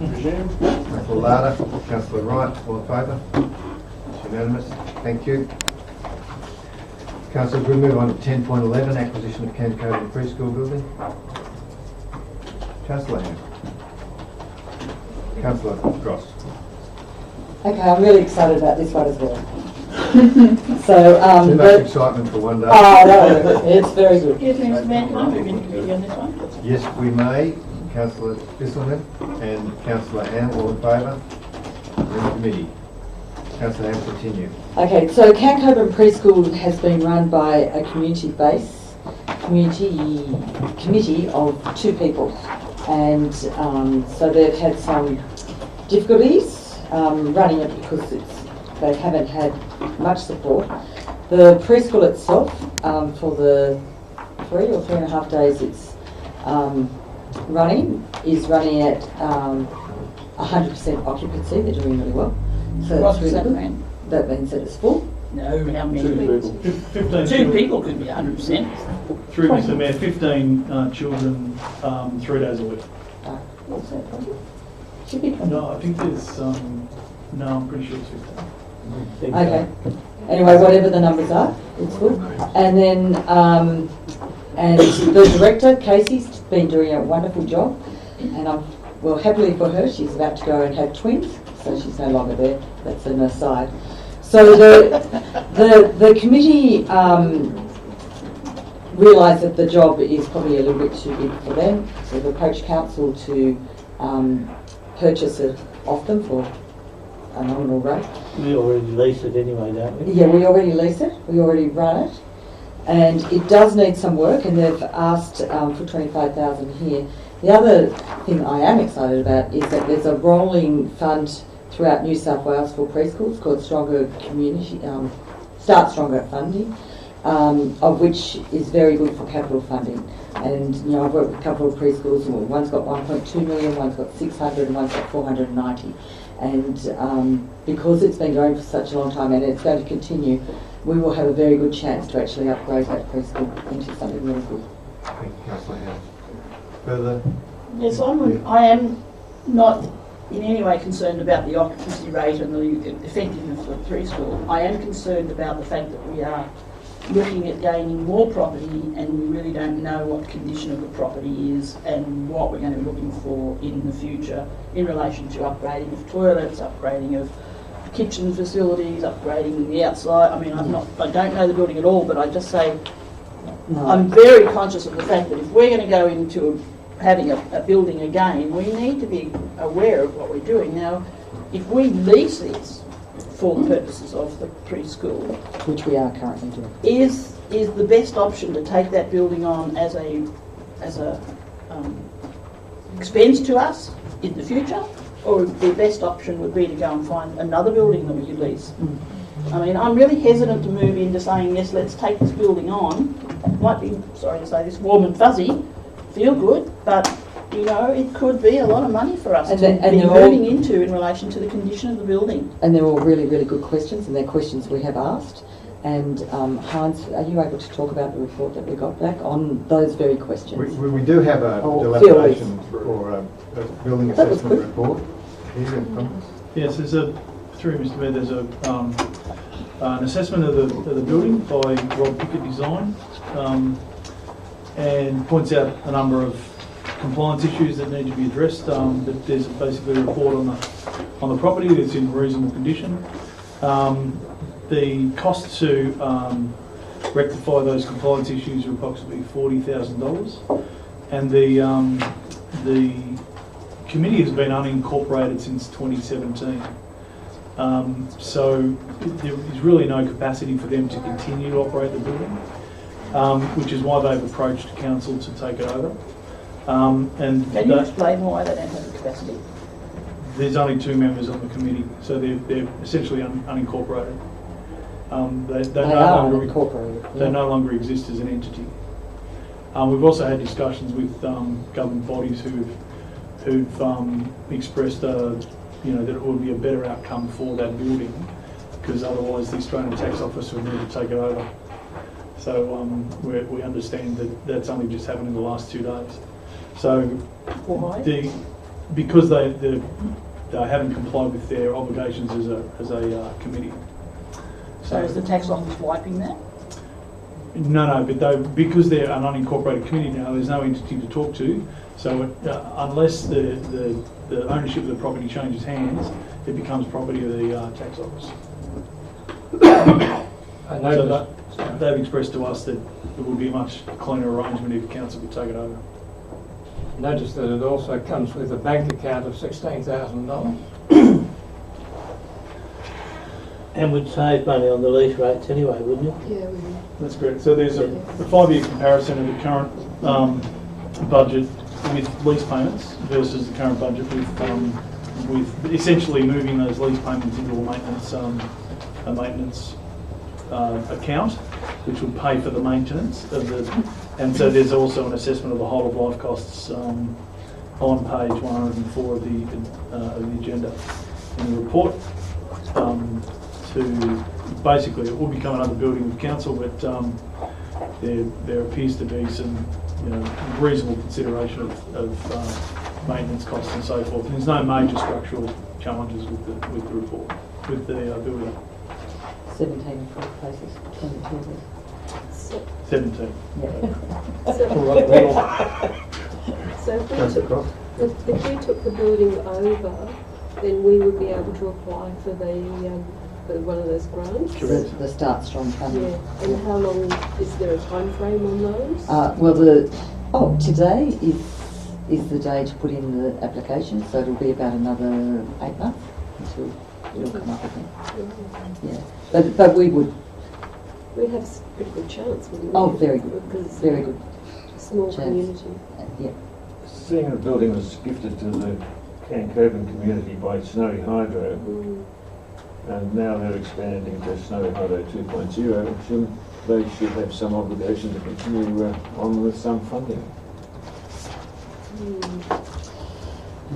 resume. Councillor Larder, Councillor Wright, all in favour? It's unanimous. Thank you. Councillors, we move on to 10.11, acquisition of Cancoban Preschool Building. Councillor Ham. Councillor Gross. Okay, I'm really excited about this one as well. So, Too much excitement for one day. Oh, no, it's very good. Excuse me, Mr Mayor, can I move into committee on this one? Yes, we may. Councillor Bisselman and Councillor Ham, all in favour? We're in committee. Councillor Ham, continue. Okay, so Cancoban Preschool has been run by a community committee of 2 people, and so they've had some difficulties running it because they haven't had much support. The preschool itself, for the 3 or 3.5 days it's running, is running at 100% occupancy. They're doing really well. So What it's does really that good. mean? That means that it's full. No, how many? 2 people. 15 2 people could be 100%. Through Mr Mayor, 15 children, 3 days a week. What's that? Should be 20. No, I think there's, no, I'm pretty sure it's 15. Okay. Anyway, whatever the numbers are, it's full. And then, and the director, Casey's been doing a wonderful job. And well, happily for her, she's about to go and have twins, so she's no longer there. That's an aside. So the committee realised that the job is probably a little bit too big for them, so they've approached council to purchase it off them for a nominal rate. We already lease it anyway, don't we? Yeah, we already lease it, we already run it, and it does need some work, and they've asked for 25,000 here. The other thing I am excited about is that there's a rolling fund throughout New South Wales for preschools called Stronger Community, Start Stronger Funding, of which is very good for capital funding. And you know, I've worked with a couple of preschools, and one's got 1.2 million, one's got 600, and one's got 490. And because it's been going for such a long time and it's going to continue, we will have a very good chance to actually upgrade that preschool into something really good. Thank you, Councillor Ham. Further? Yes, I am not in any way concerned about the occupancy rate and the effectiveness of the preschool. I am concerned about the fact that we are looking at gaining more property and we really don't know what the condition of the property is and what we're going to be looking for in the future in relation to upgrading of toilets, upgrading of kitchen facilities, upgrading the outside. I mean, I don't know the building at all, but I just say I'm very conscious of the fact that if we're going to go into having a building again, we need to be aware of what we're doing. Now, if we lease this for the purposes of the preschool, which we are currently doing, is the best option to take that building on as a expense to us in the future, or the best option would be to go and find another building that we could lease. I mean, I'm really hesitant to move into saying, yes, let's take this building on. Might be, sorry to say this, warm and fuzzy, feel good, but you know, it could be a lot of money for us to be moving into in relation to the condition of the building. And they're all really, really good questions, and they're questions we have asked. And Hans, are you able to talk about the report that we got back on those very questions? We do have a dilapidation for a building assessment report here in front of us. Yes, there's through Mr Mayor, there's an assessment of the building by Rob Pickett Design, and points out a number of compliance issues that need to be addressed. That there's basically a report on the property that's in reasonable condition. The cost to rectify those compliance issues are approximately $40,000, and the committee has been unincorporated since 2017. So there is really no capacity for them to continue to operate the building, which is why they've approached council to take it over. And can you explain why they don't have the capacity? There's only 2 members on the committee, so they're essentially unincorporated. They no longer exist as an entity. We've also had discussions with government bodies who've expressed that it would be a better outcome for that building, because otherwise the Australian Tax Office would need to take it over. So we understand that that's only just happened in the last 2 days. So Why? because they haven't complied with their obligations as a committee. So is the tax office wiping that? No, but because they're an unincorporated committee now, there's no entity to talk to. So unless the ownership of the property changes hands, it becomes property of the tax office. I noticed, So they've expressed to us that it would be a much cleaner arrangement if council could take it over. noticed that it also comes with a bank account of $16,000. And would save money on the lease rates anyway, wouldn't you? Yeah, we will. That's correct. So there's a 5-year comparison of the current budget with lease payments versus the current budget with essentially moving those lease payments into a maintenance account, which would pay for the maintenance of the. And so there's also an assessment of the whole of life costs on page 104 of the agenda in the report. To basically, it will become another building with council, but there appears to be some reasonable consideration of maintenance costs and so forth. And there's no major structural challenges with the report, with the building. 17 places, 22. 17. So if we took the building over, then we would be able to apply for for one of those grants. Correct. The Start Strong Fund. Yeah. And how long is there a time frame on those? Today is the day to put in the application, so it'll be about another 8 months until it'll come up again. Yeah, but we would. We'd have a pretty good chance, wouldn't we? Oh, very good. Because very good. Small chance. community. Yeah. Seeing the building was gifted to the Cancoban community by Snowy Hydro, and now they're expanding to Snowy Hydro 2.0, they should have some obligation to continue on with some funding.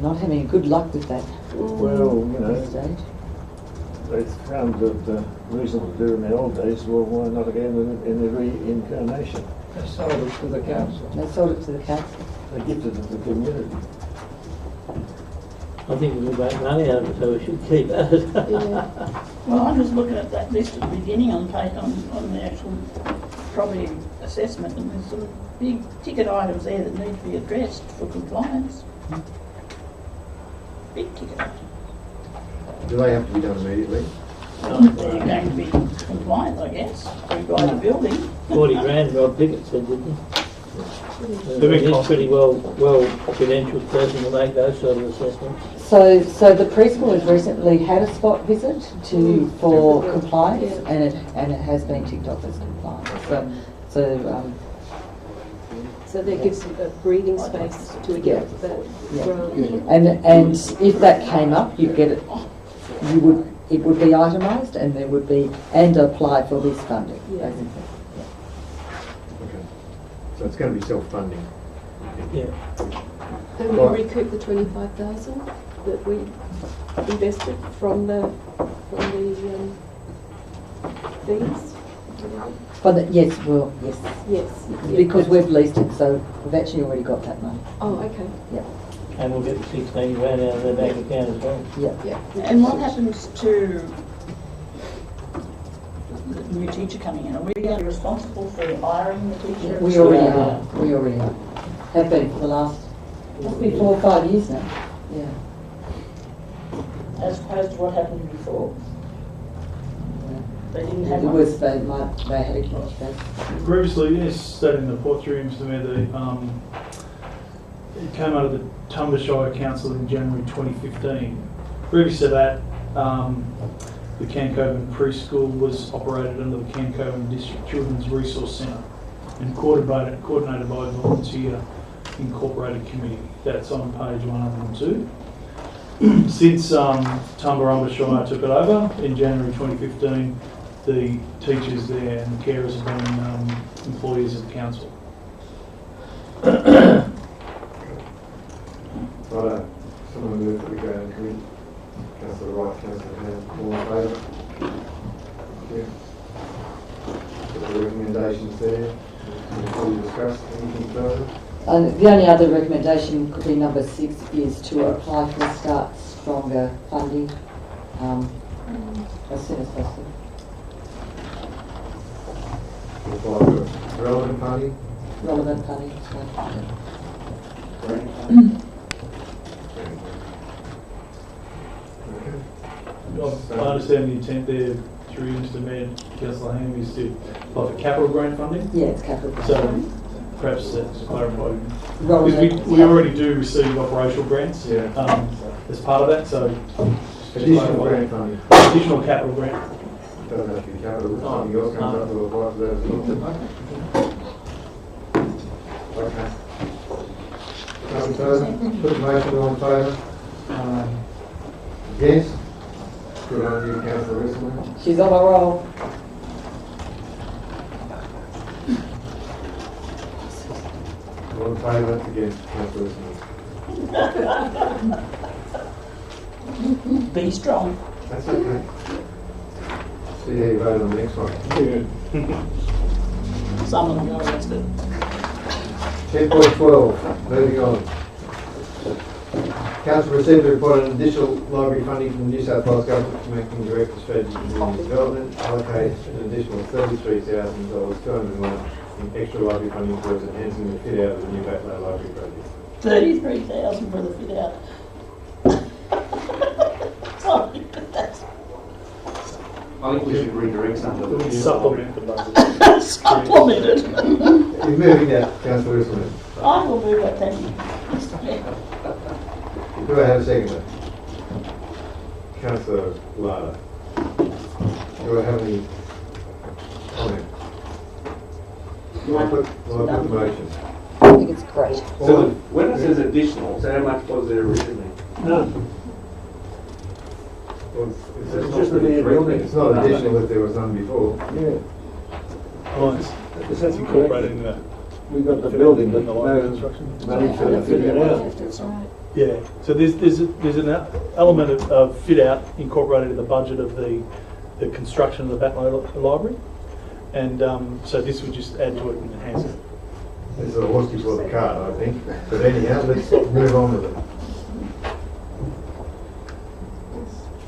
Not having good luck with that. Well, at this stage. They found that reasonable to do in the old days, well, why not again in the reincarnation? They sold it to the council. They sold it to the council. They gifted it to the community. I think we can make money out of it, so we should keep at it. Well, I'm just looking at that list at the beginning on the actual property assessment, and there's some big ticket items there that need to be addressed for compliance. Big ticket items. Do they have to be done immediately? They're going to be compliant, I guess, to buy the building. 40 grand, Rob Pickett said, didn't he? He's a pretty well credentialed person to make those sort of assessments. So the preschool has recently had a spot visit for compliance, and it has been ticked off as compliant. So that gives a breathing space to get that grant. And if that came up, you'd get it. It would be itemised, and there would be apply for this funding. Yeah. Okay. So it's going to be self-funding. Yeah. And we recoup the 25,000 that we invested from the fees. Yes. Because we've leased it, so we've actually already got that money. Oh, okay. Yeah. And we'll get the 16 grand out of their bank account as well. Yeah. And what happens to the new teacher coming in? Are we going to be responsible for hiring the teacher? We already are. We already are. Have been for the last, must be 4 or 5 years now. Yeah. As opposed to what happened before? They didn't have It one. was, they had a huge space. Previously, yes, stated in the report through Mr. Mayor, it came out of the Tumut Shire Council in January 2015. Previous to that, the Cancoban Preschool was operated under the Cancoban District Children's Resource Centre and coordinated by a volunteer incorporated committee. That's on page 102. Since Tumut Shire took it over in January 2015, the teachers there and the carers have been employees of the council. Right, someone move that we go and committee. Councillor Wright, Councillor Ham, all in favour? Thank you. Put the recommendations there. Before we discuss anything further. And the only other recommendation could be number 6 is to apply for Start Stronger funding as soon as possible. Relevant funding? Relevant funding. I understand the intent there through Mr. Mayor, Councillor Ham, is to apply for capital grant funding. Yeah, it's capital grant. So perhaps to clarify, because Relevant. we already do receive operational grants as part of that, so Additional grant funding. additional capital grant. Doesn't have to be capital, something else comes up to apply for that as well. Okay. Nothing further? Put the motion all in favour? Against? Good on you, Councillor Risselman. She's on a roll. All in favour? Against? Councillor Risselman. Be strong. That's okay. See how you vote on the next one. Some of them are arrested. 10.12, moving on. Council received a report on additional library funding from the New South Wales Government Commissioning Director of Strategy and Community Development, allocated an additional $33,000 201 in extra library funding towards enhancing the fit out of the new Backlow Library project. 33,000 for the fit out. Sorry, but that's I think we should redirect some of the Supplement the budget. supplemented. You're moving that, Councillor Risselman. I will move that, thank you, Mr. Mayor. Do I have a seconder? Councillor Lada. Do I have any comment? Will I put the motion? I think it's great. So when it says additional, so how much was there originally? None. Well, It's just the main building. It's not additional if there was none before. Yeah, Oh, it's incorporated in that. we got the building, but The no library construction. money to fit it out. That's right. Yeah, so there's an element of fit out incorporated in the budget of the construction of the Backlow Library, and so this would just add to it and enhance it. This is a horse before the cart, I think. But anyhow, let's move on with it.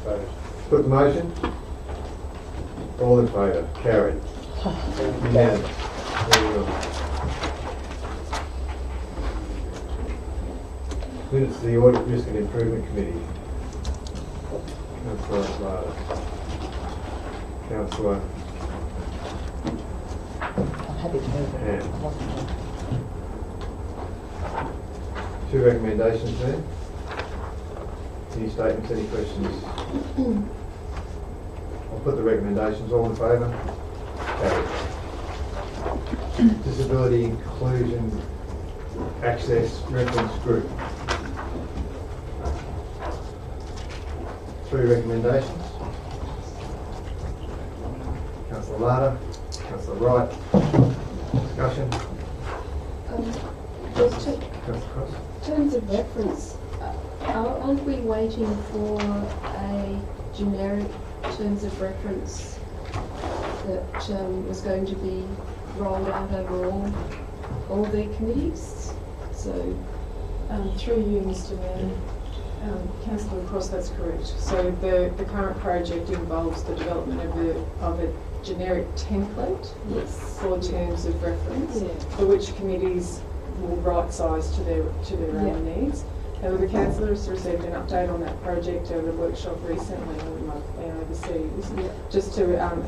So, put the motion. All in favour? Carried. Unanimous. Moving on. Minutes to the Audit, Risk and Improvement Committee. Councillor Lada. Councillor I'm happy to move it. Ham. Two recommendations there. Any statements, any questions? I'll put the recommendations. All in favour? Carried. Disability Inclusion Access Reference Group. Three recommendations. Councillor Lada, Councillor Wright. Discussion. Just to Councillor Cross. In terms of reference, aren't we waiting for a generic terms of reference that was going to be rolled out over all the committees? So, Through you, Mr. Mayor. Councillor Cross, that's correct. So the current project involves the development of a generic template for terms of reference, for which committees will right-size to their own needs. Now, the councillors received an update on that project at a workshop recently with my overseas, just to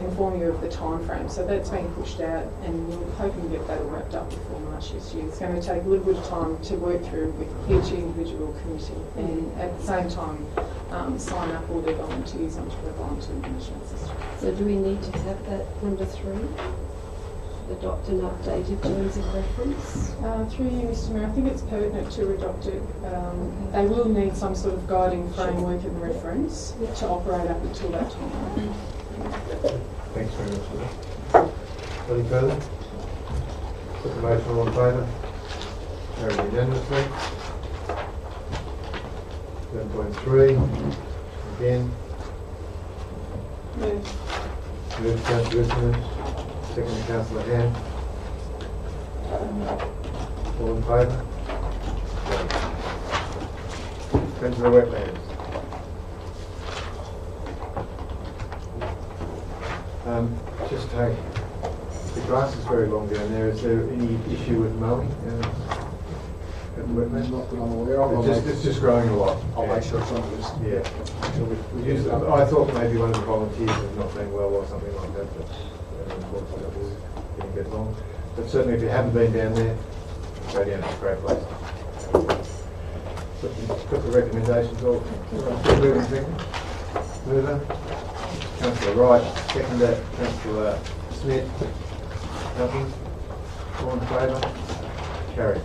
inform you of the timeframe. So that's been pushed out, and we're hoping to get that all wrapped up before March this year. It's going to take a little bit of time to work through with each individual committee, and at the same time sign up all their volunteers onto the volunteer management system. So do we need to have that number 3? Adopt an updated terms of reference? Through you, Mr. Mayor, I think it's pertinent to adopt it. They will need some sort of guiding framework and reference to operate up until that time. Thanks very much for that. Any further? Put the motion all in favour? Carried unanimously. 7.3. Again. Move Councillor Risselman. Second, Councillor Ham. All in favour? Friends of the wetlands. Just take, the grass is very long down there. Is there any issue with mowing at the wetlands? Not that I'm aware of. It's just growing a lot. I'll make sure it's on the list. Yeah. I thought maybe one of the volunteers was not doing well or something like that, but unfortunately that was getting a bit long. But certainly if you haven't been down there, go down, it's a great place. Got the recommendations all. Moving second. Mover. Councillor Wright, seconder. Councillor Smith. Nothing. All in favour? Carried.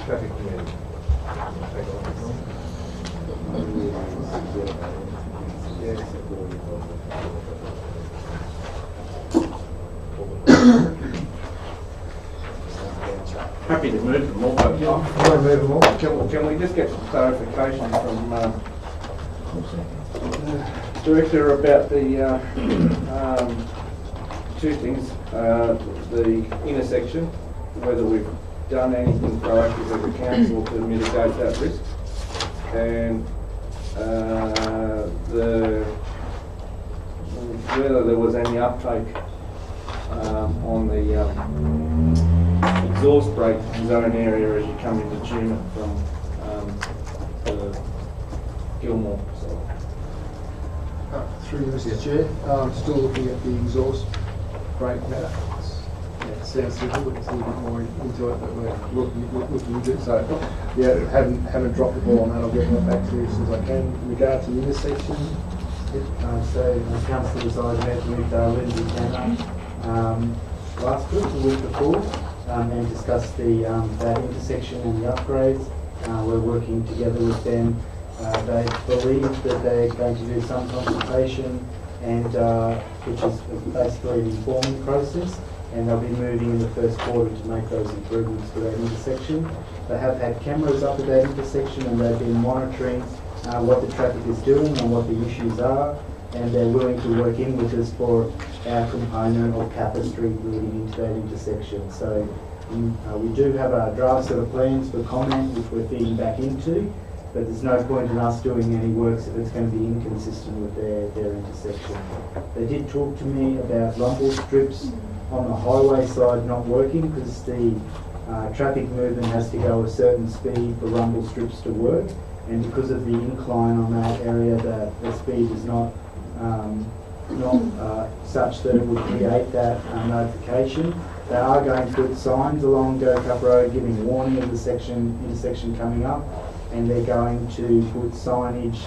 Traffic committee. Take a look. Happy to move them all, but can we just get some clarification from Director about the two things, the intersection, whether we've done anything proactive as a council to mitigate that risk, and whether there was any uptake on the exhaust brake zone area as you come into Tumut from the Gilmore side. Through you, Mr. Chair, still looking at the exhaust brake matter. Yeah, sounds simple, but it's a little bit more into it that we're looking into it. So, yeah, haven't dropped the ball on that. I'll get that back to you as soon as I can. In regard to the intersection, Council was I met with Lindsay Tanner last week, the week before, and discussed that intersection and the upgrades. We're working together with them. They believe that they're going to do some consultation, and which is basically an informing process, and they'll be moving in the first quarter to make those improvements to that intersection. They have had cameras up at that intersection, and they've been monitoring what the traffic is doing and what the issues are, and they're willing to work in with us for our component of Kappa Street leading into that intersection. So we do have a draft set of plans for comment, which we're feeding back into, but there's no point in us doing any works if it's going to be inconsistent with their intersection. They did talk to me about rumble strips on the highway side not working because the traffic movement has to go a certain speed for rumble strips to work, and because of the incline on that area, the speed is not such that it would create that notification. They are going to put signs along Go Cup Road giving warning of the intersection coming up, and they're going to put signage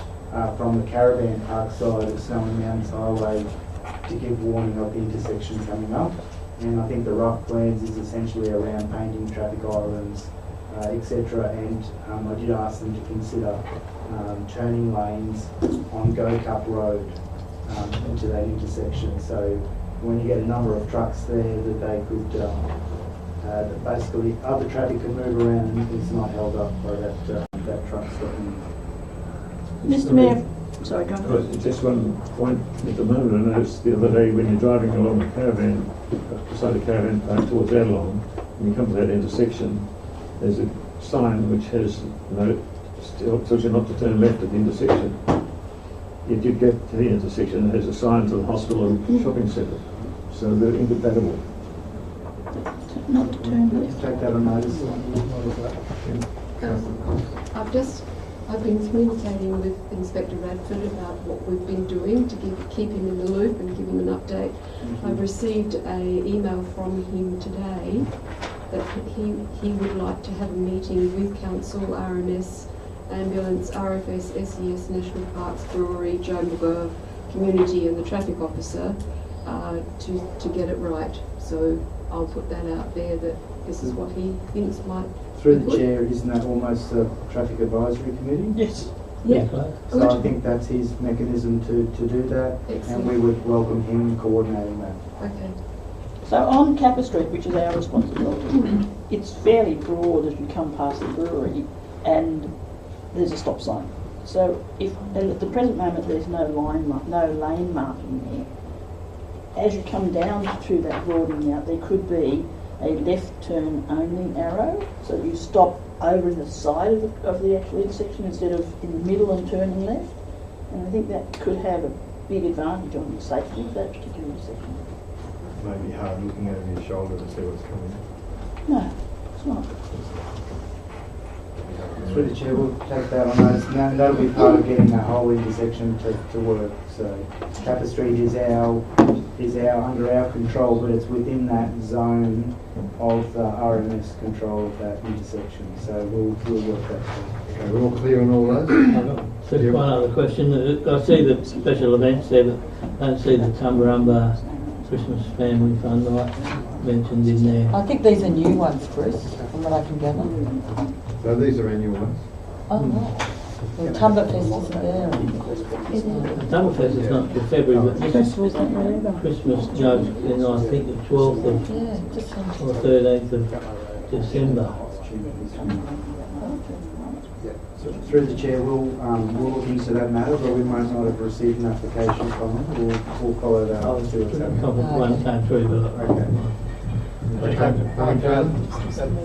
from the caravan park side of Snowy Mountains Highway to give warning of the intersection coming up. And I think the rough plans is essentially around painting traffic islands, etc. And I did ask them to consider turning lanes on Go Cup Road into that intersection. So when you get a number of trucks there, that they could that basically other traffic can move around and it's not held up by that truck stopping. Mr. Mayor, sorry, go on. Just one point at the moment. I noticed the other day when you're driving along the caravan, beside the caravan park towards Adelong, when you come to that intersection, there's a sign which has tells you not to turn left at the intersection. If you get to the intersection, there's a sign to the hospital and shopping centre. So they're incompatible. Not to turn left. Take that on notice. I've been communicating with Inspector Radford about what we've been doing to keep him in the loop and give him an update. I've received an email from him today that he would like to have a meeting with Council, RMS, Ambulance, RFS, SES, National Parks, Brewery, Joe McGurr, Community and the Traffic Officer to get it right. So I'll put that out there that this is what he thinks might Through the chair, isn't that almost a traffic advisory committee? Yes. Yeah. So I think that's his mechanism to do that. Excellent. And we would welcome him coordinating that. Okay. So on Kappa Street, which is our responsibility, it's fairly broad as you come past the brewery, and there's a stop sign. So and at the present moment there's no lane marking there. As you come down through that broadening out, there could be a left turn only arrow, so you stop over the side of the actual intersection instead of in the middle and turning left. And I think that could have a big advantage on the safety of that particular intersection. Maybe hard looking over your shoulder to see what's coming. No, it's not. Through the chair, we'll take that on notice. And that'll be part of getting that whole intersection to work. So Capper Street is under our control, but it's within that zone of the RMS control of that intersection. So we'll work that through. Okay, we're all clear on all those? Just one other question. I see the special events there, but I don't see the Tumbarumba Christmas Family Fund like mentioned in there. I think these are new ones, Chris, from what I can gather. So these are annual ones? Oh, right. The Tumberfest isn't there. The Tumberfest is not till February, but this is Christmas, no, I think the 12th of, or 13th of December. So through the chair, we'll look into that matter, but we might not have received an application from them. We'll follow that up. See what's happening. One came through, but Okay. At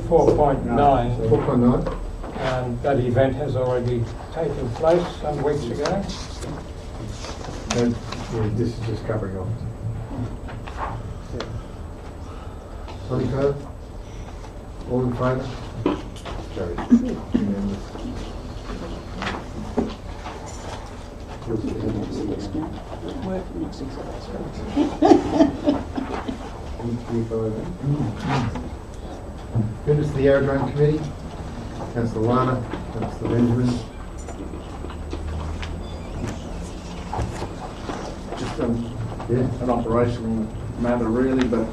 4.9, that event has already taken place some weeks ago. And, yeah, this is just covering off. Any further? All in favour? Carried. Unanimous. Work next week. Goodness, the Aerodrome Committee. Councillor Lana, Councillor Benjamin. Just an operational matter really, but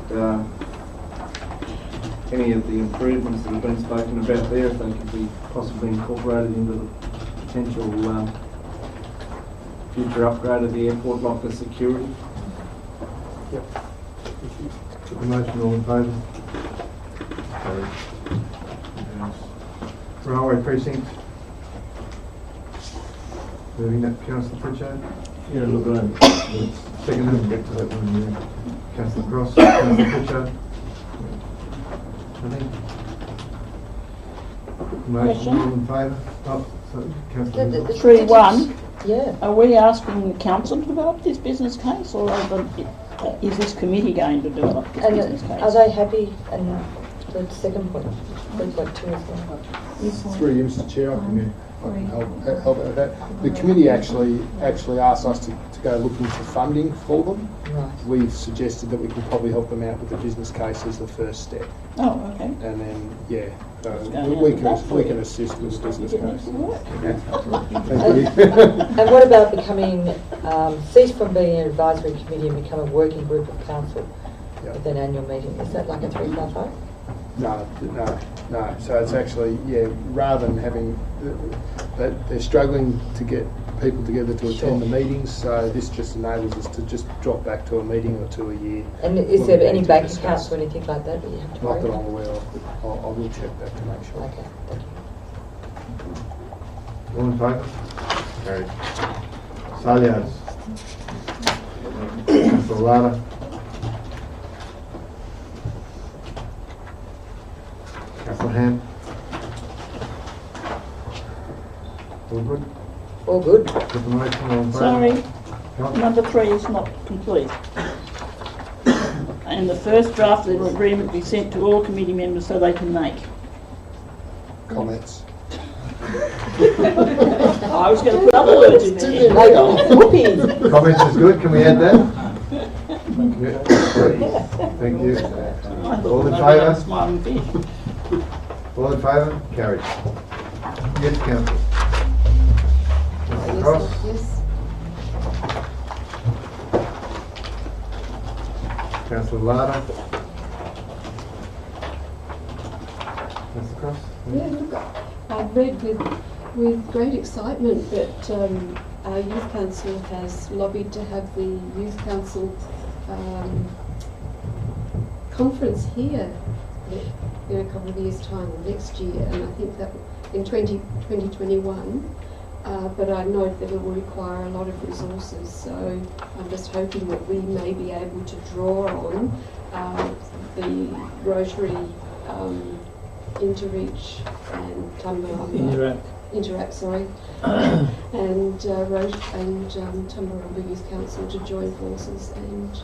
any of the improvements that have been spoken about there, if they could be possibly incorporated into the potential future upgrade of the airport locker security. Yep. Put the motion, all in favour? Carried. Railway precinct. Moving that, Councillor Pritchard. Yeah, look, Second, we'll get to that one. Yeah. Councillor Cross, Councillor Pritchard. Nothing. Motion, all in favour? Oh, sorry, Councillor. 3.1. Yeah. Are we asking the council to develop this business case, or is this committee going to develop this business case? Are they happy? And the second point, 3.2 as well. Through you, Mr. Chair, I can help out with that. The committee actually asked us to go looking for funding for them. Right. We've suggested that we can probably help them out with the business case as the first step. Oh, okay. And then, yeah, we can assist with the business case. And what about becoming, cease from being an advisory committee and become a working group of council with an annual meeting? Is that like a 3.5? No. So it's actually, rather than having, they're struggling to get people together to attend the meetings, so this just enables us to just drop back to a meeting or two a year. And is there any bank accounts or anything like that that you have to worry Not that I'm about? aware of. I will check that to make sure. Okay, thank you. All in favour? Carried. Salias. Councillor Lana. Councillor Ham. All good? All good. Put the motion, all in favour? Sorry, No? number 3 is not complete. And the first draft of the agreement be sent to all committee members so they can make. Comments? I was going to put other words in there. Whoopee. Comments is good, can we add that? Yeah. Thank you. All in favour? Smiling fish. All in favour? Carried. Yes, councillor. Councillor Cross. Yes. Councillor Lana. Councillor Cross. Yeah, look, I've read with great excitement that our youth council has lobbied to have the youth council conference here in a couple of years' time, or next year, and I think that in 2021, but I note that it will require a lot of resources, so I'm just hoping that we may be able to draw on the Rotary Interreach and Interact, sorry, and Tumut Youth Council to join forces and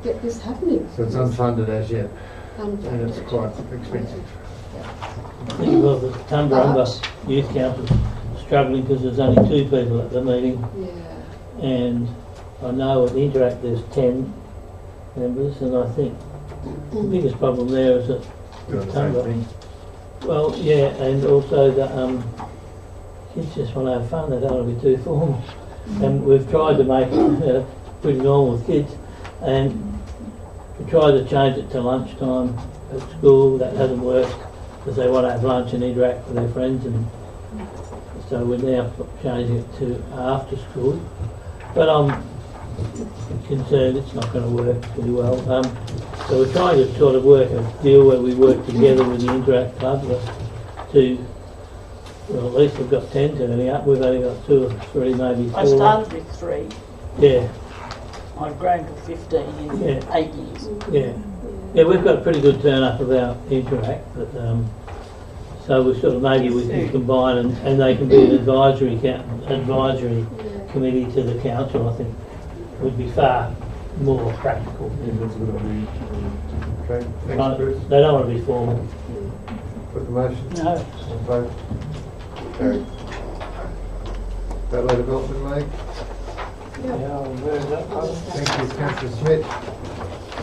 get this happening. So it's unfunded as yet, Unfunded. and it's quite expensive. Well, the Tumut Youth Council is struggling because there's only 2 people at the meeting. Yeah. And I know at Interact there's 10 members, and I think the biggest problem there is that Tumut. Well, yeah, and also that kids just want to have fun, they don't want to be too formal. And we've tried to make it pretty normal with kids, and we tried to change it to lunchtime at school. That hasn't worked because they want to have lunch and interact with their friends, and so we're now changing it to after school. But I'm concerned it's not going to work too well. So we're trying to sort of work a deal where we work together with the Interact Club to, well, at least we've got 10 turning up. We've only got 2 or 3, maybe 4. I started with 3. Yeah. I've grown to 15 in 8 years. Yeah. Yeah, we've got a pretty good turn up of our Interact, but so we sort of maybe we can combine and they can be an advisory committee to the council. I think would be far more practical. Yeah, that's a good idea. Okay, thanks, Bruce. They don't want to be formal. Put the motion? No. Vote. Carried. That development, mate. Thank you, Councillor Smith.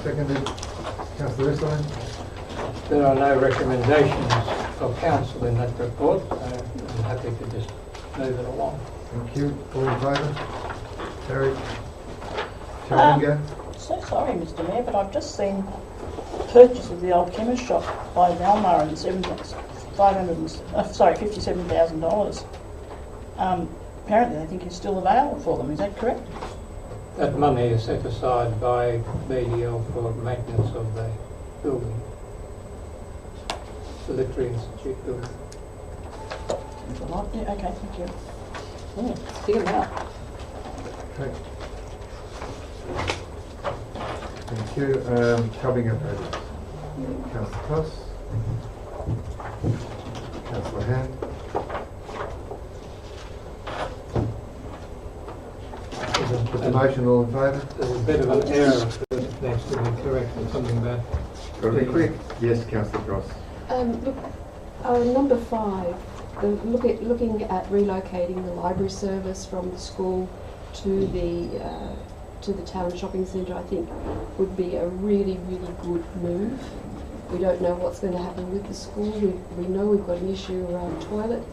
Seconded, Councillor Rissline. There are no recommendations of council in that report. I'm happy to just move it along. Thank you. All in favour? Carried. Charinga. So sorry, Mr Mayor, but I've just seen purchase of the old chemist shop by Valmar and $57,000. Apparently they think it's still available for them, is that correct? That money is set aside by BDL for maintenance of the building, the Literary Institute building. Yeah, okay, thank you. Yeah, figure it out. Okay. Thank you. Cubbing up project. Councillor Cross. Councillor Hand. Put the motion, all in favour? There's a bit of an error that needs to be corrected, something about... Got to be quick. Yes, Councillor Cross. Look, number 5, looking at relocating the library service from the school to the town shopping centre, I think would be a really, really good move. We don't know what's going to happen with the school. We know we've got an issue around toilet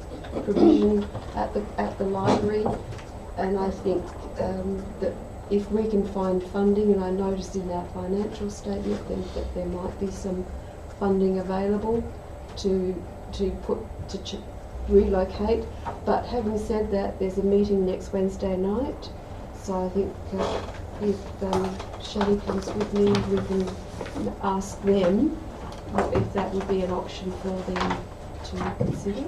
provision at the library, and I think that if we can find funding, and I noticed in our financial statement that there might be some funding available to relocate. But having said that, there's a meeting next Wednesday night, so I think if Shelley comes with me, we can ask them if that would be an option for them to consider.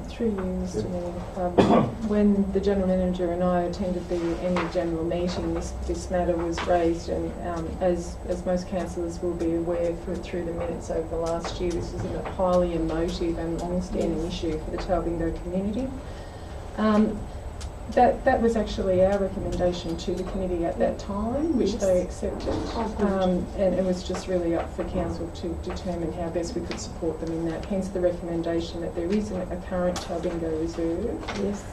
Through you, Mr Mayor, when the General Manager and I attended the annual general meeting, this matter was raised, and as most councillors will be aware through the minutes over the last year, this is a highly emotive and long-standing issue for the Talbingo community. That was actually our recommendation to the committee at that time, which they accepted, and it was just really up for council to determine how best we could support them in that. Hence the recommendation that there is a current Talbingo reserve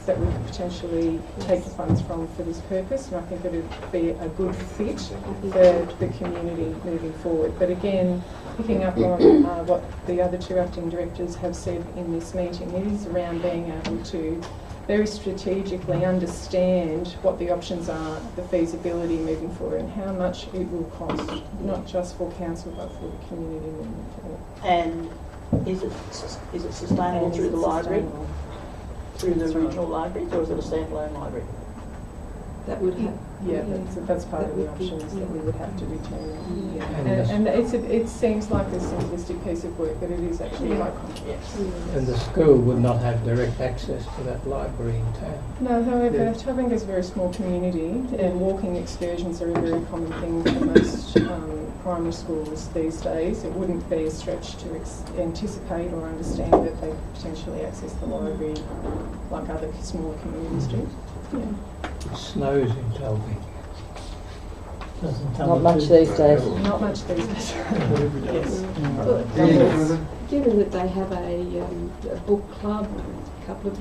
that we could potentially take the funds from for this purpose, and I think it would be a good fit for the community moving forward. But again, picking up on what the other 2 acting directors have said in this meeting, it is around being able to very strategically understand what the options are, the feasibility moving forward, and how much it will cost, not just for council but for the community moving forward. And is it sustainable through the library, through the regional libraries, or is it a standalone library? that would have. Yeah, that's part that of the would be- options that we would have to determine. Yeah. And And it seems like a simplistic piece of work, but it is actually quite complex. And the school would not have direct access to that library in town. No, however, Tubinga is a very small community, and walking excursions are a very common thing for most primary schools these days. It wouldn't be a stretch to anticipate or understand that they could potentially access the library like other smaller communities do. Yeah. It snows in Tubinga. Doesn't tell Not the much truth. these days. Not much these days. Yes. But given that they have a book club, a couple of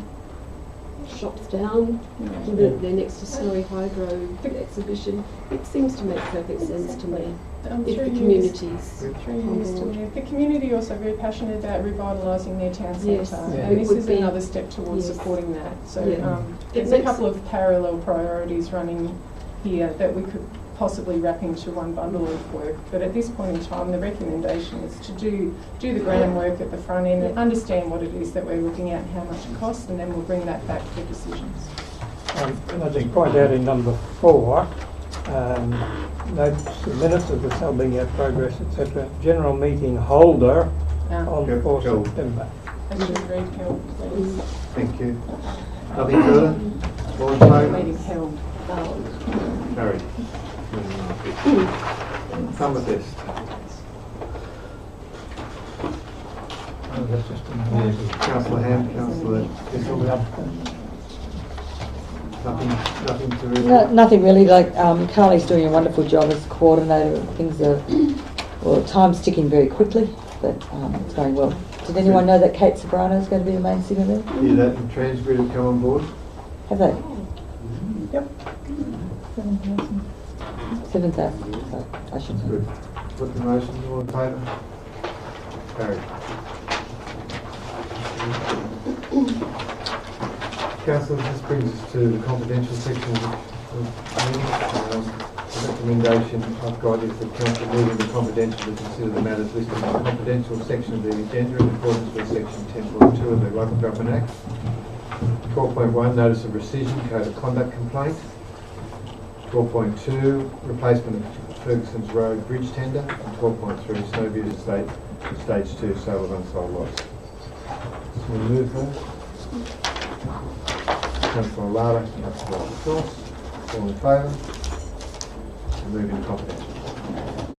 shops down, they're next to Snowy Hydro exhibition, it seems to make perfect sense to me. If the communities The community also very passionate about revitalising their town centre, Yes. and It this would is be- another step towards yes. supporting that. So Yeah. there's a couple of parallel priorities running here that we could possibly wrap into one bundle of work. But at this point in time, the recommendation is to do the groundwork at the front end and understand what it is that we're looking at and how much it costs, and then we'll bring that back for decisions. And I just point out in number 4, notes the minutes of the Tubinga progress, etc. General meeting holder on Yep, 4 held. September. I should read held, please. Thank you. Nothing further? All in favour? Meeting held. Carried. Summer test. Oh, that's just Councillor Ham, Councillor Bissell. Nothing to read? No, nothing really. Like Carly's doing a wonderful job as coordinator. Things are, well, time's ticking very quickly, but it's going well. Did anyone know that Kate Sobrano is going to be the main singer there? Yeah, that and Transgrid have come on board. Have they? Yep. 7,000. So I should know. Good. Put the motion, all in favour? Carried. Councillors, this brings us to the confidential section of the meeting. The recommendation I've got is that council move in the confidential to consider the matters listed in the confidential section of the agenda in accordance with section 10.2 of the Local Government Act. 12.1, notice of rescission, code of conduct complaint. 12.2, replacement of Ferguson's Road bridge tender. And 12.3, Snowview Estate, stage 2, sale of unsold lots. So we move those. Councillor Lara, Councillor Sauce, all in favour? Move in confidential.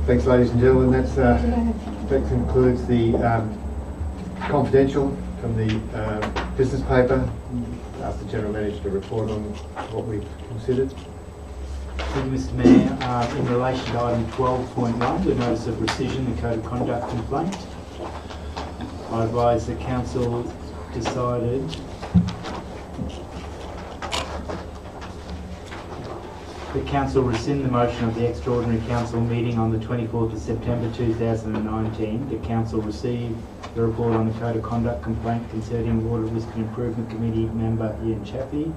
Thanks, ladies and gentlemen. That concludes the confidential from the business paper. Ask the General Manager to report on what we've considered. Thank you, Mr Mayor. In relation to item 12.1, the notice of rescission, the code of conduct complaint, I advise the council decided the council rescind the motion of the extraordinary council meeting on the 24th of September 2019. The council received the report on the code of conduct complaint concerning the Audit Risk and Improvement Committee member Ian Chaffee.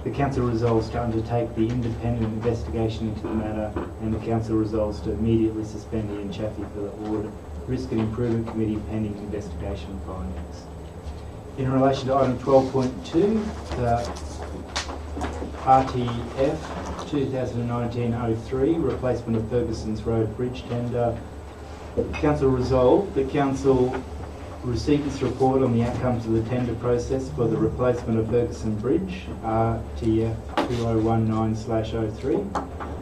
The council resolves to undertake the independent investigation into the matter, and the council resolves to immediately suspend Ian Chaffee for the Audit Risk and Improvement Committee pending investigation findings. In relation to item 12.2, the RTF 2019-03, replacement of Ferguson's Road Bridge tender. Council resolved that council received this report on the outcomes of the tender process for the replacement of Ferguson Bridge, RTF 2019/03.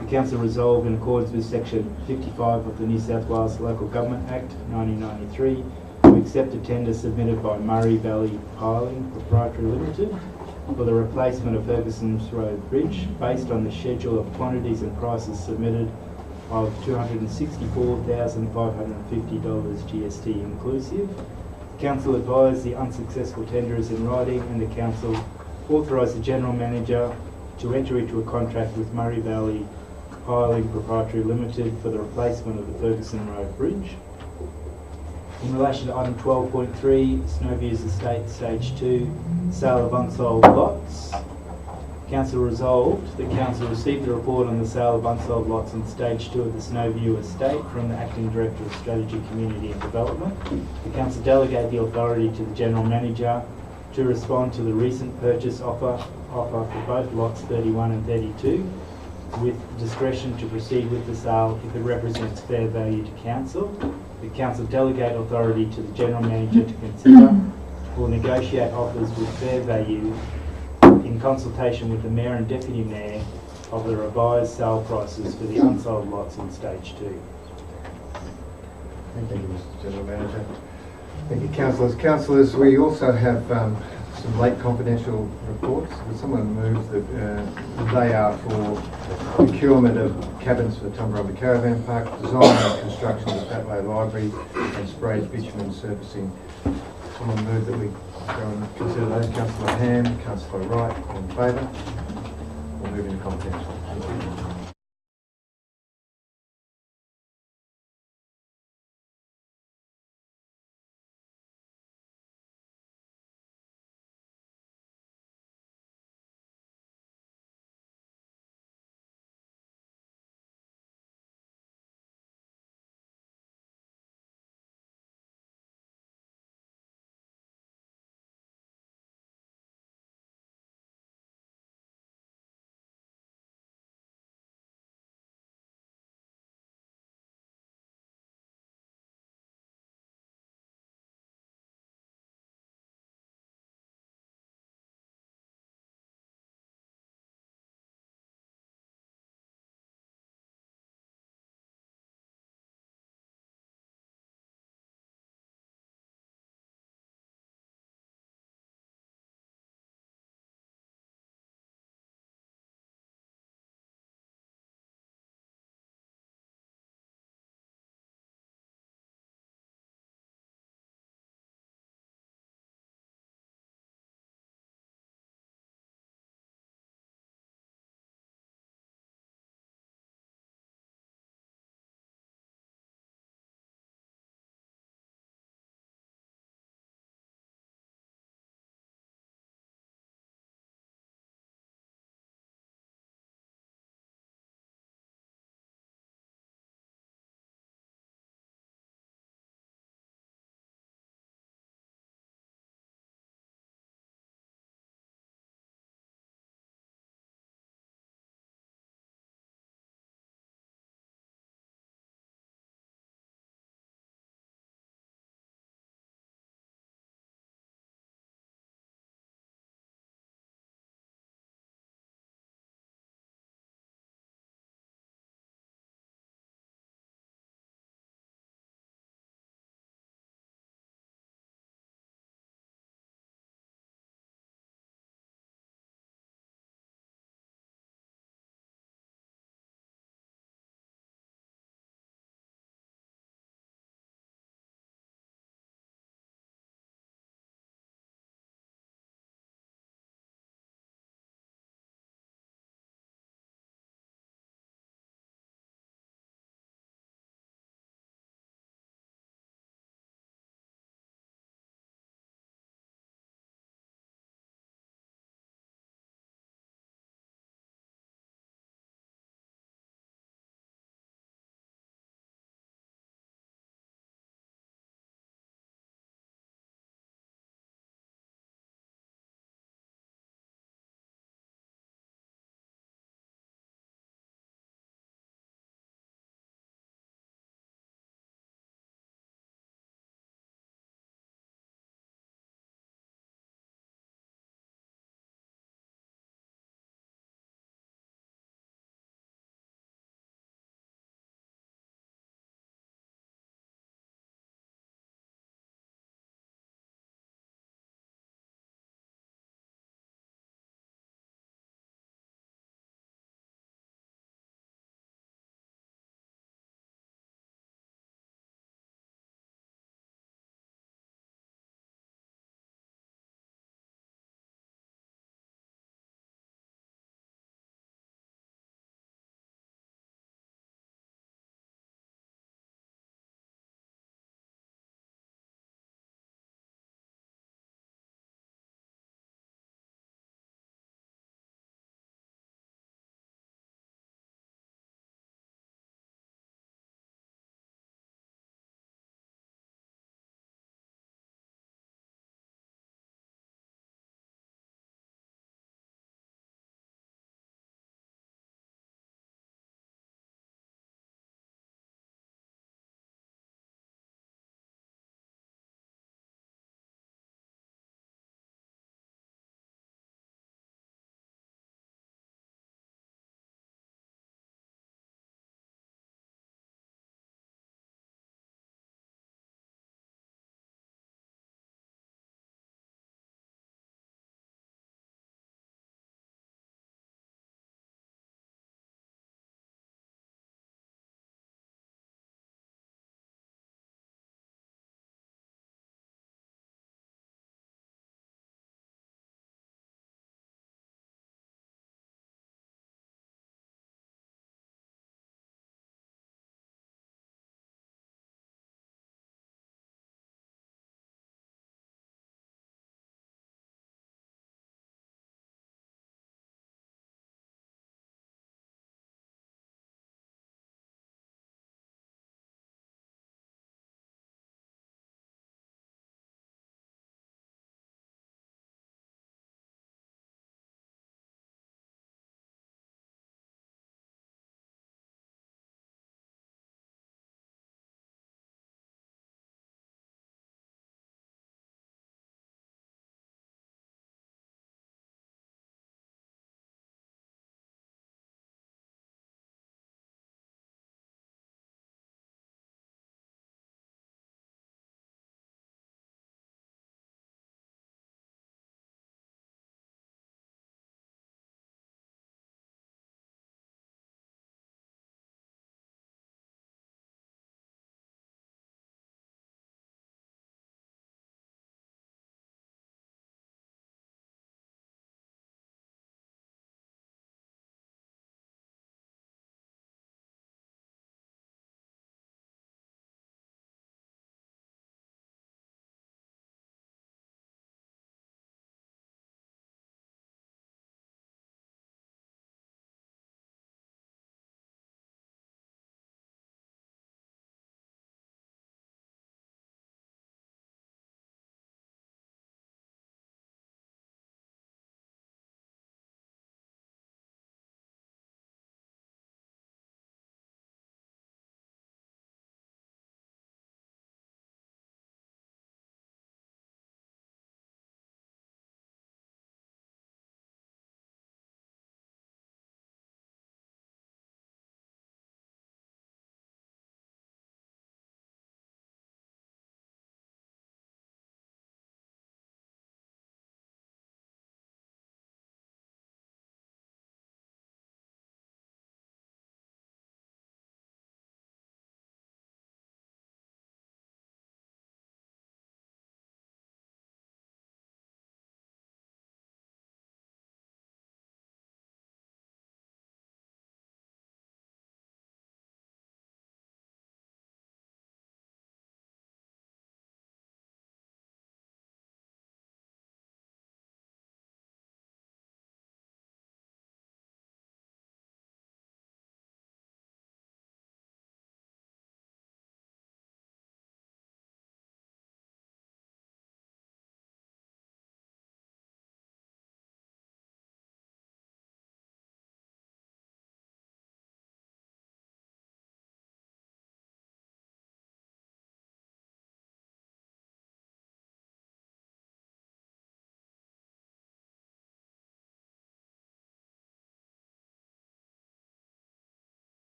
The council resolved in accordance with section 55 of the New South Wales Local Government Act 1993 to accept a tender submitted by Murray Valley Piling Proprietary Limited for the replacement of Ferguson's Road Bridge based on the schedule of quantities and prices submitted of $264,550 GST inclusive. The council advised the unsuccessful tenderers in writing, and the council authorised the General Manager to enter into a contract with Murray Valley Piling Proprietary Limited for the replacement of the Ferguson Road Bridge. In relation to item 12.3, Snowviews Estate Stage 2, sale of unsold lots. Council resolved the council received the report on the sale of unsold lots on Stage 2 of the Snowview Estate from the Acting Director of Strategy, Community and Development. The council delegated the authority to the General Manager to respond to the recent purchase offer for both lots 31 and 32, with discretion to proceed with the sale if it represents fair value to council. The council delegate authority to the General Manager to consider or negotiate offers with fair value in consultation with the Mayor and Deputy Mayor of the revised sale prices for the unsold lots in Stage 2. Thank you, Mr General Manager. Thank you, councillors. Councillors, we also have some late confidential reports. Would someone move that they are for procurement of cabins for Tumbarumba Caravan Park, design and construction of the Patway Library and sprayed bitumen surfacing. Someone move that we go and consider those. Councillor Ham, Councillor Wright, all in favour? We'll move into confidential. Thank you.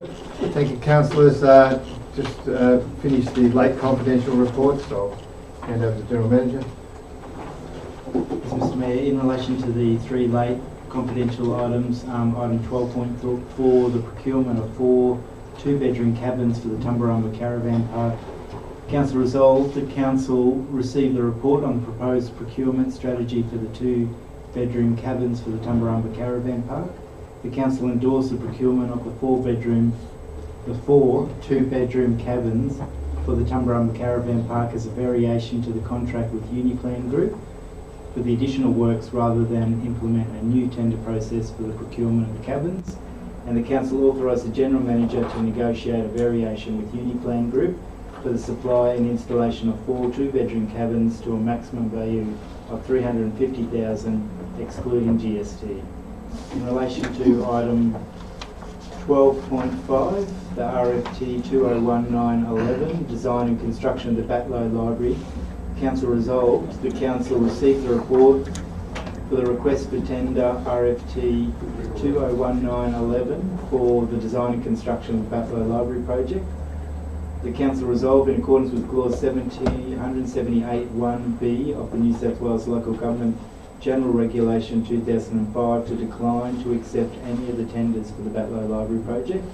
Thank you, councillors. Just finished the late confidential reports. I'll hand over to the General Manager. Yes, Mr Mayor, in relation to the three late confidential items, item 12.4, the procurement of 4 two-bedroom cabins for the Tumbarumba Caravan Park. Council resolved that Council receive the report on the proposed procurement strategy for the 2-bedroom cabins for the Tumbarumba Caravan Park. The Council endorsed the procurement of the 4 two-bedroom cabins for the Tumbarumba Caravan Park as a variation to the contract with Uniplan Group for the additional works rather than implement a new tender process for the procurement of the cabins. And the Council authorised the General Manager to negotiate a variation with Uniplan Group for the supply and installation of 4 two-bedroom cabins to a maximum value of $350,000 excluding GST. In relation to item 12.5, the RFT 201911, design and construction of the Batlow Library, Council resolved the Council received the report for the request for tender RFT 201911 for the design and construction of the Batlow Library project. The Council resolved in accordance with clause 178(1)(b) of the New South Wales Local Government General Regulation 2005 to decline to accept any of the tenders for the Batlow Library project.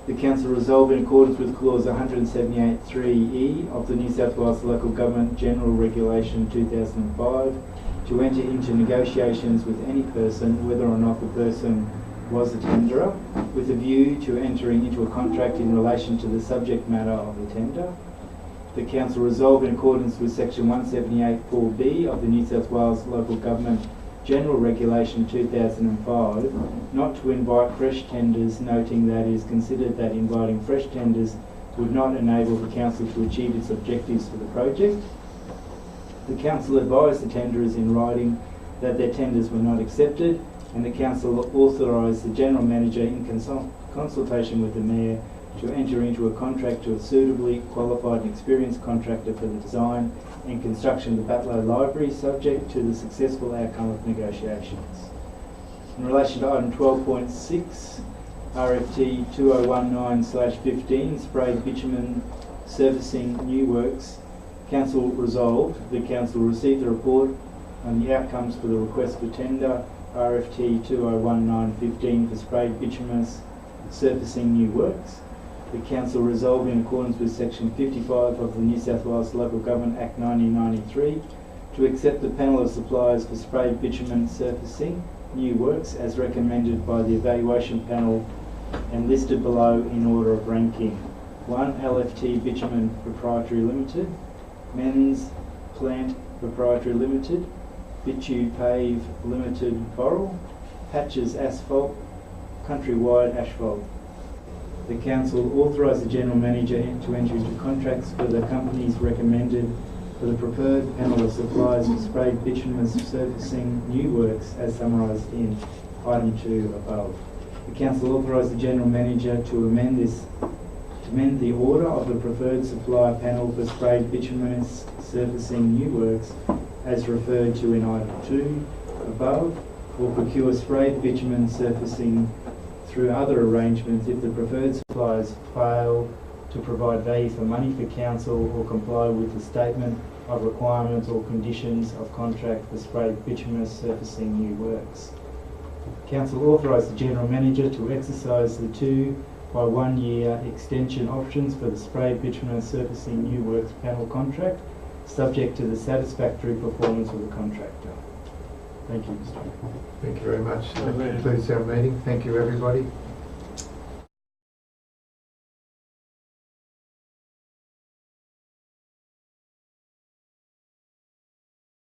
The Council resolved in accordance with clause 178(3)(e) of the New South Wales Local Government General Regulation 2005 to enter into negotiations with any person, whether or not the person was a tenderer, with a view to entering into a contract in relation to the subject matter of the tender. The Council resolved in accordance with section 178(4)(b) of the New South Wales Local Government General Regulation 2005 not to invite fresh tenders, noting that it is considered that inviting fresh tenders would not enable the Council to achieve its objectives for the project. The Council advised the tenderers in writing that their tenders were not accepted, and the Council authorised the General Manager in consultation with the Mayor to enter into a contract to a suitably qualified and experienced contractor for the design and construction of the Batlow Library, subject to the successful outcome of negotiations. In relation to item 12.6, RFT 2019/15, sprayed bitumen surfacing new works, Council resolved the Council received the report on the outcomes for the request for tender RFT 2019/15 for sprayed bituminous surfacing new works. The Council resolved in accordance with section 55 of the New South Wales Local Government Act 1993 to accept the panel of suppliers for sprayed bitumen surfacing new works as recommended by the evaluation panel and listed below in order of ranking. 1. LFT Bitumen Proprietary Limited, Men's Plant Proprietary Limited, Bitu Pave Limited Coral, Patches Asphalt, Countrywide Asphalt. The Council authorised the General Manager to enter into contracts for the companies recommended for the preferred panel of suppliers for sprayed bituminous surfacing new works as summarised in item 2 above. The Council authorised the General Manager to amend the order of the preferred supplier panel for sprayed bituminous surfacing new works as referred to in item 2 above, or procure sprayed bitumen surfacing through other arrangements if the preferred suppliers fail to provide value for money for Council or comply with the statement of requirements or conditions of contract for sprayed bituminous surfacing new works. Council authorised the General Manager to exercise the 2 by 1 year extension options for the sprayed bituminous surfacing new works panel contract, subject to the satisfactory performance of the contractor. Thank you, Mr. Thank you very much. That concludes our meeting. Thank you, everybody.